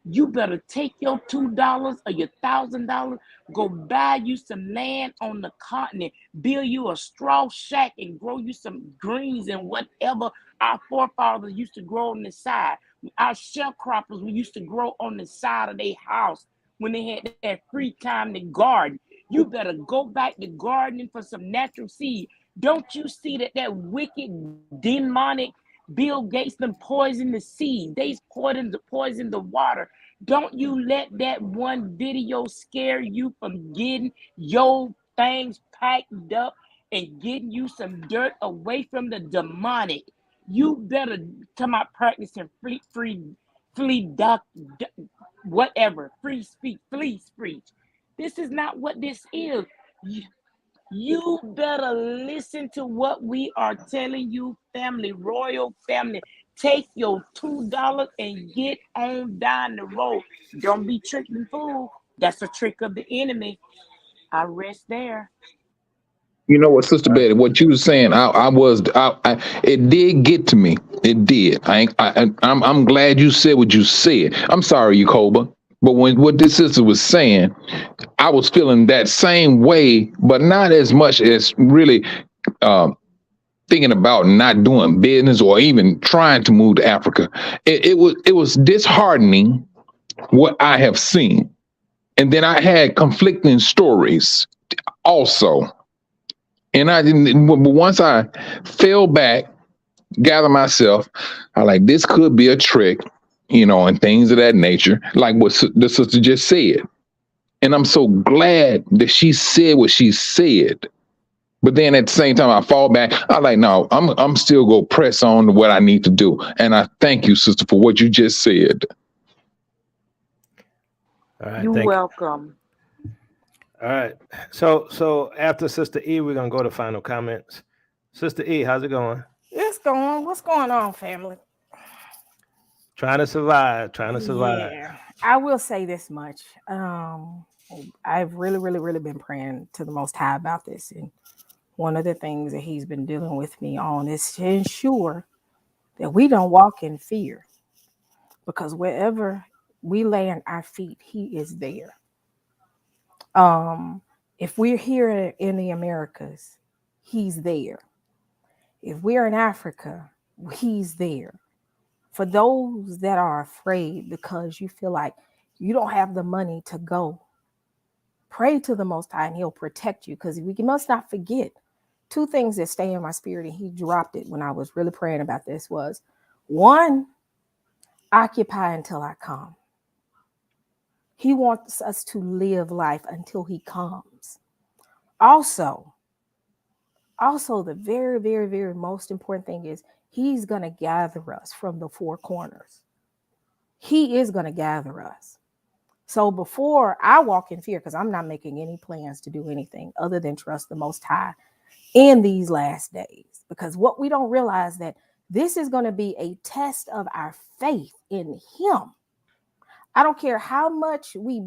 You better take your $2 or your $1,000, go buy you some land on the continent, build you a straw shack and grow you some greens and whatever our forefathers used to grow on the side. Our sharecroppers we used to grow on the side of their house when they had that free time to garden. You better go back to gardening for some natural seed. Don't you see that wicked demonic Bill Gates them poison the seed. They poison the water. Don't you let that one video scare you from getting your things packed up and getting you some dirt away from the demonic. You better come out practicing whatever, free speech, free speech. This is not what this is. You better listen to what we are telling you, family, royal family. Take your $2 and get on down the road. Don't be tricked and fooled. That's a trick of the enemy. I rest there. You know what, Sister Betty, what you were saying, it did get to me. It did. I'm glad you said what you said. I'm sorry, Yakoba, but what this sister was saying, I was feeling that same way, but not as much as really uh, thinking about not doing business or even trying to move to Africa. It was disheartening what I have seen, and then I had conflicting stories also. And I didn't, but once I fell back, gather myself, I like, this could be a trick, and things of that nature, like what the sister just said. And I'm so glad that she said what she said. But then at the same time, I fall back. I like, no, I'm still gonna press on to what I need to do. And I thank you, sister, for what you just said. All right, You're thank you. welcome. All right. So after Sister E, we're gonna go to final comments. Sister E, how's it going? It's going. What's going on, family? Trying to survive. Yeah, I will say this much. I've really been praying to the Most High about this, and one of the things that He's been dealing with me on is to ensure that we don't walk in fear, because wherever we land our feet, He is there. If we're here in the Americas, He's there. If we're in Africa, He's there. For those that are afraid because you feel like you don't have the money to go, pray to the Most High and He'll protect you, because we must not forget two things that stay in my spirit, and He dropped it when I was really praying about this was, one, occupy until I come. He wants us to live life until He comes. Also, the very most important thing is He's going to gather us from the four corners. He is going to gather us. So before I walk in fear, because I'm not making any plans to do anything other than trust the Most High in these last days, because what we don't realize that this is going to be a test of our faith in Him. I don't care how much we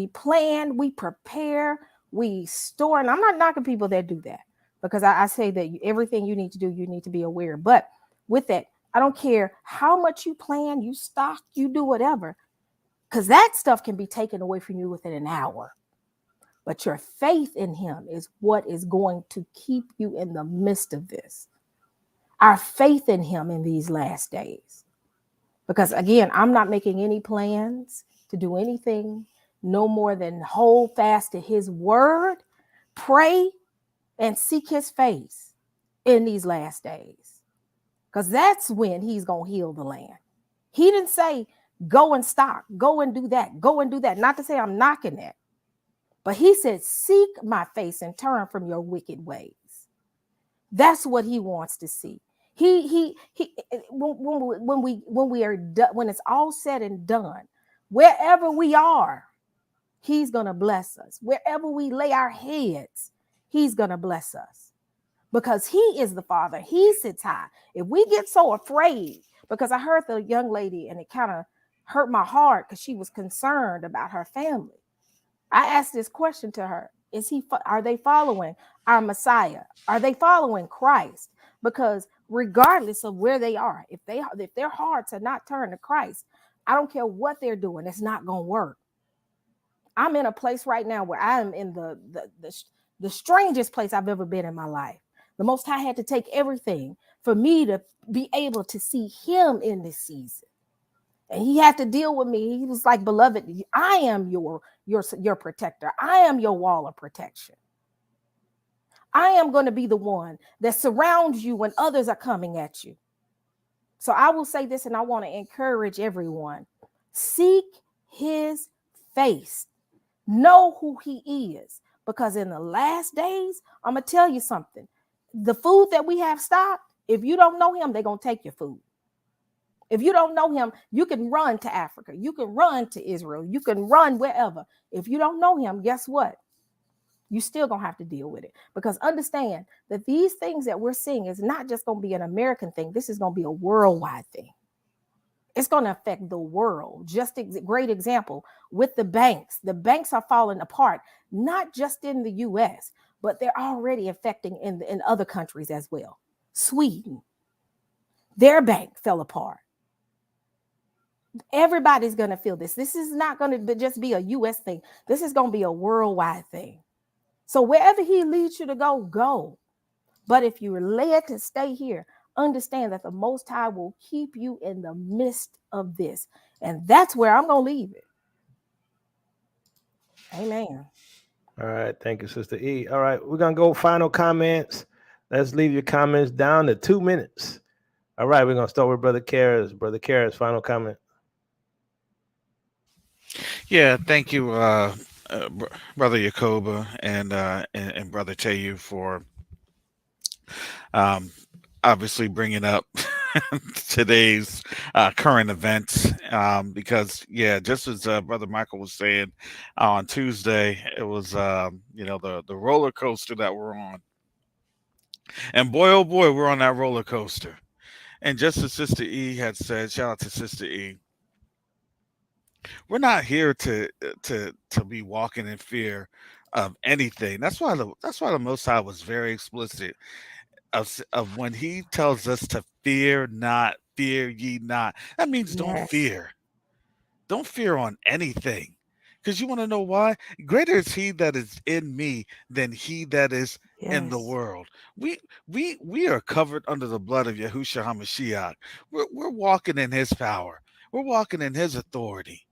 plan, we prepare, we store, and I'm not knocking people that do that, because I say that everything you need to do, you need to be aware. But with that, I don't care how much you plan, you stock, you do whatever, because that stuff can be taken away from you within an hour. But your faith in Him is what is going to keep you in the midst of this. Our faith in Him in these last days. Because again, I'm not making any plans to do anything no more than hold fast to His word, Pray and seek his face in these last days, because that's when he's going to heal the land. He didn't say, go and stop, go and do that, go and do that. Not to say I'm knocking that, but he said, seek my face and turn from your wicked ways. That's what he wants to see. When we are done, when it's all said and done, wherever we are, he's going to bless us. Wherever we lay our heads, he's going to bless us, because he is the Father. He sits high. If we get so afraid, because I heard the young lady and it kind of hurt my heart because she was concerned about her family. I asked this question to her. Are they following our Messiah? Are they following Christ? Because regardless of where they are, if their hearts are not turned to Christ, I don't care what they're doing, it's not going to work. I'm in a place right now where I am in the strangest place I've ever been in my life. The Most High had to take everything for me to be able to see him in this season. And he had to deal with me. He was like, beloved, I am your protector. I am your wall of protection. I am going to be the one that surrounds you when others are coming at you. So I will say this, and I want to encourage everyone. Seek his face. Know who he is. Because in the last days, I'm going to tell you something. The food that we have stocked, if you don't know him, they're going to take your food. If you don't know him, you can run to Africa. You can run to Israel. You can run wherever. If you don't know him, guess what? You still going to have to deal with it. Because understand that these things that we're seeing is not just going to be an American thing. This is going to be a worldwide thing. It's going to affect the world. Just a great example with the banks. The banks are falling apart, not just in the U.S., but they're already affecting in other countries as well. Sweden, their bank fell apart. Everybody's going to feel this. This is not going to just be a U.S. thing. This is going to be a worldwide thing. So wherever he leads you to go, go. But if you're led to stay here, understand that the Most High will keep you in the midst of this. And that's where I'm going to leave it. Amen. All right. Thank you, Sister E. All right. We're going to go final comments. Let's leave your comments down to 2 minutes. All right. We're going to start with Brother Karras. Brother Karras, final comment. Yeah, thank you, Brother Yakoba and Brother Teyu for um, obviously bringing up today's current events. Because, yeah, just as Brother Michael was saying on Tuesday, it was, the roller coaster that we're on. And boy, oh boy, we're on that roller coaster. And just as Sister E had said, shout out to Sister E, we're not here to be walking in fear of anything. That's why the Most High was very explicit of when he tells us to fear not, fear ye not. That means don't Yes. fear. Don't fear on anything. Because you want to know why? Greater is he that is in me than he that is in the Yes. world. We are covered under the blood of Yahushua HaMashiach. We're walking in his power. We're walking in his authority.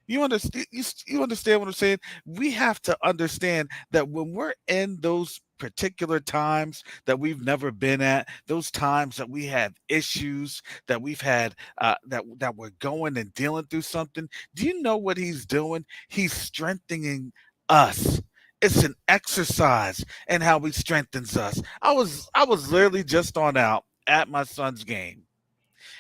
You understand? You understand what I'm saying? We have to understand that when we're in those particular times that we've never been at, those times that we have issues, that we've had, that we're going and dealing through something. Do you know what he's doing? He's strengthening us. It's an exercise in how he strengthens us. I was literally just on out at my son's game,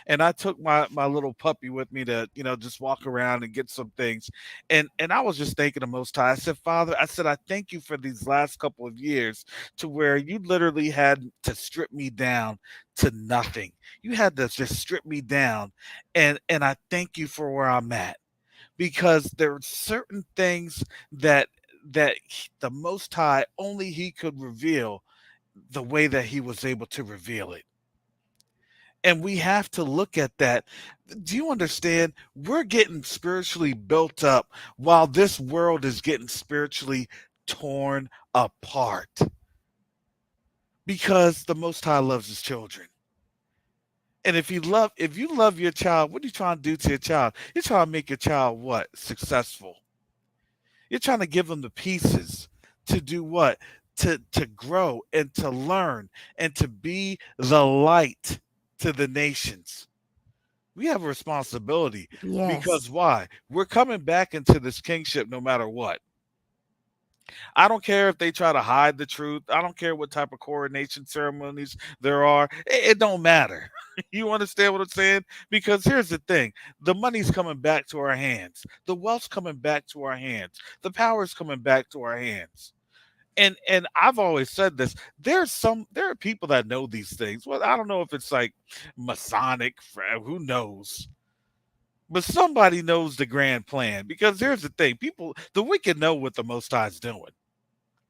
and I took my little puppy with me to just walk around and get some things, and I was just thanking the Most High. I said, Father, I said I thank you for these last couple of years to where you literally had to strip me down to nothing. You had to just strip me down, and I thank you for where I'm at, because there are certain things that the Most High only He could reveal the way that He was able to reveal it. And we have to look at that. Do you understand? We're getting spiritually built up while this world is getting spiritually torn apart, because the Most High loves His children. And if you love your child, what are you trying to do to your child? You're trying to make your child what? Successful. You're trying to give them the pieces to do what? to grow and to learn and to be the light to the nations. We have a responsibility because Yes. why? We're coming back into this kingship no matter what. I don't care if they try to hide the truth. I don't care what type of coronation ceremonies there are. It don't matter. You understand what I'm saying? Because here's the thing: the money's coming back to our hands. The wealth's coming back to our hands. The power's coming back to our hands. And I've always said this. There are people that know these things. Well, I don't know if it's like Masonic, who knows? But somebody knows the grand plan. Because here's the thing: the wicked know what the Most High's doing.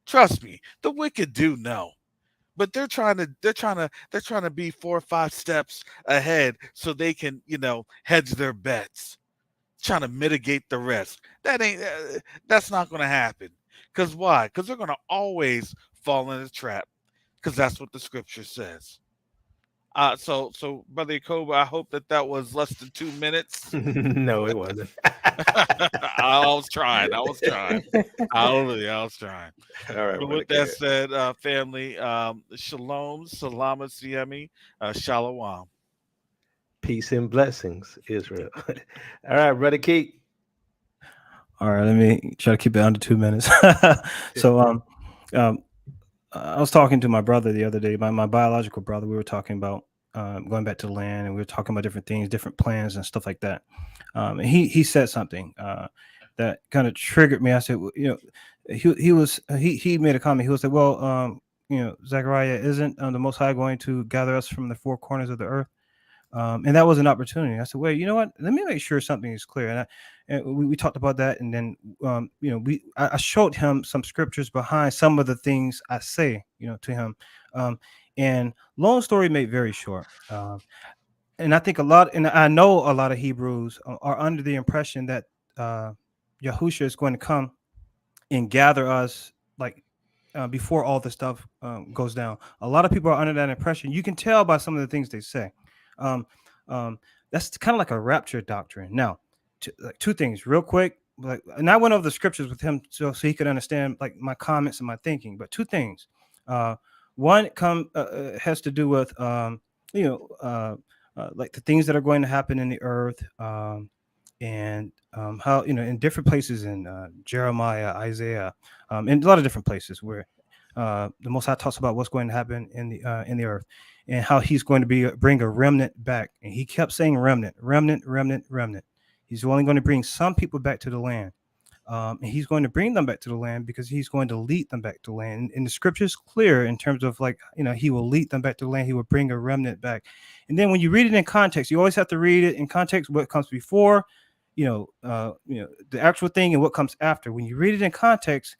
Trust me, the wicked do know. But they're trying to be 4 or 5 steps ahead so they can, hedge their bets, trying to mitigate the risk. That's not going to happen. Cuz why? Cuz they're going to always fall in a trap, cuz that's what the scripture says. So brother Jacob, I hope that was less than 2 minutes. No, it wasn't. I was trying. I was trying. Hallelujah. I was trying. All right, But brother with that Cat. said, family, shalom, salama, siemi, shalom. Peace and blessings, Israel. All right, brother Keith. All right, let me try to keep it under 2 minutes. So, um, I was talking to my brother the other day, my biological brother. We were talking about going back to the land, and we were talking about different things, different plans, and stuff like that. And he said something that kind of triggered me. I said, well, he made a comment. He was like, well, Zechariah, isn't the Most High going to gather us from the four corners of the earth? And that was an opportunity. I said, "Wait, you know what? Let me make sure something is clear." And we talked about that, and then I showed him some scriptures behind some of the things I say, to him. Um, and long story made very short. And I think and I know a lot of Hebrews are under the impression that Yahusha is going to come and gather us like before all the stuff goes down. A lot of people are under that impression. You can tell by some of the things they say. Um, that's kind of like a rapture doctrine. Now, like two things real quick. Like, and I went over the scriptures with him so he could understand like my comments and my thinking. But two things. Uh, one has to do with you know like the things that are going to happen in the earth. And how in different places in Jeremiah, Isaiah, in a lot of different places where the Most High talks about what's going to happen in the earth, and how He's going to bring a remnant back. And He kept saying remnant, remnant, remnant, remnant. He's only going to bring some people back to the land. And he's going to bring them back to the land because he's going to lead them back to the land. And the scripture is clear in terms of like, he will lead them back to the land. He will bring a remnant back. And then when you read it in context, you always have to read it in context, what comes before, the actual thing and what comes after. When you read it in context,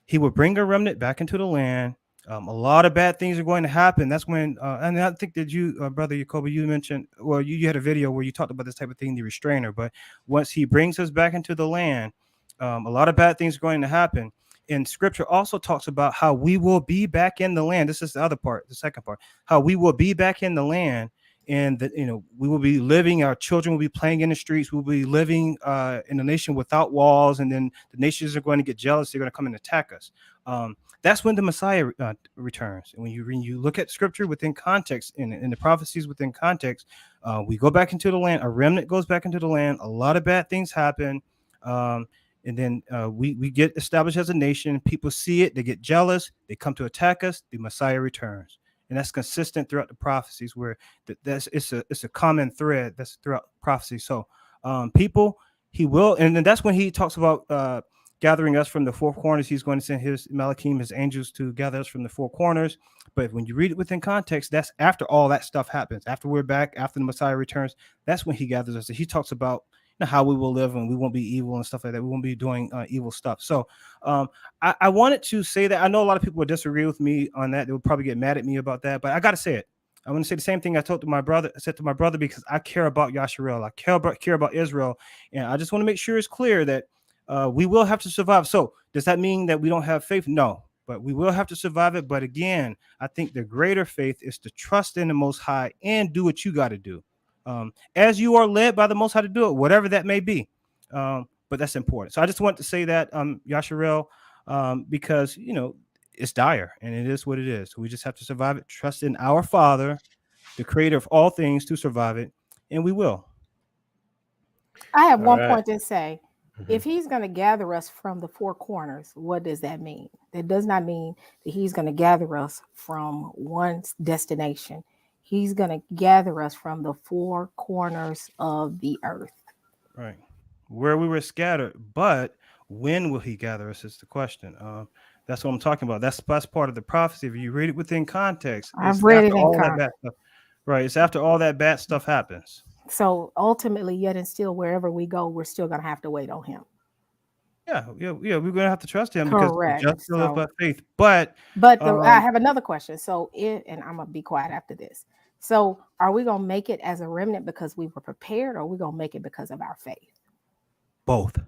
he will bring a remnant back into the land. A lot of bad things are going to happen. That's when, and I think that you, brother Jacoby, you mentioned, well, you had a video where you talked about this type of thing, the restrainer. But once he brings us back into the land, a lot of bad things are going to happen. And scripture also talks about how we will be back in the land. This is the other part, the second part, how we will be back in the land. And that we will be living, our children will be playing in the streets, we'll be living in a nation without walls, and then the nations are going to get jealous, they're going to come and attack us. That's when the Messiah returns. And when you look at scripture within context, in the prophecies within context, we go back into the land, a remnant goes back into the land, a lot of bad things happen. And then we get established as a nation, people see it, they get jealous, they come to attack us, the Messiah returns. And that's consistent throughout the prophecies, where it's a common thread that's throughout prophecy. So people, he will, and then that's when he talks about gathering us from the four corners. He's going to send his Malachim, his angels, to gather us from the four corners. But when you read it within context, that's after all that stuff happens. After we're back, after the Messiah returns, that's when he gathers us. He talks about how we will live, and we won't be evil and stuff like that. We won't be doing evil stuff. So I wanted to say that. I know a lot of people would disagree with me on that. They would probably get mad at me about that, but I got to say it. I want to say the same thing I said to my brother, because I care about Yasharel. I care about Israel. And I just want to make sure it's clear that we will have to survive. So does that mean that we don't have faith? No, but we will have to survive it. But again, I think the greater faith is to trust in the Most High and do what you got to do. As you are led by the Most High to do it, whatever that may be. But that's important. So I just want to say that, Yasharel, because, it's dire, and it is what it is. We just have to survive it. Trust in our Father, the Creator of all things, to survive it, and we will. I have All one right. point to say. If he's going to gather us from the four corners, what does that mean? That does not mean that he's going to gather us from one destination. He's going to gather us from the four corners of the earth. Right. Where we were scattered, but when will he gather us is the question. That's what I'm talking about. That's part of the prophecy. If you read it within context, I've it's read after it in all that con. bad stuff. Right. It's after all that bad stuff happens. So ultimately, yet and still, wherever we go, we're still going to have to wait on him. Yeah. We're gonna have to trust him because the Correct. just shall live by So, faith. But I have another question. So, and I'm gonna be quiet after this. So, are we gonna make it as a remnant because we were prepared, or are we gonna make it because of our faith? both.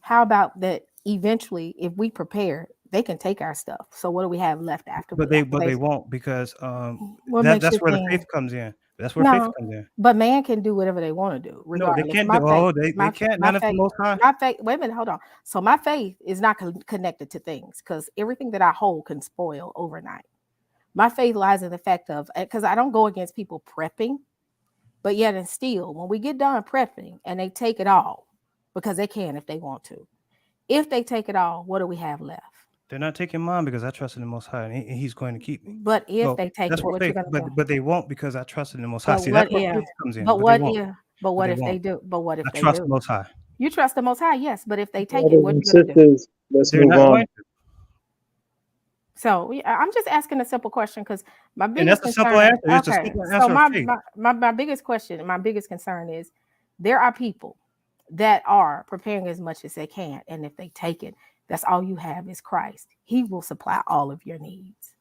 How about that? Eventually, if we prepare, they can take our stuff. So, what do we have left after But we they have but they faith? won't because What makes that's you where the think? faith comes in. That's where faith No, comes in. but man can do whatever they want to do, No, they regardless. can't do. Oh, they can't. My None of the faith, Most High. my faith. Wait a minute, hold on. So my faith is not connected to things because everything that I hold can spoil overnight. My faith lies in the fact of because I don't go against people prepping, but yet and still, when we get done prepping and they take it all, because they can if they want to. If they take it all, what do we have left? They're not taking mine because I trust in the Most High, and He's going to keep me. But if So they take that's it, what what you faith. gonna do? But they won't because I trust in the Most High. But See, that's what where if? faith comes in. But But they what won't. if? But But what they if they won't. do? But what if I they trust the do? Most High. You trust the Most High, yes. But if they take it, Brothers what and you gonna do? sisters, let's They're move not going on. to. So I'm just asking a simple question because my And biggest that's a simple concern. answer. It's a Okay, simple so answer of faith. my biggest question, my biggest concern is there are people that are preparing as much as they can, and if they take it, that's all you have is Christ. He will supply all of your needs.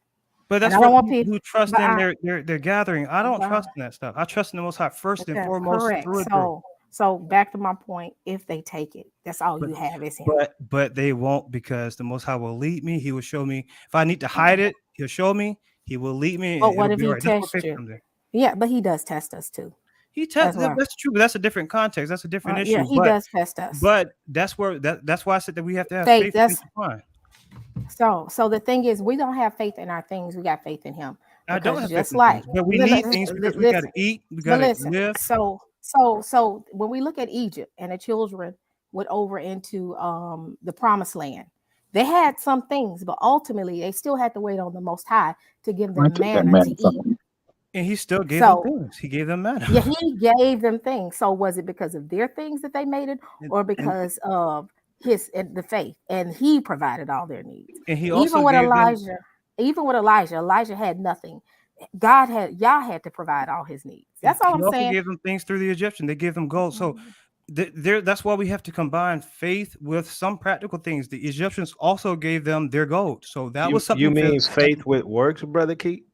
But And that's I for don't the want people people, who trust but in their gathering. I don't but trust in that stuff. I trust in the Most High first and okay, foremost correct. through and through. So back to my point, if they take it, that's all But you have is him. but they won't because the Most High will lead me. He will show me if I need to hide it. He'll show me. He will lead me, But and what it'll if be all he right. That's where tests faith you? comes in. Yeah, but he does test us too. He That's why. that's true, but that's a different context. That's a different Yeah, issue. he does test us. But that's where that's why I said that we have to have Faith. faith That's to find. so the thing is, we don't have faith in our things. We got faith in him I don't because have faith just in things, like but we need things because we got to listen, eat, we got but to listen. live. So when we look at Egypt and the children went over into the promised land, they had some things, but ultimately they still had to wait on the Most High to give I them took that manna man to from eat. him. And he still gave them So things. He gave them manna. yeah, he gave them things. So was it because of their things that they made it, or and because of the faith, and he provided all their needs? and he Even also with gave them. Elijah had nothing. Y'all had to provide all his needs. That's all He I'm also saying. gave them things through the Egyptian. They gave them gold. So that's why we have to combine faith with some practical things. The Egyptians also gave them their gold. So that was You something mean physical. faith with works, brother Keith?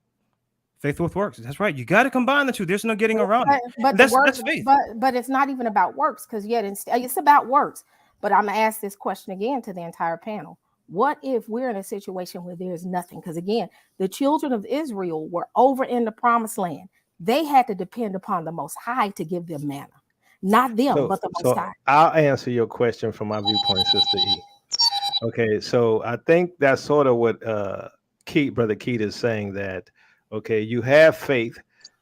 Faith with works. That's right. You got to combine the two. There's no getting around it. But And the that's work, faith. but it's not even about works because yet it's about works. But I'm gonna ask this question again to the entire panel. What if we're in a situation where there's nothing? Because again, the children of Israel were over in the promised land. They had to depend upon the Most High to give them manna. Not them, but the Most So High. I'll answer your question from my viewpoint, Sister E. Okay, so I think that's sort of what Brother Keith is saying that, okay, you have faith,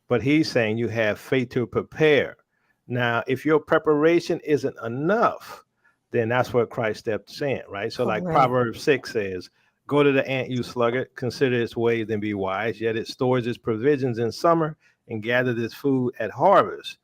but he's saying you have faith to prepare. Now, if your preparation isn't enough, then that's what Christ stepped in, right? So like Correct. Proverbs 6 says, go to the ant, you sluggard, consider its ways and be wise, yet it stores its provisions in summer and gathers its food at harvest,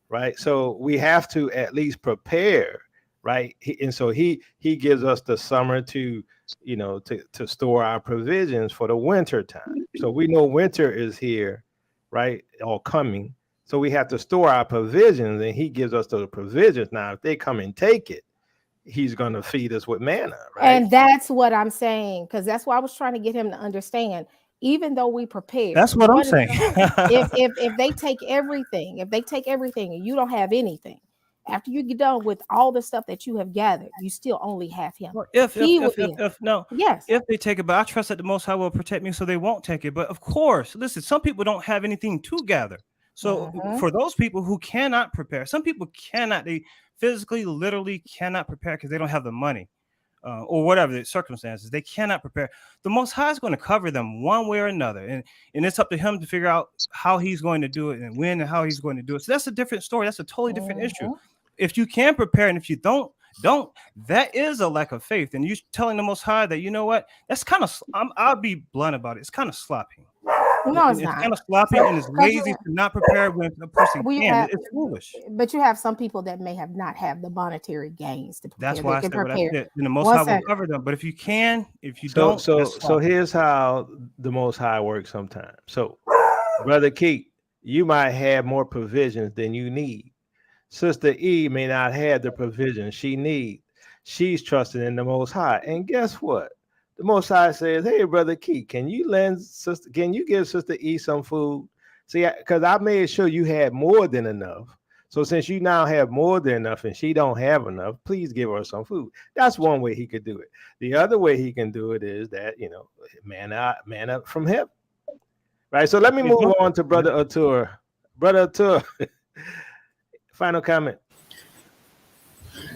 right? So we have to at least prepare, right? And so he gives us the summer to, to store our provisions for the winter time. So we know winter is here, right? Or coming. So we have to store our provisions, and he gives us those provisions. Now, if they come and take it, he's going to feed us with manna, right? And that's what I'm saying, because that's why I was trying to get him to understand. Even though we prepare, That's what I'm saying. if they take everything, and you don't have anything, after you get done with all the stuff that you have gathered, you still only have him. Well, He will be yes. if they take it, but I trust that the Most High will protect me, so they won't take it. But of course, listen, some people don't have anything to gather. So for those people who cannot prepare, some people cannot, they physically, literally cannot prepare because they don't have the money. or whatever the circumstances. They cannot prepare. The Most High is going to cover them one way or another, and it's up to him to figure out how he's going to do it and when and how he's going to do it. So that's a different story. That's a totally different issue. If you can prepare, and if you don't, that is a lack of faith. And you telling the Most High that, you know what, that's kind of, I'll be blunt about it. It's kind of sloppy. No, it's It's not. kind of sloppy, and it's lazy to not prepare when a person We can. have, It's foolish. but you have some people that may have not have the monetary gains to prepare. That's why I They can said what I prepare. said. Then the Most One High will second. cover them. But if you can, if you So don't, that's so sloppy. here's how the Most High works sometimes. So, Brother Keith, you might have more provisions than you need. Sister E may not have the provision she needs. She's trusting in the Most High. And guess what? The Most High says, "Hey, Brother Keith, can you give Sister E some food?" See, because I made sure you had more than enough. So since you now have more than enough and she don't have enough, please give her some food. That's one way he could do it. The other way he can do it is that, man up from heaven. Right. So let me move on to Brother Atur. Brother Atur, final comment.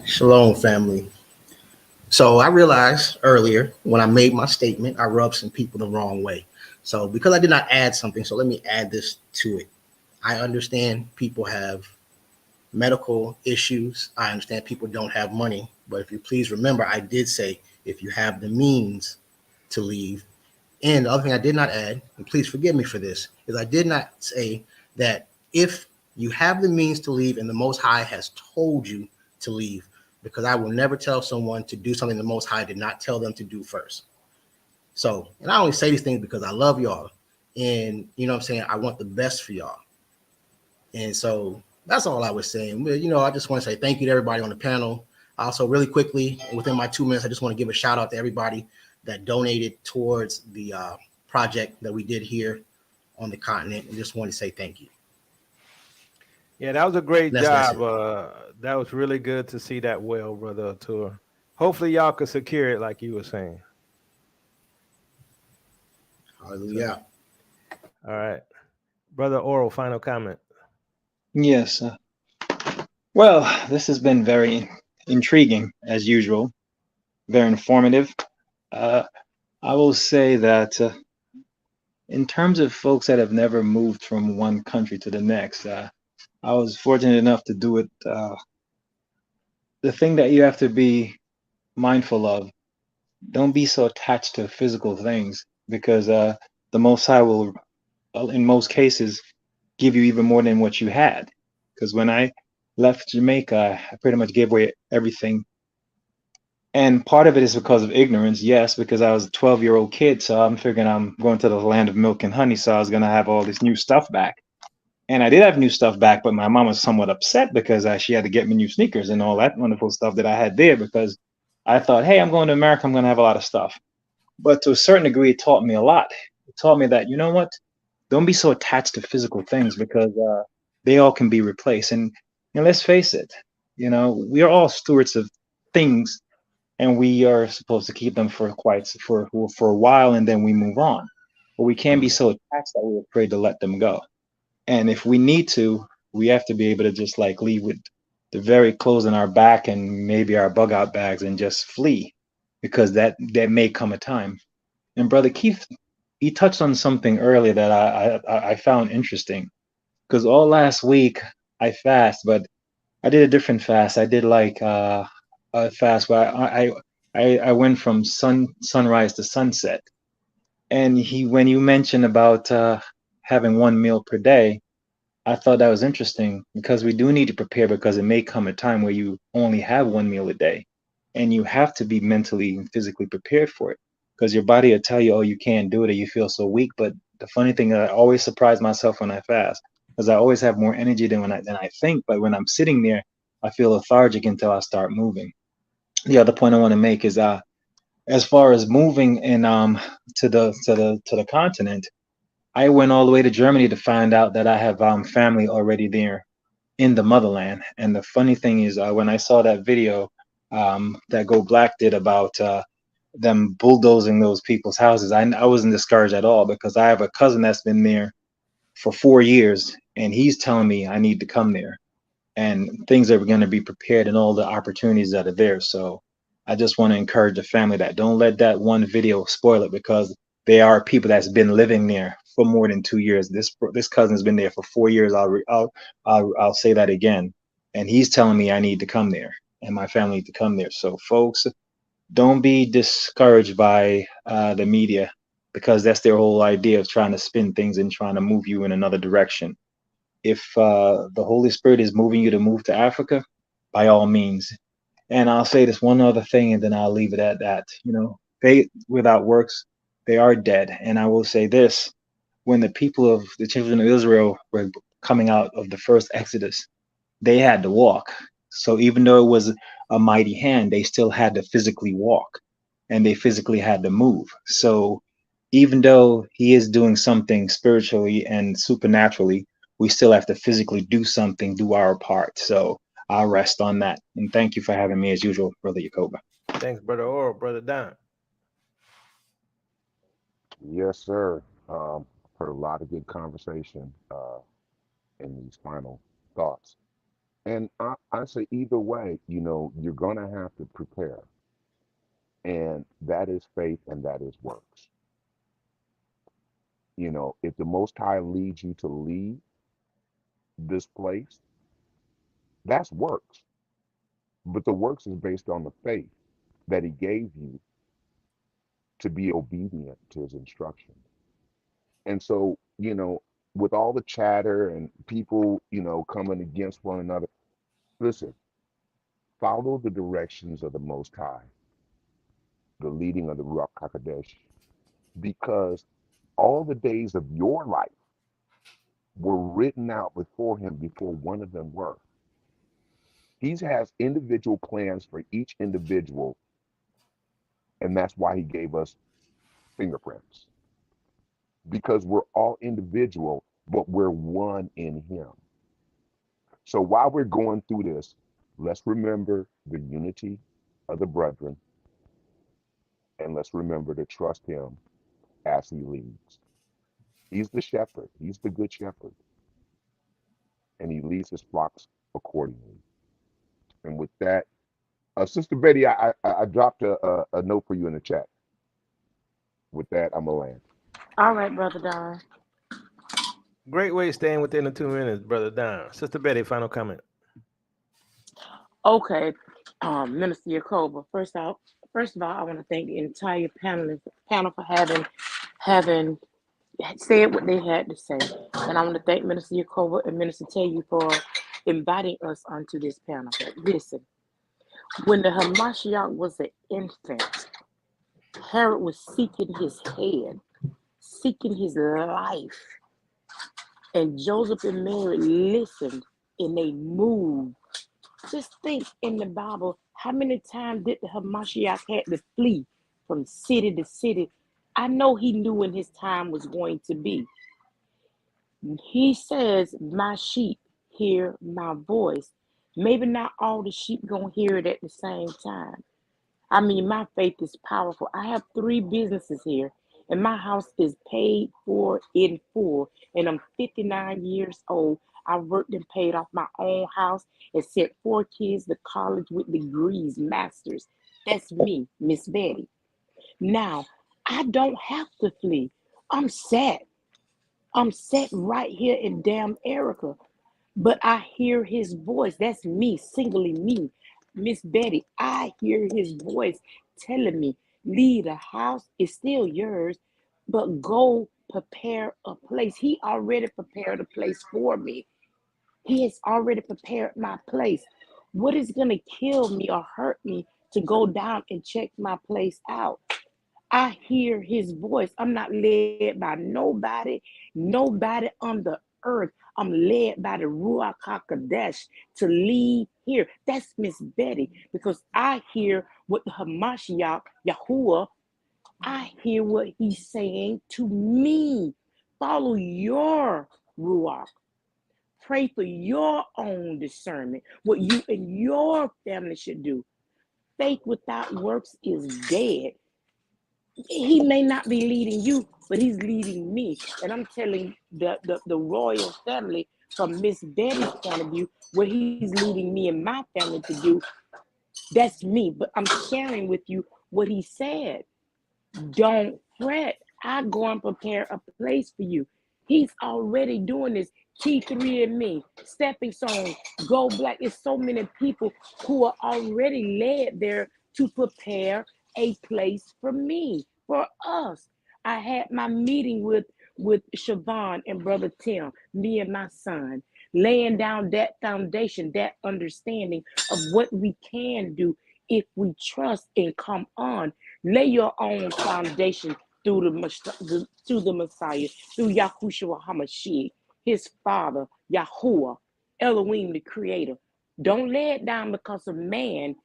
Shalom, family. So I realized earlier when I made my statement, I rubbed some people the wrong way. So because I did not add something, so let me add this to it. I understand people have medical issues. I understand people don't have money. But if you please remember, I did say if you have the means to leave. And the other thing I did not add, and please forgive me for this, is I did not say that if you have the means to leave and the Most High has told you to leave, because I will never tell someone to do something the Most High did not tell them to do first. So, and I only say these things because I love y'all. And, you know what I'm saying, I want the best for y'all. And so that's all I was saying. I just want to say thank you to everybody on the panel. Also, really quickly, within my 2 minutes, I just want to give a shout out to everybody that donated towards the project that we did here on the continent. And just want to say thank you. Yeah, that was a great That's job. That was really good to see that well, Brother Atur. Hopefully y'all could secure it like you were saying. Hallelujah. All right. Brother Oral, final comment. Yes. Well, this has been very intriguing as usual, very informative. I will say that in terms of folks that have never moved from one country to the next, I was fortunate enough to do it. The thing that you have to be mindful of, don't be so attached to physical things, because the Most High will, in most cases, give you even more than what you had. Because when I left Jamaica, I pretty much gave away everything. And part of it is because of ignorance, yes, because I was a 12-year-old kid, so I'm figuring I'm going to the land of milk and honey, so I was going to have all this new stuff back. And I did have new stuff back, but my mom was somewhat upset because she had to get me new sneakers and all that wonderful stuff that I had there, because I thought, hey, I'm going to America, I'm going to have a lot of stuff. But to a certain degree, it taught me a lot. It taught me that, you know what? Don't be so attached to physical things, because they all can be replaced. And let's face it, we are all stewards of things, and we are supposed to keep them for a while, and then we move on. But we can't be so attached that we're afraid to let them go. And if we need to, we have to be able to just like leave with the very clothes in our back and maybe our bug out bags and just flee, because that may come a time. And Brother Keith, he touched on something earlier that I found interesting, because all last week I fast, but I did a different fast. I did like a fast where I went from sunrise to sunset. And when you mentioned about having one meal per day, I thought that was interesting, because we do need to prepare, because it may come a time where you only have one meal a day, and you have to be mentally and physically prepared for it, because your body will tell you, oh, you can't do it, or you feel so weak. But the funny thing, I always surprise myself when I fast, because I always have more energy than I think. But when I'm sitting there, I feel lethargic until I start moving. The other point I want to make is as far as moving in to the continent, I went all the way to Germany to find out that I have family already there in the motherland. And the funny thing is, when I saw that video that Go Black did about them bulldozing those people's houses, I wasn't discouraged at all, because I have a cousin that's been there for 4 years, and he's telling me I need to come there, and things are going to be prepared, and all the opportunities that are there. So I just want to encourage the family that don't let that one video spoil it, because there are people that's been living there for more than 2 years. This cousin's been there for 4 years. I'll say that again, and he's telling me I need to come there and my family need to come there. So folks, don't be discouraged by the media, because that's their whole idea of trying to spin things and trying to move you in another direction. If the Holy Spirit is moving you to move to Africa, by all means. And I'll say this one other thing, and then I'll leave it at that. Faith without works, they are dead. And I will say this: when the people of the children of Israel were coming out of the first Exodus, they had to walk. So even though it was a mighty hand, they still had to physically walk, and they physically had to move. So even though he is doing something spiritually and supernaturally, we still have to physically do something, do our part. So I'll rest on that. And thank you for having me as usual, Brother Yakoba. Thanks, Brother Oral. Brother Don. Yes, sir. Heard a lot of good conversation in these final thoughts. And I say either way, you're going to have to prepare. And that is faith and that is works. If the Most High leads you to leave this place, that's works. But the works is based on the faith that He gave you to be obedient to His instructions. And so, with all the chatter and people, coming against one another, listen, follow the directions of the Most High, the leading of the Ruach HaKodesh, because all the days of your life were written out before Him before one of them were. He has individual plans for each individual, and that's why He gave us fingerprints, because we're all individual, but we're one in Him. So while we're going through this, let's remember the unity of the brethren, and let's remember to trust Him as He leads. He's the shepherd. He's the good shepherd, and He leads His flocks accordingly. And with that, Sister Betty, I dropped a note for you in the chat. With that, I'm going to land. All right, Brother Don. Great way staying within the 2 minutes, Brother Don. Sister Betty, final comment. Okay, Minister Yakoba. First of all, I want to thank the entire panel for having said what they had to say, and I want to thank Minister Yakoba and Minister Tayu for inviting us onto this panel. But listen, when the Hamashiach was an infant, Herod was seeking his head, seeking his life, and Joseph and Mary listened and they moved. Just think in the Bible, how many times did the Hamashiach had to flee from city to city? I know he knew when his time was going to be. He says, my sheep hear my voice. Maybe not all the sheep gonna hear it at the same time. I mean, my faith is powerful. I have 3 businesses here, and my house is paid for in full. And I'm 59 years old. I worked and paid off my own house and sent 4 kids to college with degrees, masters. That's me, Miss Betty. Now, I don't have to flee. I'm set. I'm set right here in damn Erica. But I hear his voice. That's me, singly me. Miss Betty, I hear his voice telling me, leave the house, it's still yours, but go prepare a place. He already prepared a place for me. He has already prepared my place. What is going to kill me or hurt me to go down and check my place out? I hear his voice. I'm not led by nobody on the earth. I'm led by the Ruach HaKodesh to lead here. That's Miss Betty, because I hear what the Hamashiach, Yahuwah, I hear what he's saying to me. Follow your Ruach. Pray for your own discernment, what you and your family should do. Faith without works is dead. He may not be leading you, but he's leading me. And I'm telling the royal family from Miss Betty's point of view, what he's leading me and my family to do, That's me, but I'm sharing with you what he said. Don't fret. I go and prepare a place for you. He's already doing this. T3 and me, Stepping Stone, Go Black. There's so many people who are already led there to prepare a place for me, for us. I had my meeting with Siobhan and Brother Tim, me and my son, laying down that foundation, that understanding of what we can do if we trust and come on. Lay your own foundation through the Messiah, through Yahushua HaMashiach, his father, Yahuwah, Elohim, the creator. Don't lay it down because of man.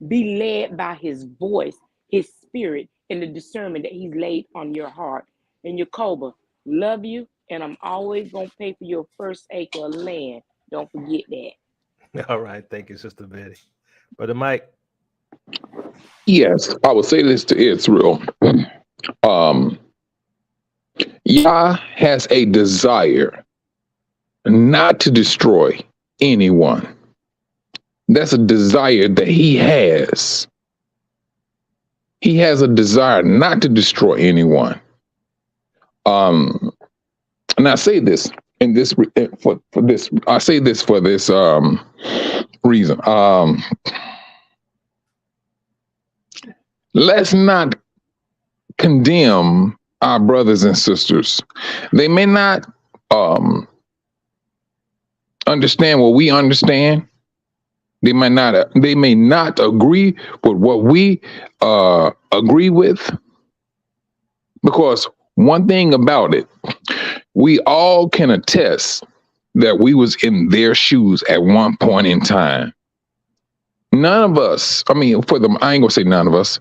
Be led by his voice, his spirit, and the discernment that he's laid on your heart. And Yakoba, love you, and I'm always going to pay for your first acre of land. Don't forget that. All right. Thank you, Sister Betty. Brother Mike. Yes, I would say this to Israel. Yah has a desire not to destroy anyone. That's a desire that he has. He has a desire not to destroy anyone. And I say this in this for this. I say this for this reason. Let's not condemn our brothers and sisters. They may not understand what we understand. They may not agree with what we agree with. Because one thing about it, we all can attest that we was in their shoes at one point in time. None of us, I mean, I ain't gonna say none of us.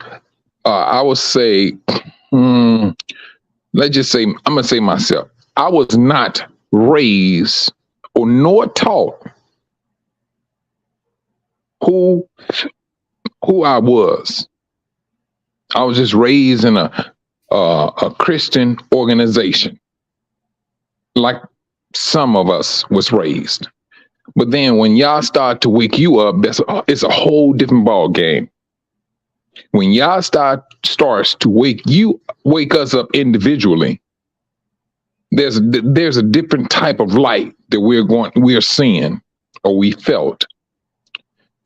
I would say, let's just say, I'm gonna say myself. I was not raised or nor taught who I was. I was just raised in a Christian organization, like some of us was raised. But then when y'all start to wake you up, it's a whole different ball game. When y'all starts to wake us up individually, there's a different type of light that we're seeing or we felt.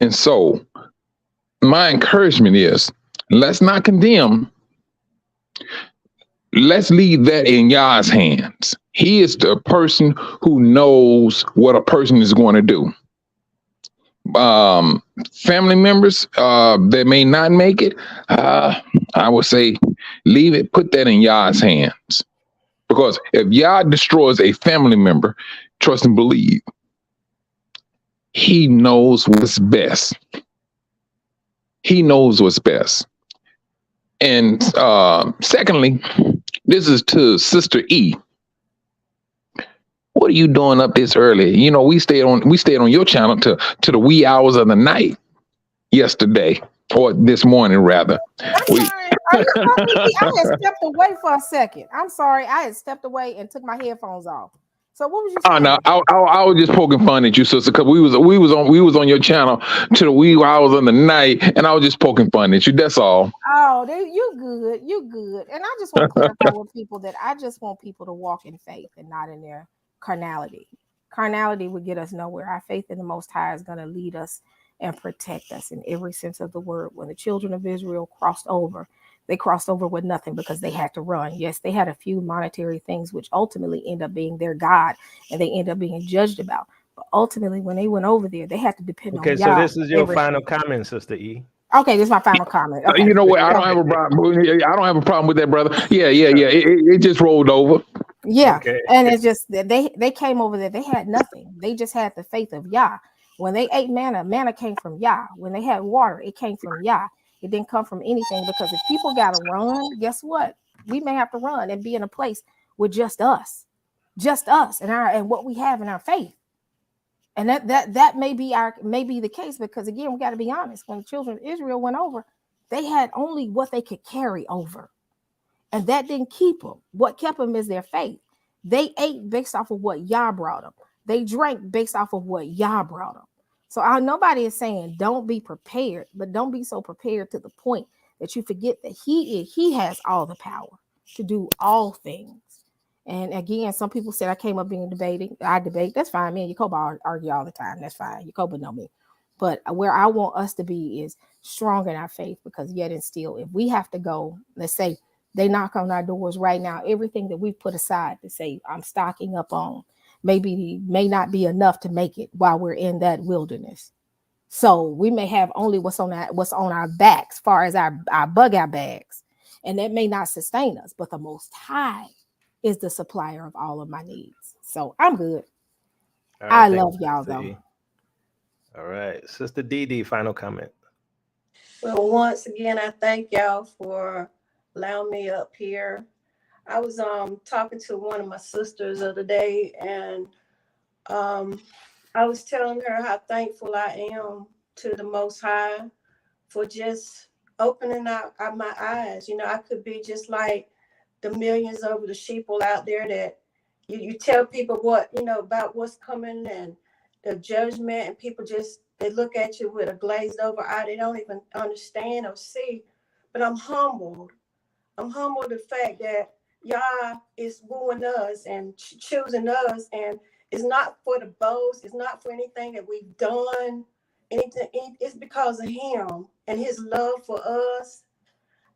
And so my encouragement is, let's not condemn. Let's leave that in Yah's hands. He is the person who knows what a person is going to do. Family members that may not make it, I would say leave it, put that in Yah's hands. Because if Yah destroys a family member, trust and believe, he knows what's best. He knows what's best. And secondly, this is to Sister E. What are you doing up this early? You know, we stayed on your channel to the wee hours of the night yesterday, or this morning rather. I'm sorry. Are you talking to me? I had stepped away for a second. I'm sorry. I had stepped away and took my headphones off. So what was you saying? No, I was just poking fun at you, sister, because we was on your channel to the wee hours of the night, and I was just poking fun at you. That's all. Oh, you good. You good. And I just want to clarify with people that I just want people to walk in faith and not in their carnality. Carnality would get us nowhere. Our faith in the Most High is going to lead us and protect us in every sense of the word. When the children of Israel crossed over, they crossed over with nothing because they had to run. Yes, they had a few monetary things, which ultimately end up being their God, and they end up being judged about. But ultimately, when they went over there, they had to depend on Yah. Okay, so this is your final comment, Sister E. Okay, this is my final comment. Okay. You know what? I don't have a problem. I don't have a problem with that, brother. Yeah. It just rolled over. Yeah, okay. And it's just that they came over there. They had nothing. They just had the faith of Yah. When they ate manna came from Yah. When they had water, it came from Yah. It didn't come from anything, because if people got to run, guess what? We may have to run and be in a place with just us and what we have in our faith. And that may be the case, because again, we got to be honest. When the children of Israel went over, they had only what they could carry over, and that didn't keep them. What kept them is their faith. They ate based off of what Yah brought them. They drank based off of what Yah brought them. So nobody is saying don't be prepared, but don't be so prepared to the point that you forget that he has all the power to do all things. And again, some people said I came up being debating. I debate. That's fine. Me and Yakoba argue all the time. That's fine. Yakoba know me. But where I want us to be is strong in our faith, because yet and still, if we have to go, let's say they knock on our doors right now, everything that we've put aside to say I'm stocking up on may not be enough to make it while we're in that wilderness. So we may have only what's on our backs, as far as our bug out bags, and that may not sustain us. But the Most High is the supplier of all of my needs. So I'm good. All right, I thank love you, y'all Sister though. E. All right, Sister Dee, final comment. Well, once again, I thank y'all for allowing me up here. I was talking to one of my sisters the other day, and I was telling her how thankful I am to the Most High for just opening out my eyes. You know, I could be just like the millions of the sheeple out there that you tell people what, you know, about what's coming and the judgment, and people just, they look at you with a glazed over eye. They don't even understand or see. But I'm humbled. I'm humbled the fact that Yah is wooing us and choosing us, and it's not for the boast. It's not for anything that we've done. Anything. It's because of Him and His love for us.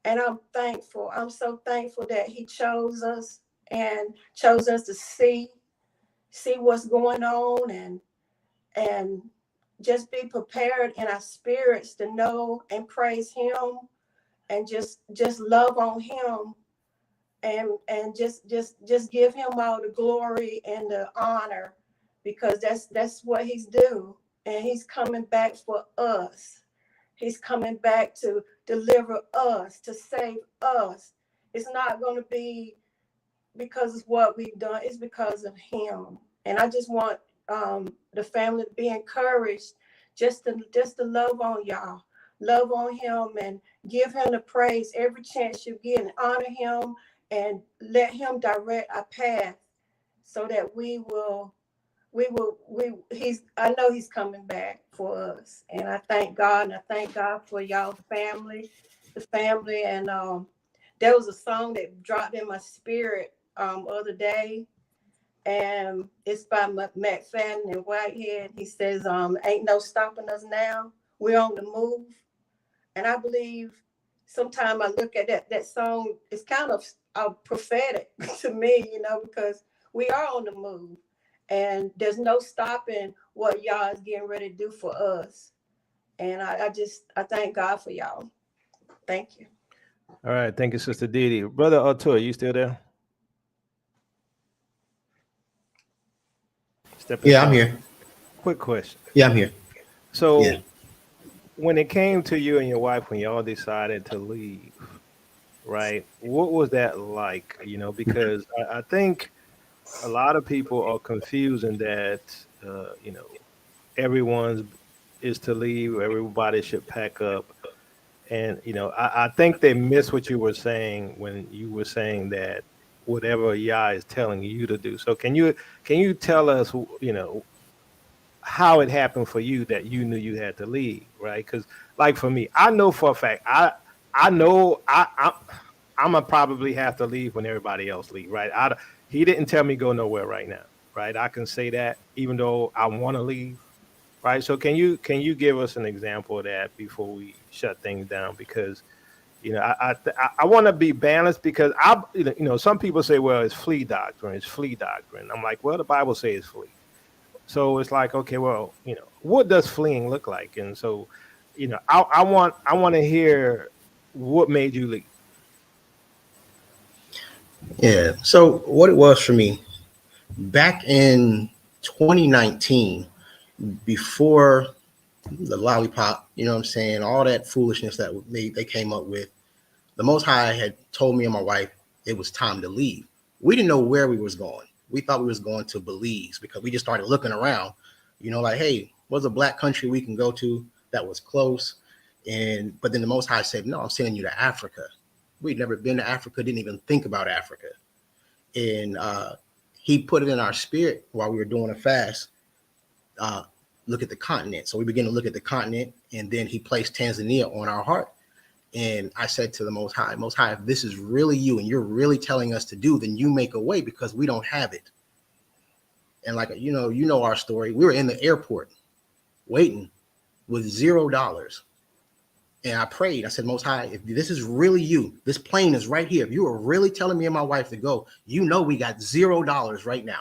And I'm thankful. I'm so thankful that He chose us and chose us to see what's going on, and just be prepared in our spirits to know and praise Him, and just love on Him, and just give Him all the glory and the honor, because that's what He's due. And He's coming back for us. He's coming back to deliver us, to save us. It's not going to be because of what we've done. It's because of Him. And I just want the family to be encouraged, just to love on y'all, love on Him, and give Him the praise every chance you get, and honor Him, and let Him direct our path, so that I know He's coming back for us. And I thank God, and I thank God for y'all the family. And there was a song that dropped in my spirit other day, and it's by McFadden and Whitehead. He says, ain't no stopping us now. We're on the move. And I believe sometimes I look at that song, it's kind of prophetic to me, you know, because we are on the move. And there's no stopping what y'all is getting ready to do for us. And I thank God for y'all. Thank you. All right, thank you, Sister Dee. Brother Artur, you still there? Yeah, I'm here. Quick question. Yeah, I'm here. So Yeah. when it came to you and your wife, when y'all decided to leave, right? What was that like? You know, because I think a lot of people are confusing that, you know, everyone's is to leave, everybody should pack up. And, you know, I think they miss what you were saying when you were saying that whatever Yah is telling you to do. So can you tell us, you know, how it happened for you that you knew you had to leave, right? Because like for me, I know for a fact, I know I'm gonna probably have to leave when everybody else leave, right? He didn't tell me go nowhere right now, right? I can say that even though I want to leave, right? So can you give us an example of that before we shut things down? Because you know I want to be balanced, because you know some people say, well, it's flea doctrine, it's flea doctrine. I'm like, well, the Bible says flee. So it's like, okay, well, you know, what does fleeing look like? And so, you know, I want to hear what made you leave. Yeah. So what it was for me back in 2019, before the lollipop, you know what I'm saying, all that foolishness that they came up with, the Most High had told me and my wife it was time to leave. We didn't know where we was going. We thought we was going to Belize, because we just started looking around, you know, like, hey, what's a black country we can go to that was close? And but then the Most High said, no, I'm sending you to Africa. We'd never been to Africa, didn't even think about Africa. And he put it in our spirit while we were doing a fast. look at the continent. So we began to look at the continent, and then he placed Tanzania on our heart. And I said to the Most High, if this is really you and you're really telling us to do, then you make a way, because we don't have it. And like, you know our story. We were in the airport waiting with $0. And I prayed. I said, Most High, if this is really you, this plane is right here. If you are really telling me and my wife to go, we got $0 right now.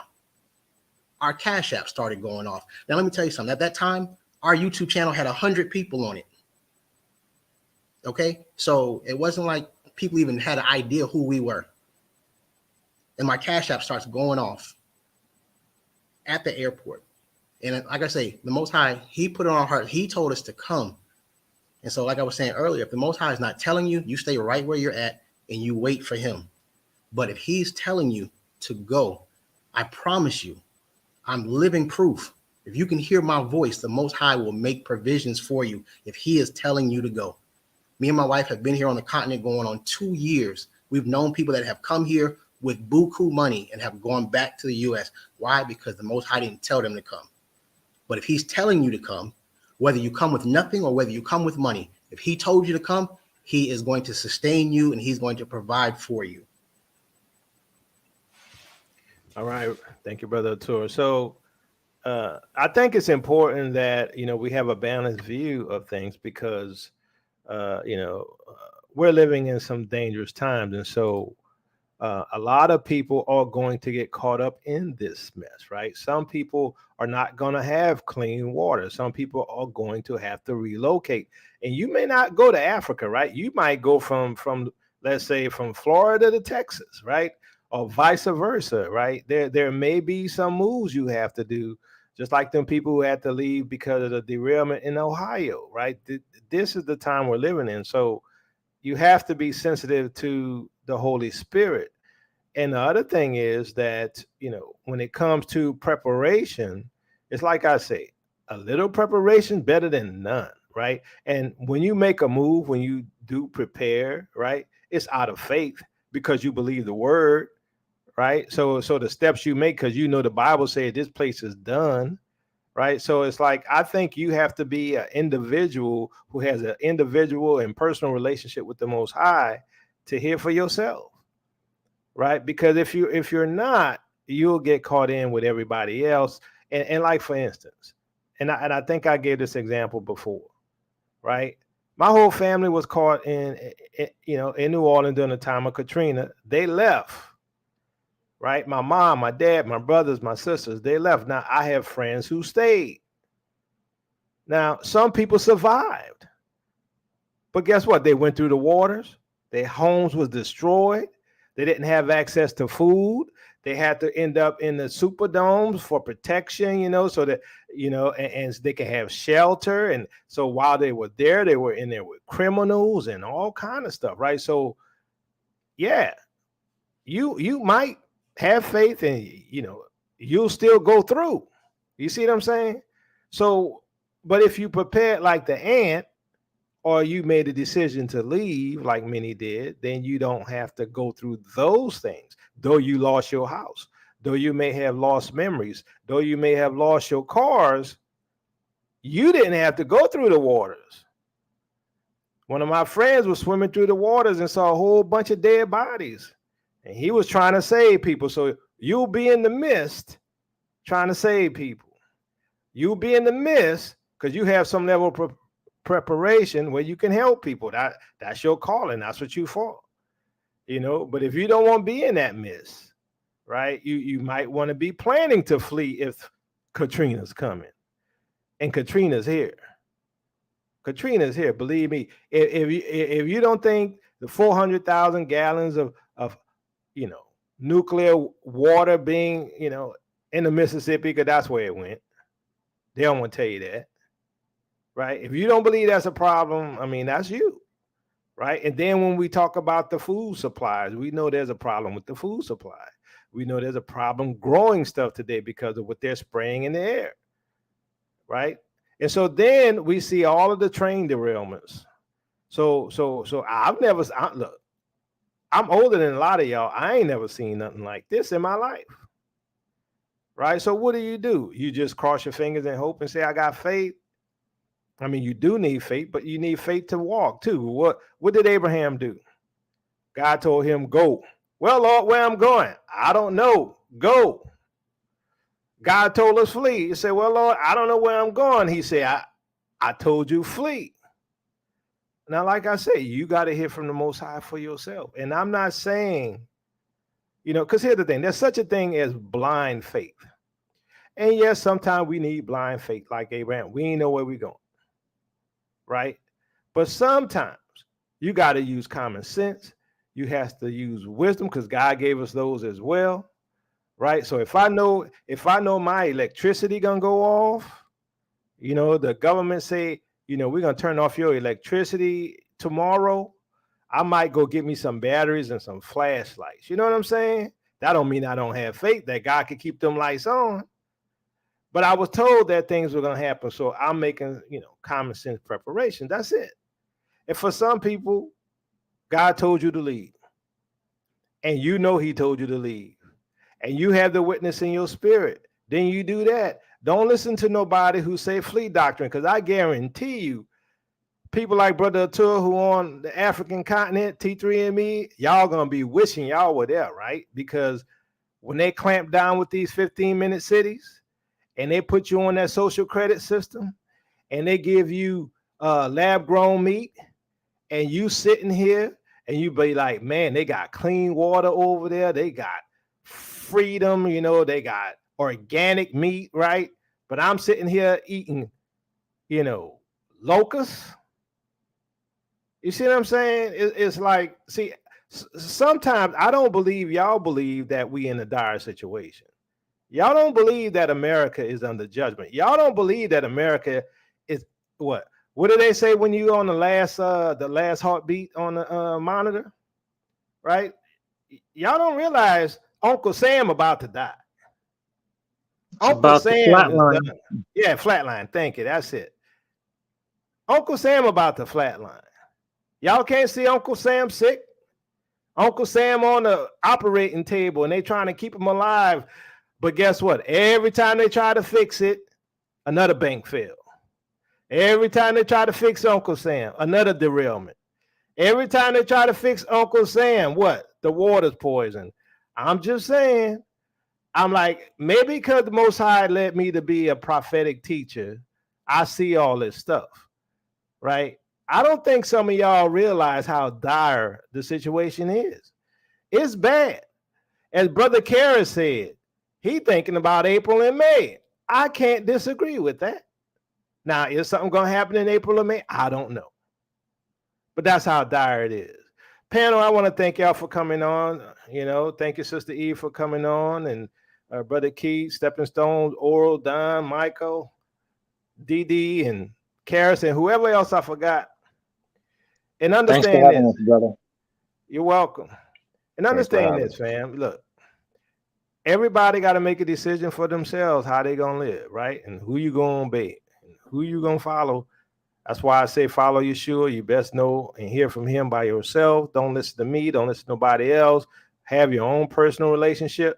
Our Cash App started going off. Now, let me tell you something. At that time, our YouTube channel had 100 people on it. Okay? So it wasn't like people even had an idea who we were. And my Cash App starts going off at the airport. And like I say, the Most High, he put it on our heart. He told us to come. And so, like I was saying earlier, if the Most High is not telling you, you stay right where you're at and you wait for him. But if he's telling you to go, I promise you, I'm living proof. If you can hear my voice, the Most High will make provisions for you if he is telling you to go. Me and my wife have been here on the continent going on 2 years. We've known people that have come here with buku money and have gone back to the U.S. Why? Because the Most High didn't tell them to come. But if he's telling you to come, whether you come with nothing or whether you come with money, if he told you to come, he is going to sustain you and he's going to provide for you. All right. Thank you, Brother Tour. So I think it's important that, we have a balanced view of things because, we're living in some dangerous times. And so a lot of people are going to get caught up in this mess, right? Some people are not going to have clean water. Some people are going to have to relocate. And you may not go to Africa, right? You might go from let's say, from Florida to Texas, right? Or vice versa, right? There may be some moves you have to do, just like them people who had to leave because of the derailment in Ohio, right? This is the time we're living in. So you have to be sensitive to the Holy Spirit. And the other thing is that, when it comes to preparation, it's like I say, a little preparation better than none, right? And when you make a move, when you do prepare, right, it's out of faith because you believe the word, right? So the steps you make, because the Bible says this place is done, right? So it's like, I think you have to be an individual who has an individual and personal relationship with the Most High to hear for yourself, right? Because if you're not, you'll get caught in with everybody else. And like, for instance, and I think I gave this example before, right? My whole family was caught in New Orleans during the time of Katrina. They left, right? My mom, my dad, my brothers, my sisters, they left. Now I have friends who stayed. Now, some people survived, but guess what? They went through the waters. Their homes was destroyed. They didn't have access to food. They had to end up in the superdomes for protection, so that, and they could have shelter. And so while they were there, they were in there with criminals and all kind of stuff, right? So yeah, you might have faith and, you'll still go through. You see what I'm saying? So, but if you prepared like the ant, or you made a decision to leave like many did, then you don't have to go through those things. Though you lost your house, though you may have lost memories, though you may have lost your cars, you didn't have to go through the waters. One of my friends was swimming through the waters and saw a whole bunch of dead bodies, and he was trying to save people. So you'll be in the mist trying to save people. You'll be in the mist because you have some level of preparation where you can help people. That's your calling. That's what you for, but if you don't want to be in that mess, right, you might want to be planning to flee if Katrina's coming. And Katrina's here. Believe me. If you don't think the 400,000 gallons of nuclear water being in the Mississippi, because that's where it went, they don't want to tell you that. Right? If you don't believe that's a problem, I mean, that's you, right? And then when we talk about the food supplies, we know there's a problem with the food supply. We know there's a problem growing stuff today because of what they're spraying in the air, right? And so then we see all of the train derailments. So look, I'm older than a lot of y'all. I ain't never seen nothing like this in my life, right? So what do? You just cross your fingers and hope and say, I got faith. I mean, you do need faith, but you need faith to walk too. What did Abraham do? God told him, go. Well, Lord, where I'm going? I don't know. Go. God told us flee. He said, well, Lord, I don't know where I'm going. He said, I told you flee. Now, like I say, you got to hear from the Most High for yourself. And I'm not saying, because here's the thing. There's such a thing as blind faith. And yes, sometimes we need blind faith like Abraham. We ain't know where we're going, right? But sometimes you got to use common sense. You have to use wisdom because God gave us those as well, right? So if I know my electricity gonna go off, the government say, we're gonna turn off your electricity tomorrow, I might go get me some batteries and some flashlights. You know what I'm saying? That don't mean I don't have faith that God can keep them lights on. But I was told that things were gonna happen, so I'm making common sense preparation. That's it. And for some people, God told you to leave, and he told you to leave, and you have the witness in your spirit, then you do that. Don't listen to nobody who say flee doctrine, because I guarantee you, people like Brother Atul who on the African continent, T3ME, y'all gonna be wishing y'all were there, right? Because when they clamp down with these 15-minute cities, and they put you on that social credit system, and they give you lab-grown meat, and you sitting here and you be like, man, they got clean water over there. They got freedom, they got organic meat, right? But I'm sitting here eating, locusts. You see what I'm saying? It's like, see, sometimes I don't believe y'all believe that we in a dire situation. Y'all don't believe that America is under judgment. Y'all don't believe that America is what? What do they say when you on the last heartbeat on the monitor, right? Y'all don't realize Uncle Sam about to die. It's Uncle about the Sam is flatline. done. Yeah, flatline. Thank you. That's it. Uncle Sam about to flatline. Y'all can't see Uncle Sam sick. Uncle Sam on the operating table, and they trying to keep him alive. But guess what? Every time they try to fix it, another bank failed. Every time they try to fix Uncle Sam, another derailment. Every time they try to fix Uncle Sam, what? The water's poisoned. I'm just saying, I'm like, maybe because the Most High led me to be a prophetic teacher, I see all this stuff, right? I don't think some of y'all realize how dire the situation is. It's bad. As Brother Kara said, he thinking about April and May. I can't disagree with that. Now, is something going to happen in April or May? I don't know. But that's how dire it is. Panel, I want to thank y'all for coming on. Thank you, Sister Eve, for coming on. And Brother Keith, Stepping Stones, Oral, Don, Michael, DD, and Karis, and whoever else I forgot. And Thanks for understand having this. us, brother. You're welcome. And understand this, fam. Look, everybody got to make a decision for themselves how they going to live, right? And who you going to be, and who you going to follow. That's why I say follow Yeshua. You best know and hear from him by yourself. Don't listen to me. Don't listen to nobody else. Have your own personal relationship.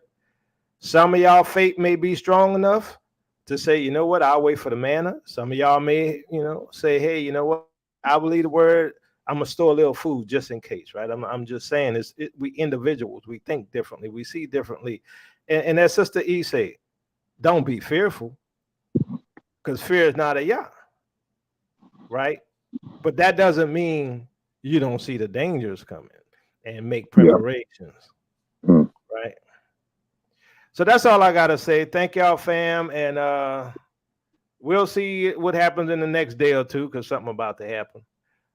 Some of y'all faith may be strong enough to say, you know what, I'll wait for the manna. Some of y'all may, say, hey, you know what, I believe the word. I'm gonna store a little food just in case, right? I'm just saying, we individuals, we think differently, we see differently, and as Sister E said, don't be fearful, because fear is not a Yah, right? But that doesn't mean you don't see the dangers coming and make preparations, right? So that's all I gotta say. Thank y'all, fam, and we'll see what happens in the next day or two, because something about to happen.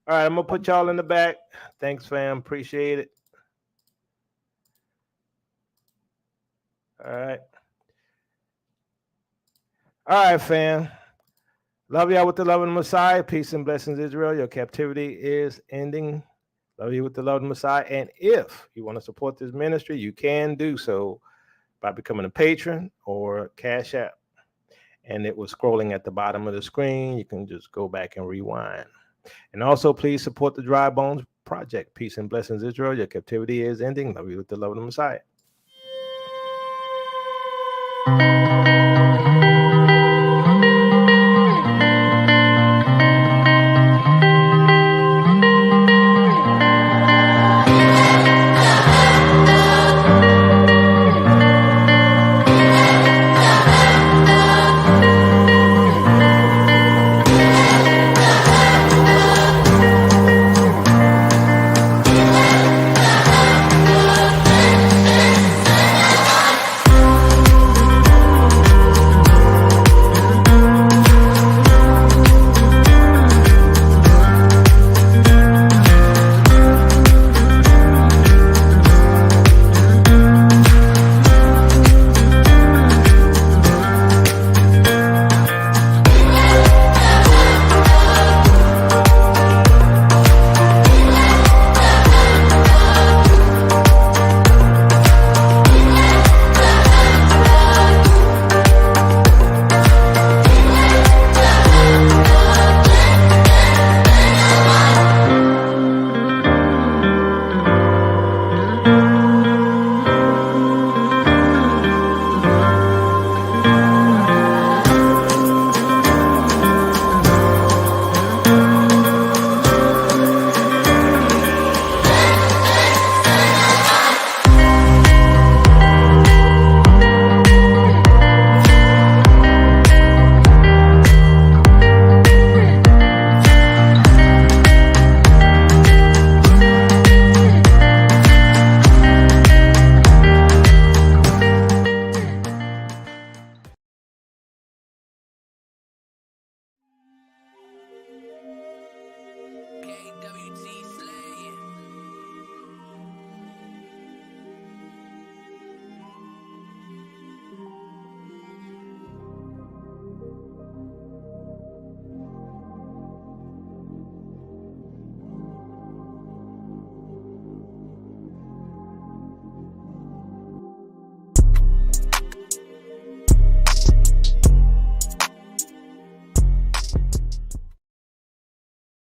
All right, I'm gonna put y'all in the back. Thanks, fam. Appreciate it. All right. All right, fam. Love y'all with the love of the Messiah. Peace and blessings, Israel. Your captivity is ending. Love you with the love of the Messiah. And if you want to support this ministry, you can do so by becoming a patron or Cash App. And it was scrolling at the bottom of the screen. You can just go back and rewind. And also, please support the Dry Bones Project. Peace and blessings, Israel. Your captivity is ending. Love you with the love of the Messiah.